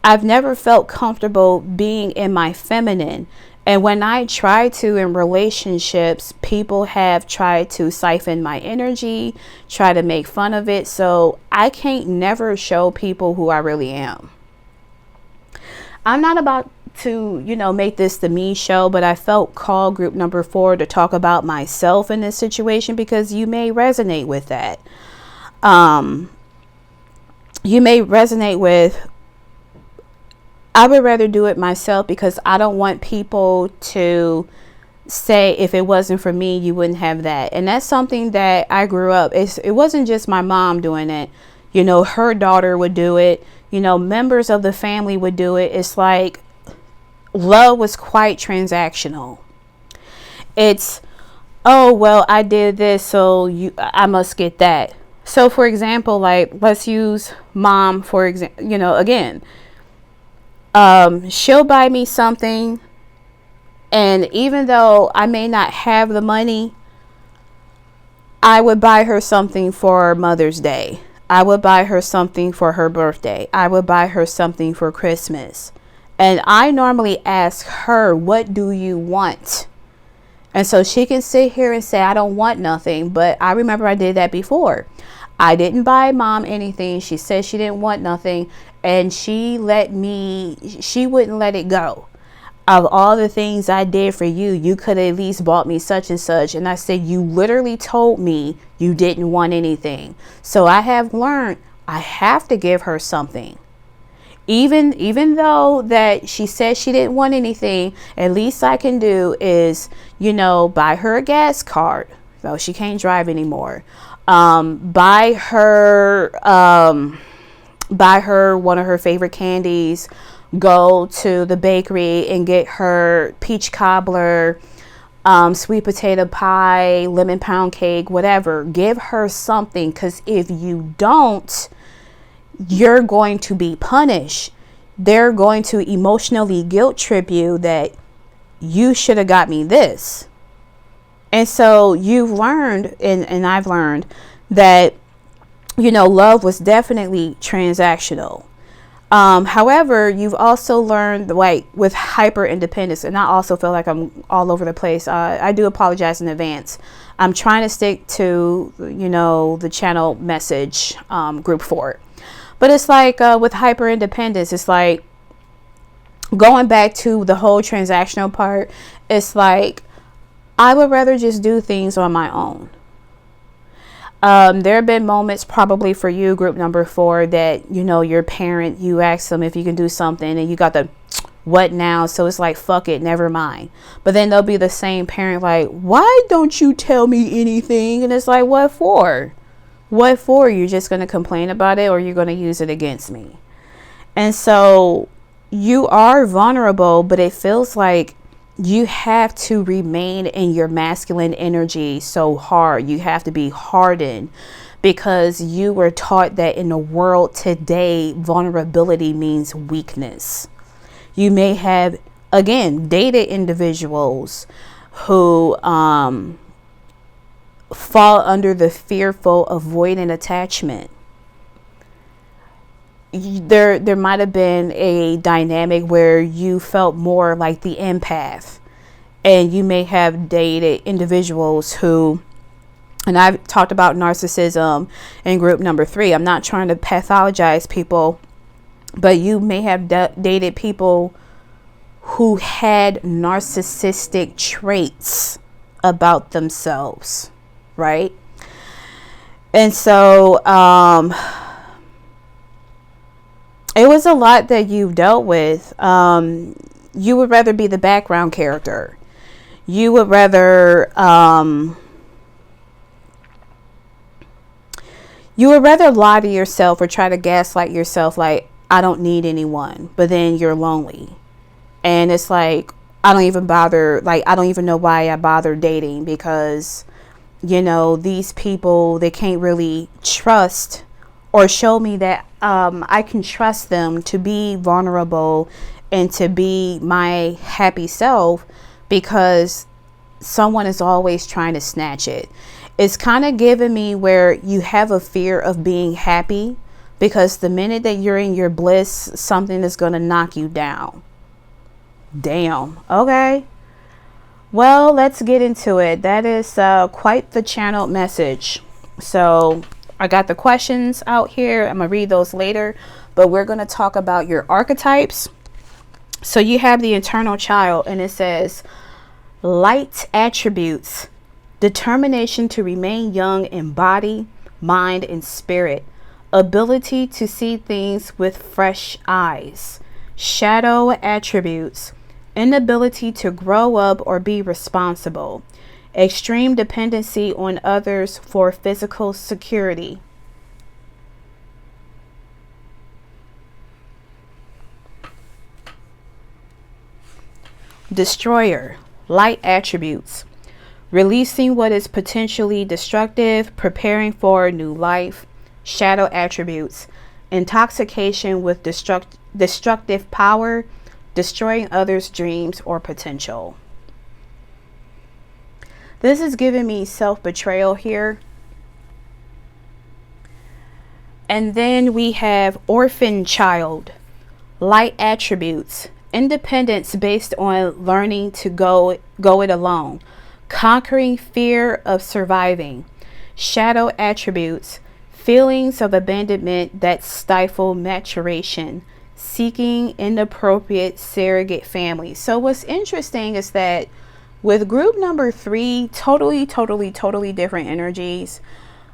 I've never felt comfortable being in my feminine. And when I try to in relationships, people have tried to siphon my energy, try to make fun of it. So I can't never show people who I really am. I'm not about to, make this the me show, but I felt called group number 4 to talk about myself in this situation, because you may resonate with that. You may resonate with, I would rather do it myself, because I don't want people to say, if it wasn't for me, you wouldn't have that. And that's something that I grew up. It wasn't just my mom doing it. Her daughter would do it. Members of the family would do it. It's like love was quite transactional. It's, oh, well, I did this, so I must get that. So for example, like let's use mom for example, again, she'll buy me something, and even though I may not have the money, I would buy her something for Mother's Day. I would buy her something for her birthday. I would buy her something for Christmas. And I normally ask her, what do you want? And so she can sit here and say, I don't want nothing. But I remember I did that before. I didn't buy mom anything. She said she didn't want nothing. And she wouldn't let it go. Of all the things I did for you, you could at least bought me such and such. And I said, you literally told me you didn't want anything. So I have learned I have to give her something. Even though that she said she didn't want anything, at least I can do is, buy her a gas card. Though she can't drive anymore. Buy her one of her favorite candies. Go to the bakery and get her peach cobbler, sweet potato pie, lemon pound cake, whatever. Give her something, because if you don't, you're going to be punished. They're going to emotionally guilt trip you that you should have got me this. And so you've learned, and I've learned that, love was definitely transactional. However, you've also learned, like with hyper independence, and I also feel like I'm all over the place. I do apologize in advance. I'm trying to stick to, the channel message, group 4. But it's like, with hyper independence, it's like going back to the whole transactional part. It's like, I would rather just do things on my own. There have been moments probably for you, group number 4, that, your parent, you ask them if you can do something and you got the what now? So it's like, fuck it, never mind. But then there'll be the same parent like, why don't you tell me anything? And it's like, what for? What for? You're just going to complain about it, or you're going to use it against me? And so you are vulnerable, but it feels like you have to remain in your masculine energy so hard. You have to be hardened, because you were taught that in the world today, vulnerability means weakness. You may have, again, dated individuals who fall under the fearful avoidant attachment. There might have been a dynamic where you felt more like the empath, and you may have dated individuals who, and I've talked about narcissism in group number 3. I'm not trying to pathologize people, but you may have dated people who had narcissistic traits about themselves, right? And so it was a lot that you've dealt with. You would rather be the background character. You would rather lie to yourself or try to gaslight yourself, like, I don't need anyone, but then you're lonely. And it's like, I don't even know why I bother dating, because, these people, they can't really trust or show me that I can trust them to be vulnerable and to be my happy self, because someone is always trying to snatch it. It's kind of giving me where you have a fear of being happy, because the minute that you're in your bliss, something is going to knock you down. Damn. Okay. Well, let's get into it. That is quite the channeled message. So I got the questions out here. I'm going to read those later, but we're going to talk about your archetypes. So you have the internal child, and it says light attributes: determination to remain young in body, mind, and spirit, ability to see things with fresh eyes. Shadow attributes: inability to grow up or be responsible, extreme dependency on others for physical security. Destroyer, light attributes: releasing what is potentially destructive, preparing for a new life. Shadow attributes: intoxication with destructive power, destroying others' dreams or potential. This is giving me self-betrayal here. And then we have orphan child. Light attributes: independence based on learning to go it alone, conquering fear of surviving. Shadow attributes: feelings of abandonment that stifle maturation, seeking inappropriate surrogate family. So what's interesting is that with group number 3, totally different energies.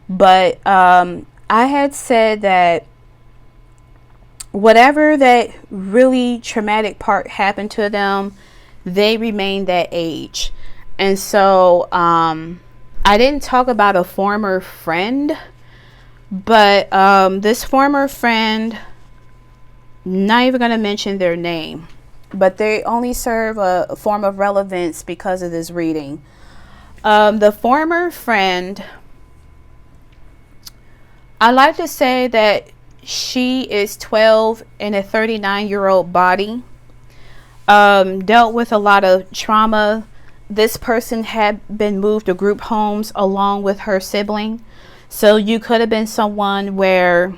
But I had said that whatever that really traumatic part happened to them, they remained that age. And so I didn't talk about a former friend, but this former friend, not even going to mention their name, but they only serve a form of relevance because of this reading. The former friend, I like to say that she is 12 in a 39-year-old body. Dealt with a lot of trauma. This person had been moved to group homes along with her sibling. So you could have been someone where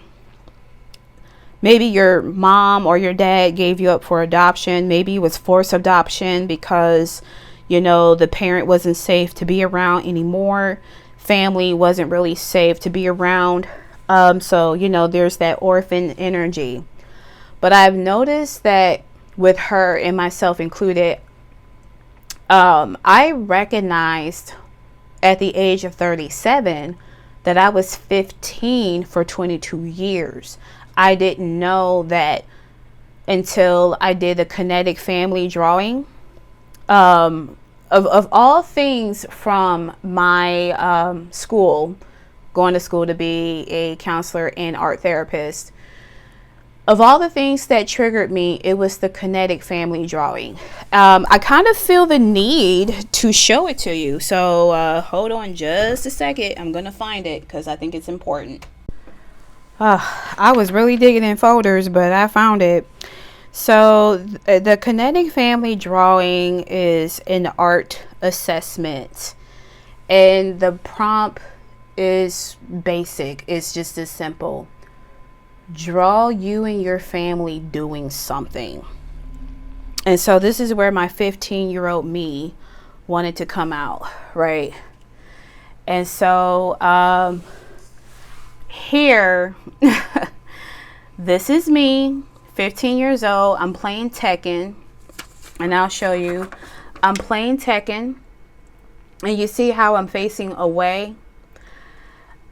maybe your mom or your dad gave you up for adoption. Maybe it was forced adoption because, you know, the parent wasn't safe to be around anymore. Family wasn't really safe to be around. So, you know, there's that orphan energy. But I've noticed that with her and myself included, I recognized at the age of 37 that I was 15 for 22 years. I didn't know that until I did the kinetic family drawing. Of all things from my school, going to school to be a counselor and art therapist, of all the things that triggered me, it was the kinetic family drawing. I kind of feel the need to show it to you. So hold on just a second. I'm going to find it because I think it's important. I was really digging in folders, but I found it. So the kinetic family drawing is an art assessment. And the prompt is basic. It's just as simple. Draw you and your family doing something. And so this is where my 15-year-old me wanted to come out, right? And so here, this is me, 15 years old. I'm playing Tekken, and I'll show you. I'm playing Tekken, and you see how I'm facing away.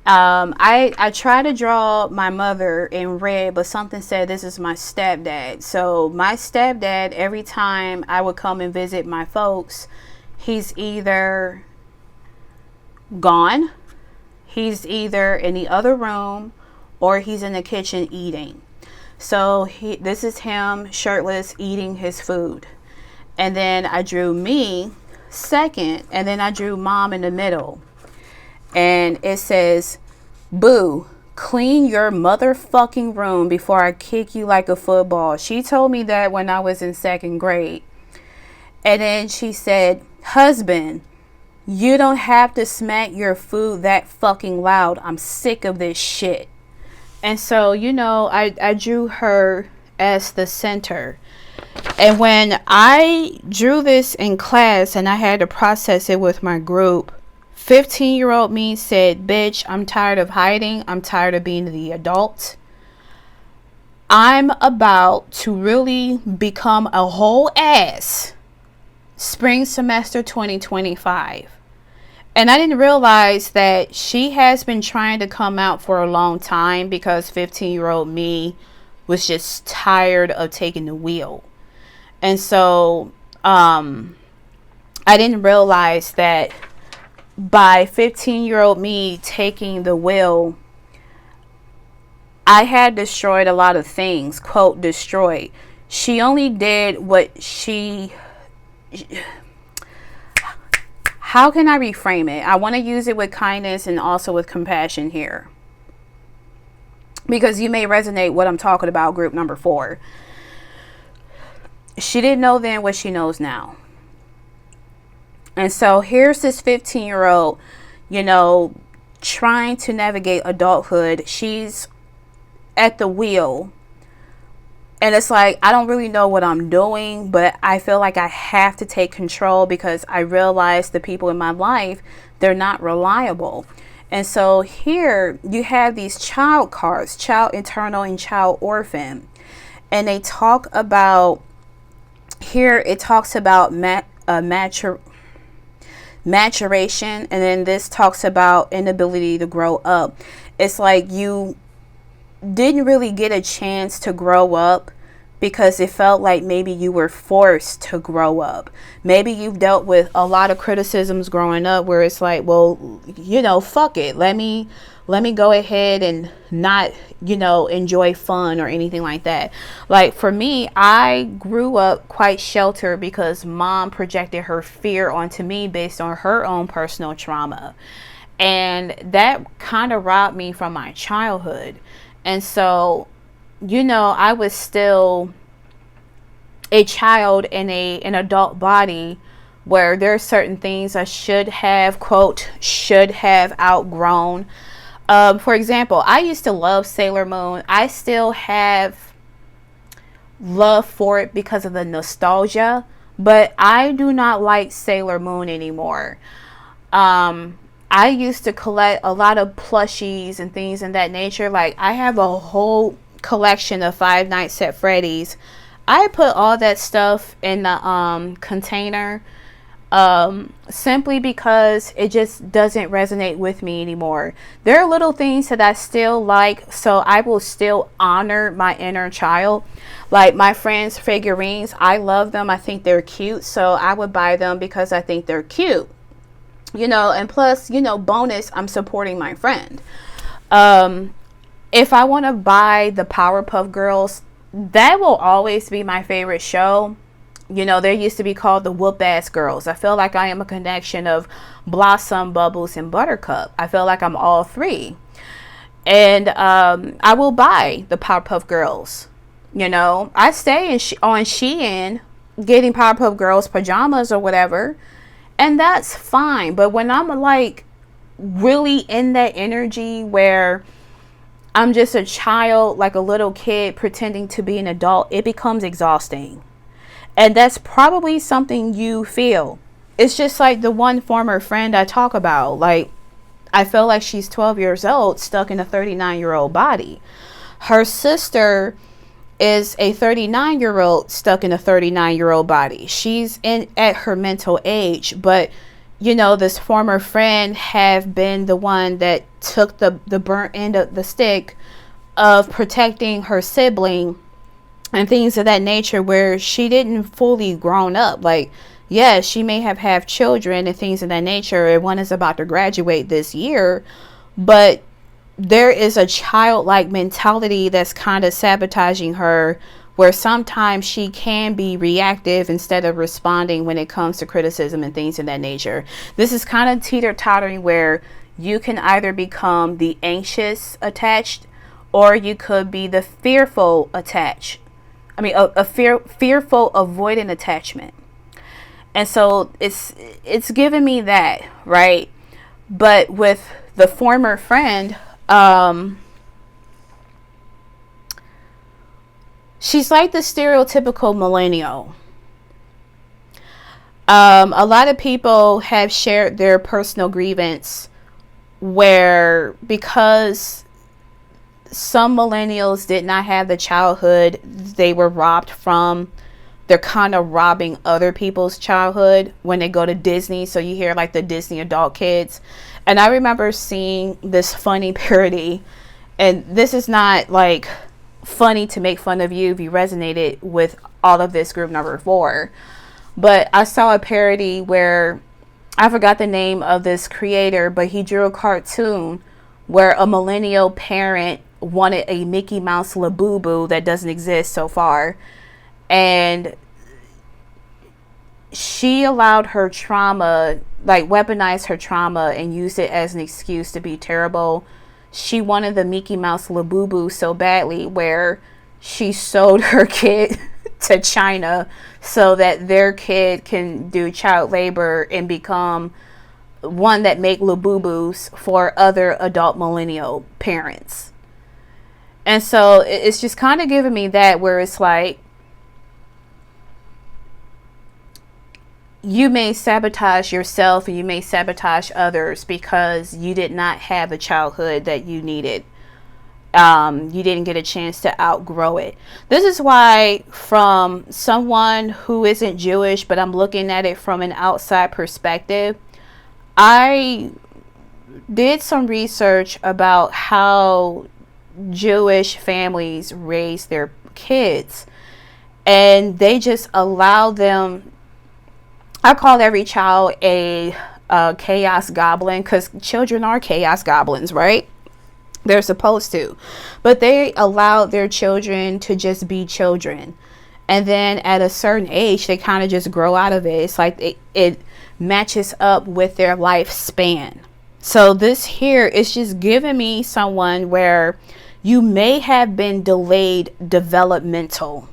I try to draw my mother in red, but something said this is my stepdad. So my stepdad, every time I would come and visit my folks, he's either gone, he's either in the other room, or he's in the kitchen eating. So this is him shirtless eating his food. And then I drew me second, and then I drew mom in the middle. And it says, "Boo, clean your motherfucking room before I kick you like a football." She told me that when I was in second grade. And then she said, "Husband, you don't have to smack your food that fucking loud. I'm sick of this shit." And so, you know, I drew her as the center. And when I drew this in class and I had to process it with my group, 15-year-old me said, "Bitch, I'm tired of hiding. I'm tired of being the adult. I'm about to really become a whole ass spring semester 2025. And I didn't realize that she has been trying to come out for a long time because 15-year-old me was just tired of taking the wheel. And so I didn't realize that by 15-year-old me taking the wheel, I had destroyed a lot of things. Quote, destroyed. She only did what she... how can I reframe it? I want to use it with kindness and also with compassion here, because you may resonate what I'm talking about, group number 4. She didn't know then what she knows now. And so here's this 15-year-old, trying to navigate adulthood. She's at the wheel. And it's like, I don't really know what I'm doing, but I feel like I have to take control, because I realize the people in my life, they're not reliable. And so here you have these child cards, child eternal and child orphan. And they talk about, here it talks about maturation, and then this talks about inability to grow up. It's like you didn't really get a chance to grow up, because it felt like maybe you were forced to grow up. Maybe you've dealt with a lot of criticisms growing up where it's like, well, fuck it. Let me go ahead and not, enjoy fun or anything like that. Like for me, I grew up quite sheltered because mom projected her fear onto me based on her own personal trauma. And that kind of robbed me from my childhood. And so, I was still a child in an adult body where there are certain things I should have outgrown. For example, I used to love Sailor Moon. I still have love for it because of the nostalgia, but I do not like Sailor Moon anymore. I used to collect a lot of plushies and things in that nature. Like I have a whole collection of Five Nights at Freddy's. I put all that stuff in the container simply because it just doesn't resonate with me anymore. There are little things that I still like, so I will still honor my inner child. Like my friends' figurines, I love them. I think they're cute, so I would buy them because I think they're cute. And plus, bonus, I'm supporting my friend. If I want to buy the Powerpuff Girls, that will always be my favorite show. They used to be called the Whoop Ass Girls. I feel like I am a connection of Blossom, Bubbles, and Buttercup. I feel like I'm all three. And I will buy the Powerpuff Girls. I stay on Shein getting Powerpuff Girls pajamas or whatever. And that's fine. But when I'm like really in that energy where I'm just a child, like a little kid pretending to be an adult, it becomes exhausting. And that's probably something you feel. It's just like the one former friend I talk about. Like, I feel like she's 12 years old, stuck in a 39-year-old body. Her sister is a 39-year-old stuck in a 39-year-old body. She's at her mental age, but this former friend have been the one that took the burnt end of the stick of protecting her sibling and things of that nature, where she didn't fully grown up. Like, yeah, she may have children and things of that nature, and one is about to graduate this year, but there is a childlike mentality that's kind of sabotaging her, where sometimes she can be reactive instead of responding when it comes to criticism and things of that nature. This is kind of teeter-tottering, where you can either become the anxious attached, or you could be the fearful attached. A fearful avoidant attachment. And so it's given me that, right? But with the former friend, she's like the stereotypical millennial. A lot of people have shared their personal grievance where, because some millennials did not have the childhood they were robbed from, they're kind of robbing other people's childhood when they go to Disney. So you hear like the Disney adult kids. And I remember seeing this funny parody, and this is not like funny to make fun of you if you resonated with all of this, group number 4. But I saw a parody where, I forgot the name of this creator, but he drew a cartoon where a millennial parent wanted a Mickey Mouse Labubu that doesn't exist so far. And she allowed her trauma, like weaponized her trauma and used it as an excuse to be terrible. She wanted the Mickey Mouse Labubu so badly where she sold her kid to China so that their kid can do child labor and become one that make Labubus for other adult millennial parents. And so it's just kind of giving me that, where it's like, you may sabotage yourself and you may sabotage others because you did not have the childhood that you needed. You didn't get a chance to outgrow it. This is why, from someone who isn't Jewish, but I'm looking at it from an outside perspective, I did some research about how Jewish families raise their kids, and they just allow them. I call every child a chaos goblin, because children are chaos goblins, right? They're supposed to, but they allow their children to just be children, and then at a certain age they kind of just grow out of it. It's like it matches up with their lifespan. So this here is just giving me someone where you may have been delayed developmental.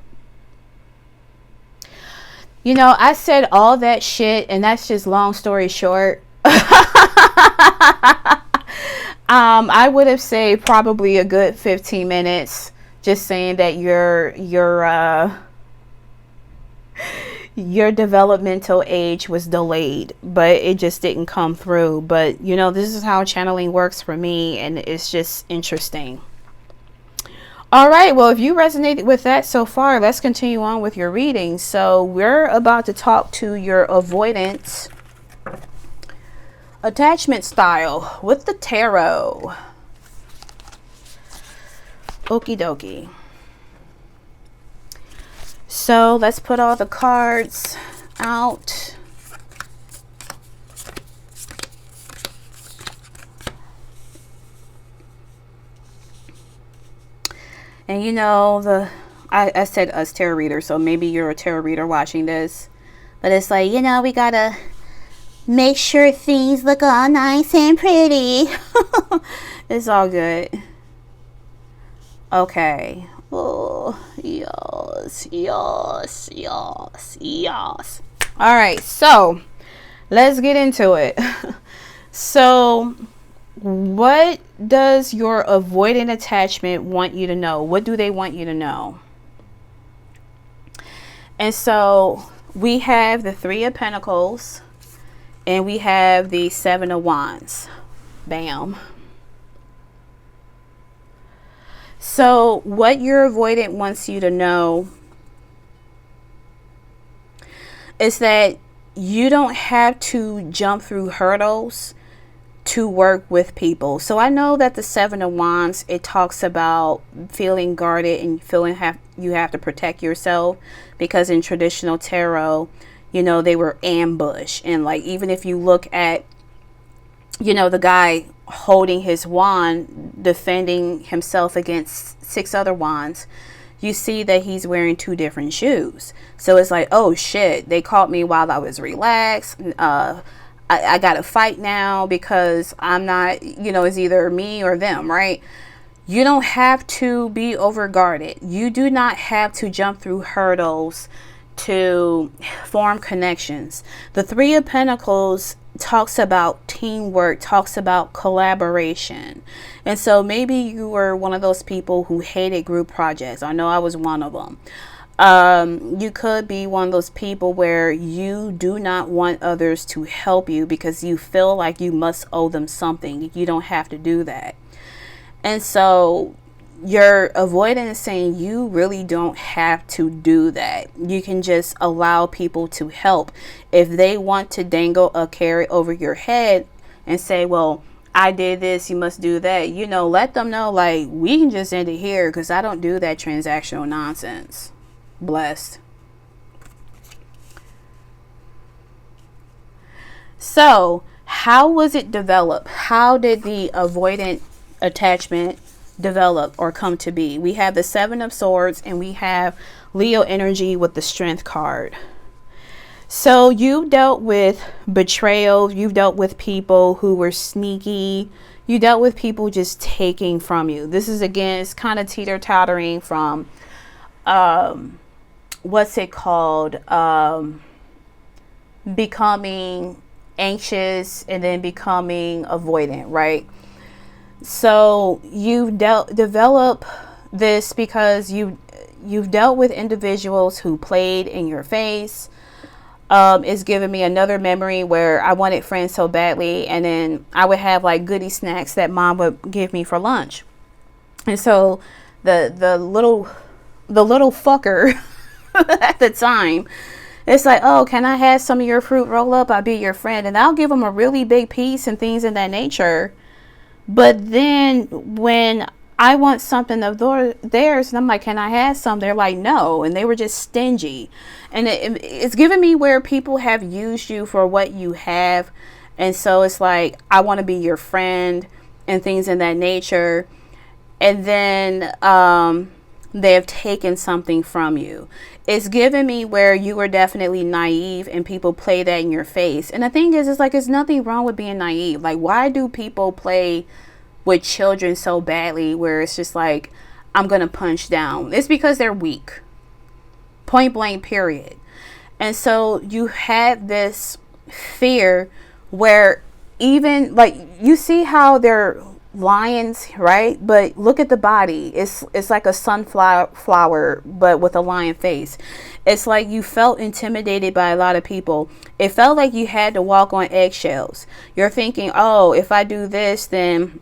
You know, I said all that shit, and that's just long story short. I would have said probably a good 15 minutes just saying that your developmental age was delayed, but it just didn't come through. But you know, this is how channeling works for me, and it's just interesting. All right, well, if you resonated with that so far, let's continue on with your reading. So we're about to talk to your avoidance attachment style with the tarot. Okie dokie. So let's put all the cards out. And you know, I said us tarot readers, so maybe you're a tarot reader watching this. But it's like, you know, we gotta make sure things look all nice and pretty. It's all good. Okay. Oh, yes, yes, yes, yes. All right, so let's get into it. So what does your avoidant attachment want you to know? What do they want you to know? And so we have the Three of Pentacles and we have the Seven of Wands. Bam. So what your avoidant wants you to know is that you don't have to jump through hurdles to work with people. So I know that the Seven of Wands, it talks about feeling guarded and feeling you have to protect yourself, because in traditional tarot, you know, they were ambushed. And like, even if you look at, you know, the guy holding his wand, defending himself against 6 other wands, you see that he's wearing 2 different shoes. So it's like, oh shit, they caught me while I was relaxed. I got to fight now because I'm not, you know, it's either me or them, right? You don't have to be overguarded. You do not have to jump through hurdles to form connections. The Three of Pentacles talks about teamwork, talks about collaboration. And so maybe you were one of those people who hated group projects. I know I was one of them. You could be one of those people where you do not want others to help you because you feel like you must owe them something. You don't have to do that. And so your avoidance is saying you really don't have to do that. You can just allow people to help. If they want to dangle a carrot over your head and say, well, I did this, you must do that, you know, let them know, like, we can just end it here because I don't do that transactional nonsense. Blessed. So how was it developed? How did the avoidant attachment develop or come to be? We have the Seven of Swords and we have Leo energy with the Strength card. So you dealt with betrayal. You've dealt with people who were sneaky. You dealt with people just taking from you. This is, again, it's kind of teeter-tottering from, what's it called? Becoming anxious and then becoming avoidant, right? So you develop this because you've dealt with individuals who played in your face. It's given me another memory where I wanted friends so badly, and then I would have like goodie snacks that mom would give me for lunch. And so the little fucker at the time, it's like, oh, can I have some of your fruit roll up? I'll be your friend. And I'll give them a really big piece and things in that nature. But then when I want something of theirs, and I'm like, can I have some? They're like, no. And they were just stingy. And it's given me where people have used you for what you have. And so it's like, I want to be your friend and things in that nature. And then they have taken something from you. It's given me where you were definitely naive and people play that in your face. And the thing is, it's like, there's nothing wrong with being naive. Like, why do people play with children so badly where it's just like, I'm going to punch down? It's because they're weak. Point blank, period. And so you had this fear where even like, you see how they're lions, right? But look at the body. It's like a sunflower but with a lion face. It's like you felt intimidated by a lot of people. It felt like you had to walk on eggshells. You're thinking, oh, if I do this, then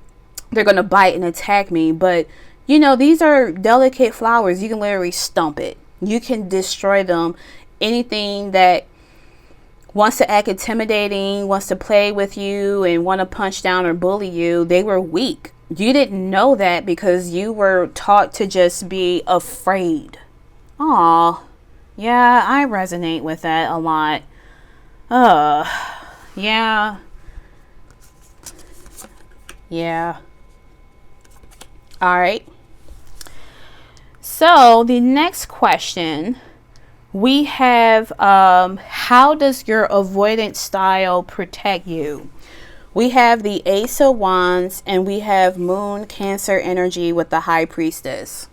they're gonna bite and attack me. But you know, these are delicate flowers. You can literally stump it. You can destroy them. Anything that wants to act intimidating, wants to play with you and want to punch down or bully you, they were weak. You didn't know that because you were taught to just be afraid. Aw, yeah, I resonate with that a lot. Yeah. All right. So the next question we have, how does your avoidant style protect you? We have the Ace of Wands and we have Moon Cancer energy with the High Priestess.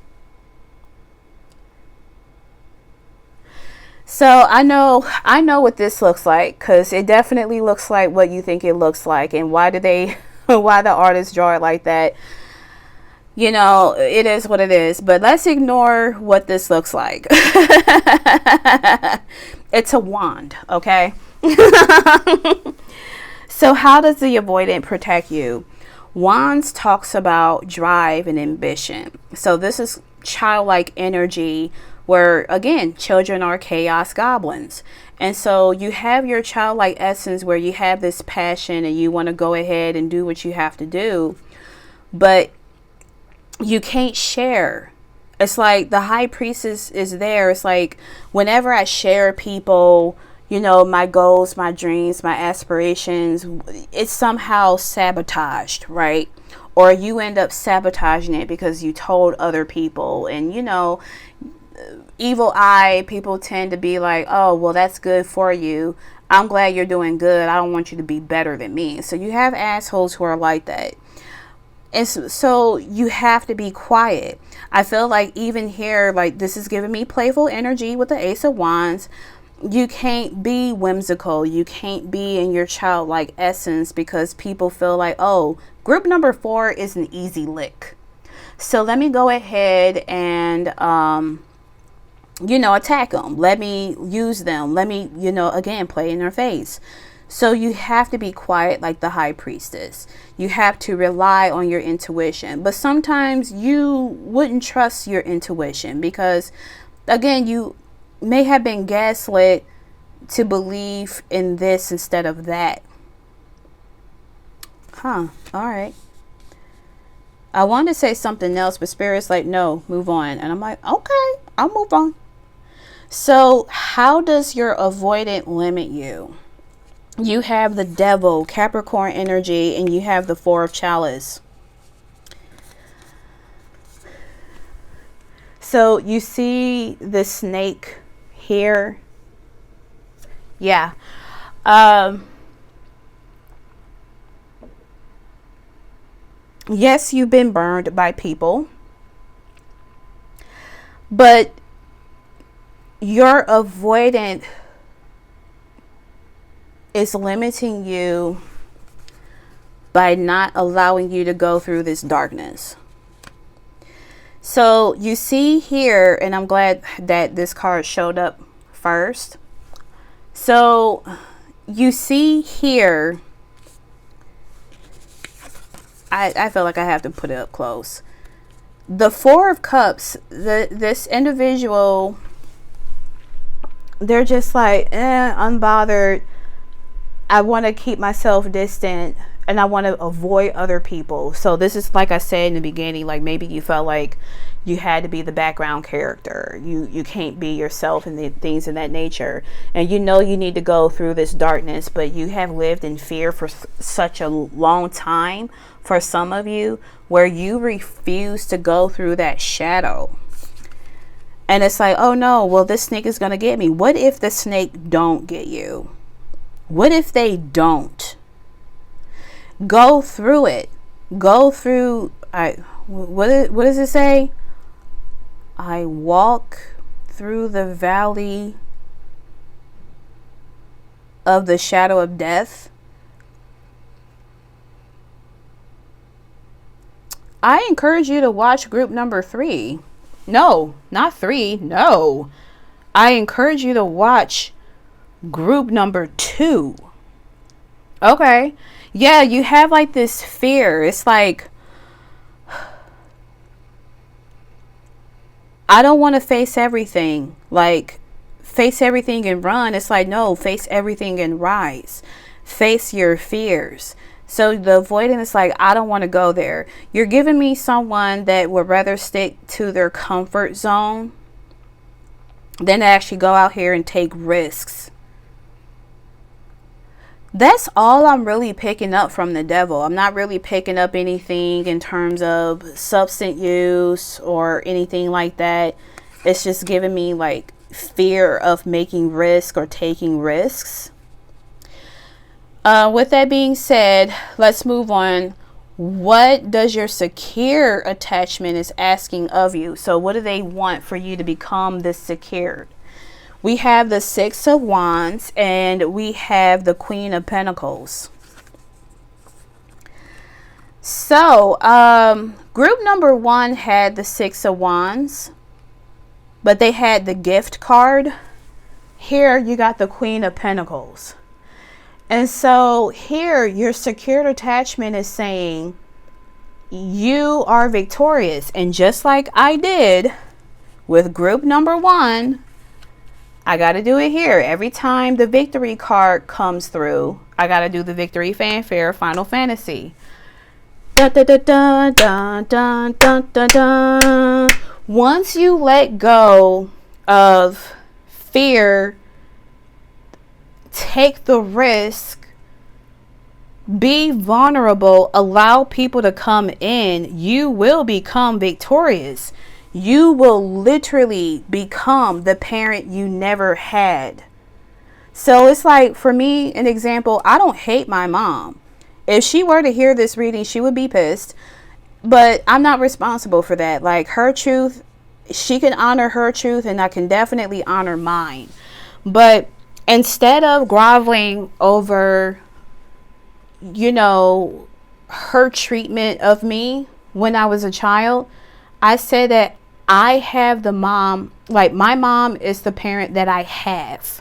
So I know what this looks like, because it definitely looks like what you think it looks like. And why the artists draw it like that? You know, it is what it is. But let's ignore what this looks like. It's a wand, okay? So how does the avoidant protect you? Wands talks about drive and ambition. So this is childlike energy where, again, children are chaos goblins. And so you have your childlike essence where you have this passion and you want to go ahead and do what you have to do. But you can't share. It's like the High Priestess is there. It's like whenever I share people, you know, my goals, my dreams, my aspirations, it's somehow sabotaged, right? Or you end up sabotaging it because you told other people. And, you know, evil eye, people tend to be like, oh, well, that's good for you. I'm glad you're doing good. I don't want you to be better than me. So you have assholes who are like that. And so you have to be quiet. I feel like even here, like this is giving me playful energy with the Ace of Wands. You can't be whimsical. You can't be in your childlike essence because people feel like, oh, group number 4 is an easy lick. So let me go ahead and, you know, attack them. Let me use them. Let me, you know, again, play in their face. So you have to be quiet like the High Priestess. You have to rely on your intuition. But sometimes you wouldn't trust your intuition because, again, you may have been gaslit to believe in this instead of that. All right. I wanted to say something else, but Spirit's like, no, move on. And I'm like, okay, I'll move on. So how does your avoidant limit you? You have the Devil, Capricorn energy, and you have the 4 of Chalice. So you see the snake here. Yeah. Um, yes, you've been burned by people, but your avoidant is limiting you by not allowing you to go through this darkness. So you see here, and I'm glad that this card showed up first. So you see here, I feel like I have to put it up close. The Four of Cups, this individual, they're just like, unbothered. I want to keep myself distant and I want to avoid other people. So this is, like I said in the beginning, like maybe you felt like you had to be the background character. You can't be yourself and the things of that nature. And you know you need to go through this darkness, but you have lived in fear for such a long time, for some of you, where you refuse to go through that shadow. And it's like, oh no, well, this snake is going to get me. What if the snake don't get you? What if they don't? Go through it. Go through, what does it say? I walk through the valley of the shadow of death. I encourage you to watch group number 3. No, not 3. No. I encourage you to watch group number 2. Okay. Yeah, you have like this fear. It's like, I don't want to face everything. Like, face everything and run. It's like, no, face everything and rise. Face your fears. So the avoiding is like, I don't want to go there. You're giving me someone that would rather stick to their comfort zone than to actually go out here and take risks. That's all I'm really picking up from the devil. I'm not really picking up anything in terms of substance use or anything like that. It's just giving me like fear of making risk or taking risks. With that being said, let's move on. What does your secure attachment is asking of you? So what do they want for you to become this secured? We have the Six of Wands and we have the Queen of Pentacles. So, group number 1 had the Six of Wands, but they had the gift card. Here you got the Queen of Pentacles. And so here your secured attachment is saying you are victorious. And just like I did with group number 1, I got to do it here. Every time the victory card comes through, I got to do the victory fanfare, Final Fantasy. Dun, dun, dun, dun, dun, dun, dun, dun, dun. Once you let go of fear, take the risk, be vulnerable, allow people to come in, you will become victorious. You will literally become the parent you never had. So it's like, for me, an example, I don't hate my mom. If she were to hear this reading, she would be pissed. But I'm not responsible for that. Like, her truth, she can honor her truth and I can definitely honor mine. But instead of groveling over, you know, her treatment of me when I was a child, I said that I have the mom, like my mom is the parent that I have.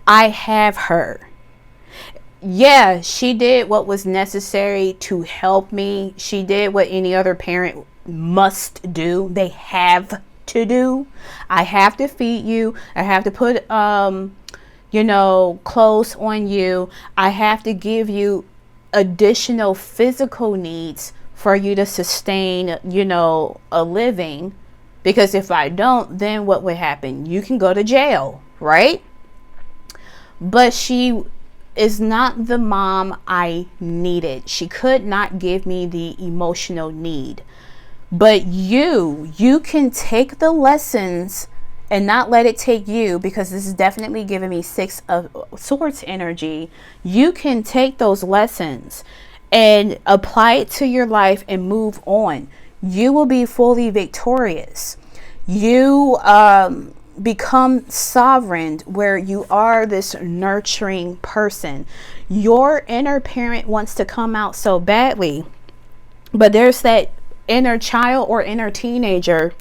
I have her. Yeah, she did what was necessary to help me. She did what any other parent must do. They have to do. I have to feed you. I have to put, you know, clothes on you. I have to give you additional physical needs for you to sustain, you know, a living. Because if I don't, then what would happen? You can go to jail, right? But she is not the mom I needed. She could not give me the emotional need. But you can take the lessons and not let it take you, because this is definitely giving me Six of Swords energy. You can take those lessons and apply it to your life and move on. You will be fully victorious. You become sovereign, where you are this nurturing person. Your inner parent wants to come out so badly, but there's that inner child or inner teenager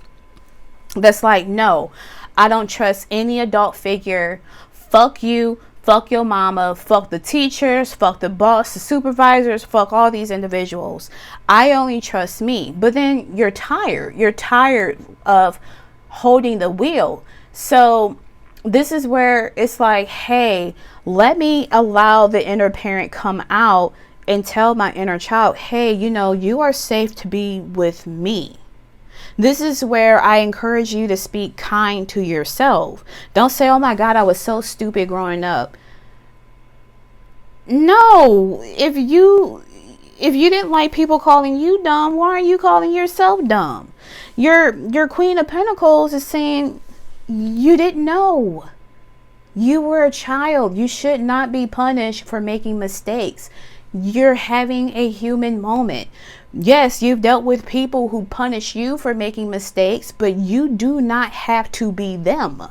that's like, no, I don't trust any adult figure. Fuck you, fuck your mama, fuck the teachers, fuck the boss, the supervisors, fuck all these individuals. I only trust me. But then you're tired of holding the wheel. So this is where it's like, hey, let me allow the inner parent come out and tell my inner child, hey, you know, you are safe to be with me. This is where I encourage you to speak kind to yourself. Don't say, oh my God, I was so stupid growing up. No, if you didn't like people calling you dumb, why are you calling yourself dumb? Your Queen of Pentacles is saying, you didn't know. You were a child. You should not be punished for making mistakes. You're having a human moment. Yes, you've dealt with people who punish you for making mistakes, but you do not have to be them.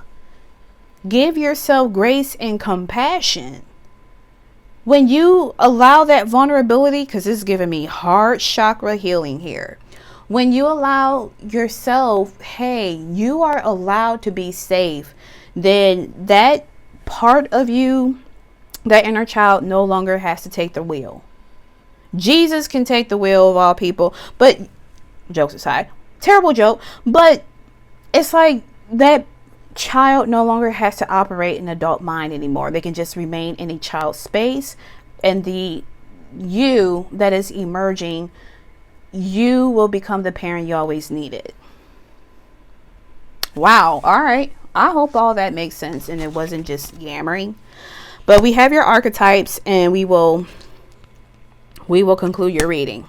Give yourself grace and compassion. When you allow that vulnerability, because it's giving me heart chakra healing here. When you allow yourself, hey, you are allowed to be safe, then that part of you, that inner child, no longer has to take the wheel. Jesus can take the wheel of all people, but jokes aside, terrible joke, but it's like that child no longer has to operate in adult mind anymore. They can just remain in a child space, and the you that is emerging, you will become the parent you always needed. Wow. All right. I hope all that makes sense and it wasn't just yammering. But we have your archetypes, and we will conclude your reading.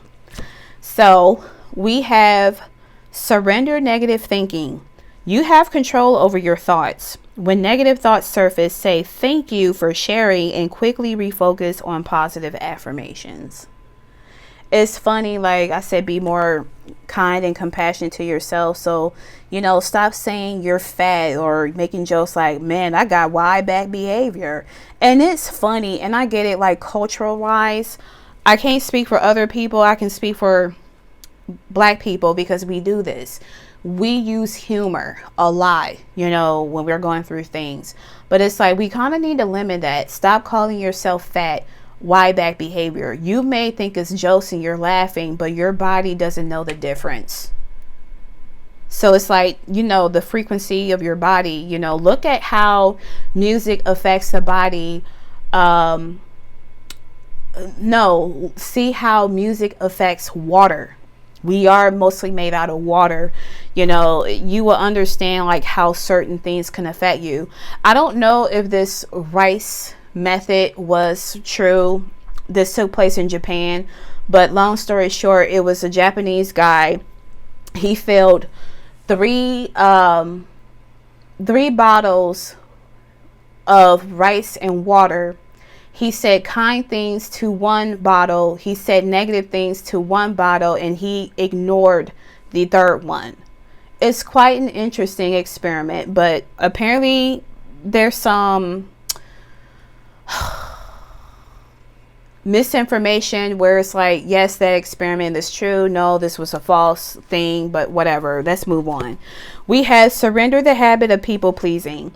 So we have surrender negative thinking. You have control over your thoughts. When negative thoughts surface, say thank you for sharing and quickly refocus on positive affirmations. It's funny, like I said, be more kind and compassionate to yourself. So, you know, stop saying you're fat or making jokes like, man, I got wide back behavior. And it's funny, and I get it, like cultural wise. I can't speak for other people. I can speak for Black people, because we do this. We use humor a lot, you know, when we're going through things. But it's like, we kind of need to limit that. Stop calling yourself fat. Wide back behavior. You may think it's jokes and you're laughing, but your body doesn't know the difference. So it's like, you know, the frequency of your body, you know, look at how music affects the body. See how music affects water. We are mostly made out of water. You know, you will understand like how certain things can affect you. I don't know if this rice method was true. This took place in Japan, but long story short, it was a Japanese guy. He filled three bottles of rice and water. He said kind things to one bottle. He said negative things to one bottle, and he ignored the third one. It's quite an interesting experiment, but apparently there's some misinformation where it's like, yes, that experiment is true. No, this was a false thing, but whatever. Let's move on. We have surrender the habit of people pleasing.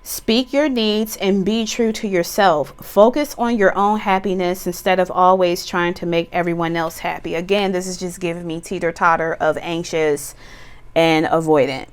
Speak your needs and be true to yourself. Focus on your own happiness instead of always trying to make everyone else happy. Again, this is just giving me teeter-totter of anxious and avoidant.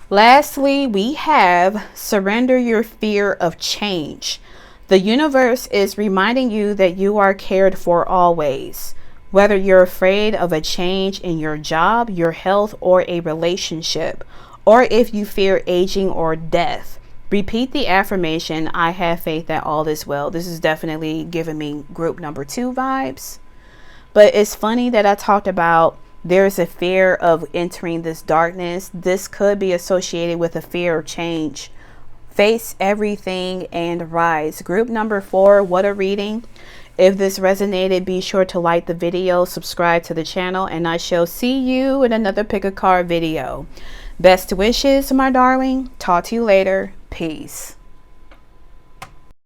Lastly, we have surrender your fear of change. The universe is reminding you that you are cared for always. Whether you're afraid of a change in your job, your health, or a relationship, or if you fear aging or death, repeat the affirmation, I have faith that all is well. This is definitely giving me group number 2 vibes. But it's funny that I talked about There's a fear of entering this darkness. This could be associated with a fear of change. Face everything and rise. Group number 4, what a reading. If this resonated, be sure to like the video, subscribe to the channel, and I shall see you in another pick a card video. Best wishes, my darling. Talk to you later. Peace.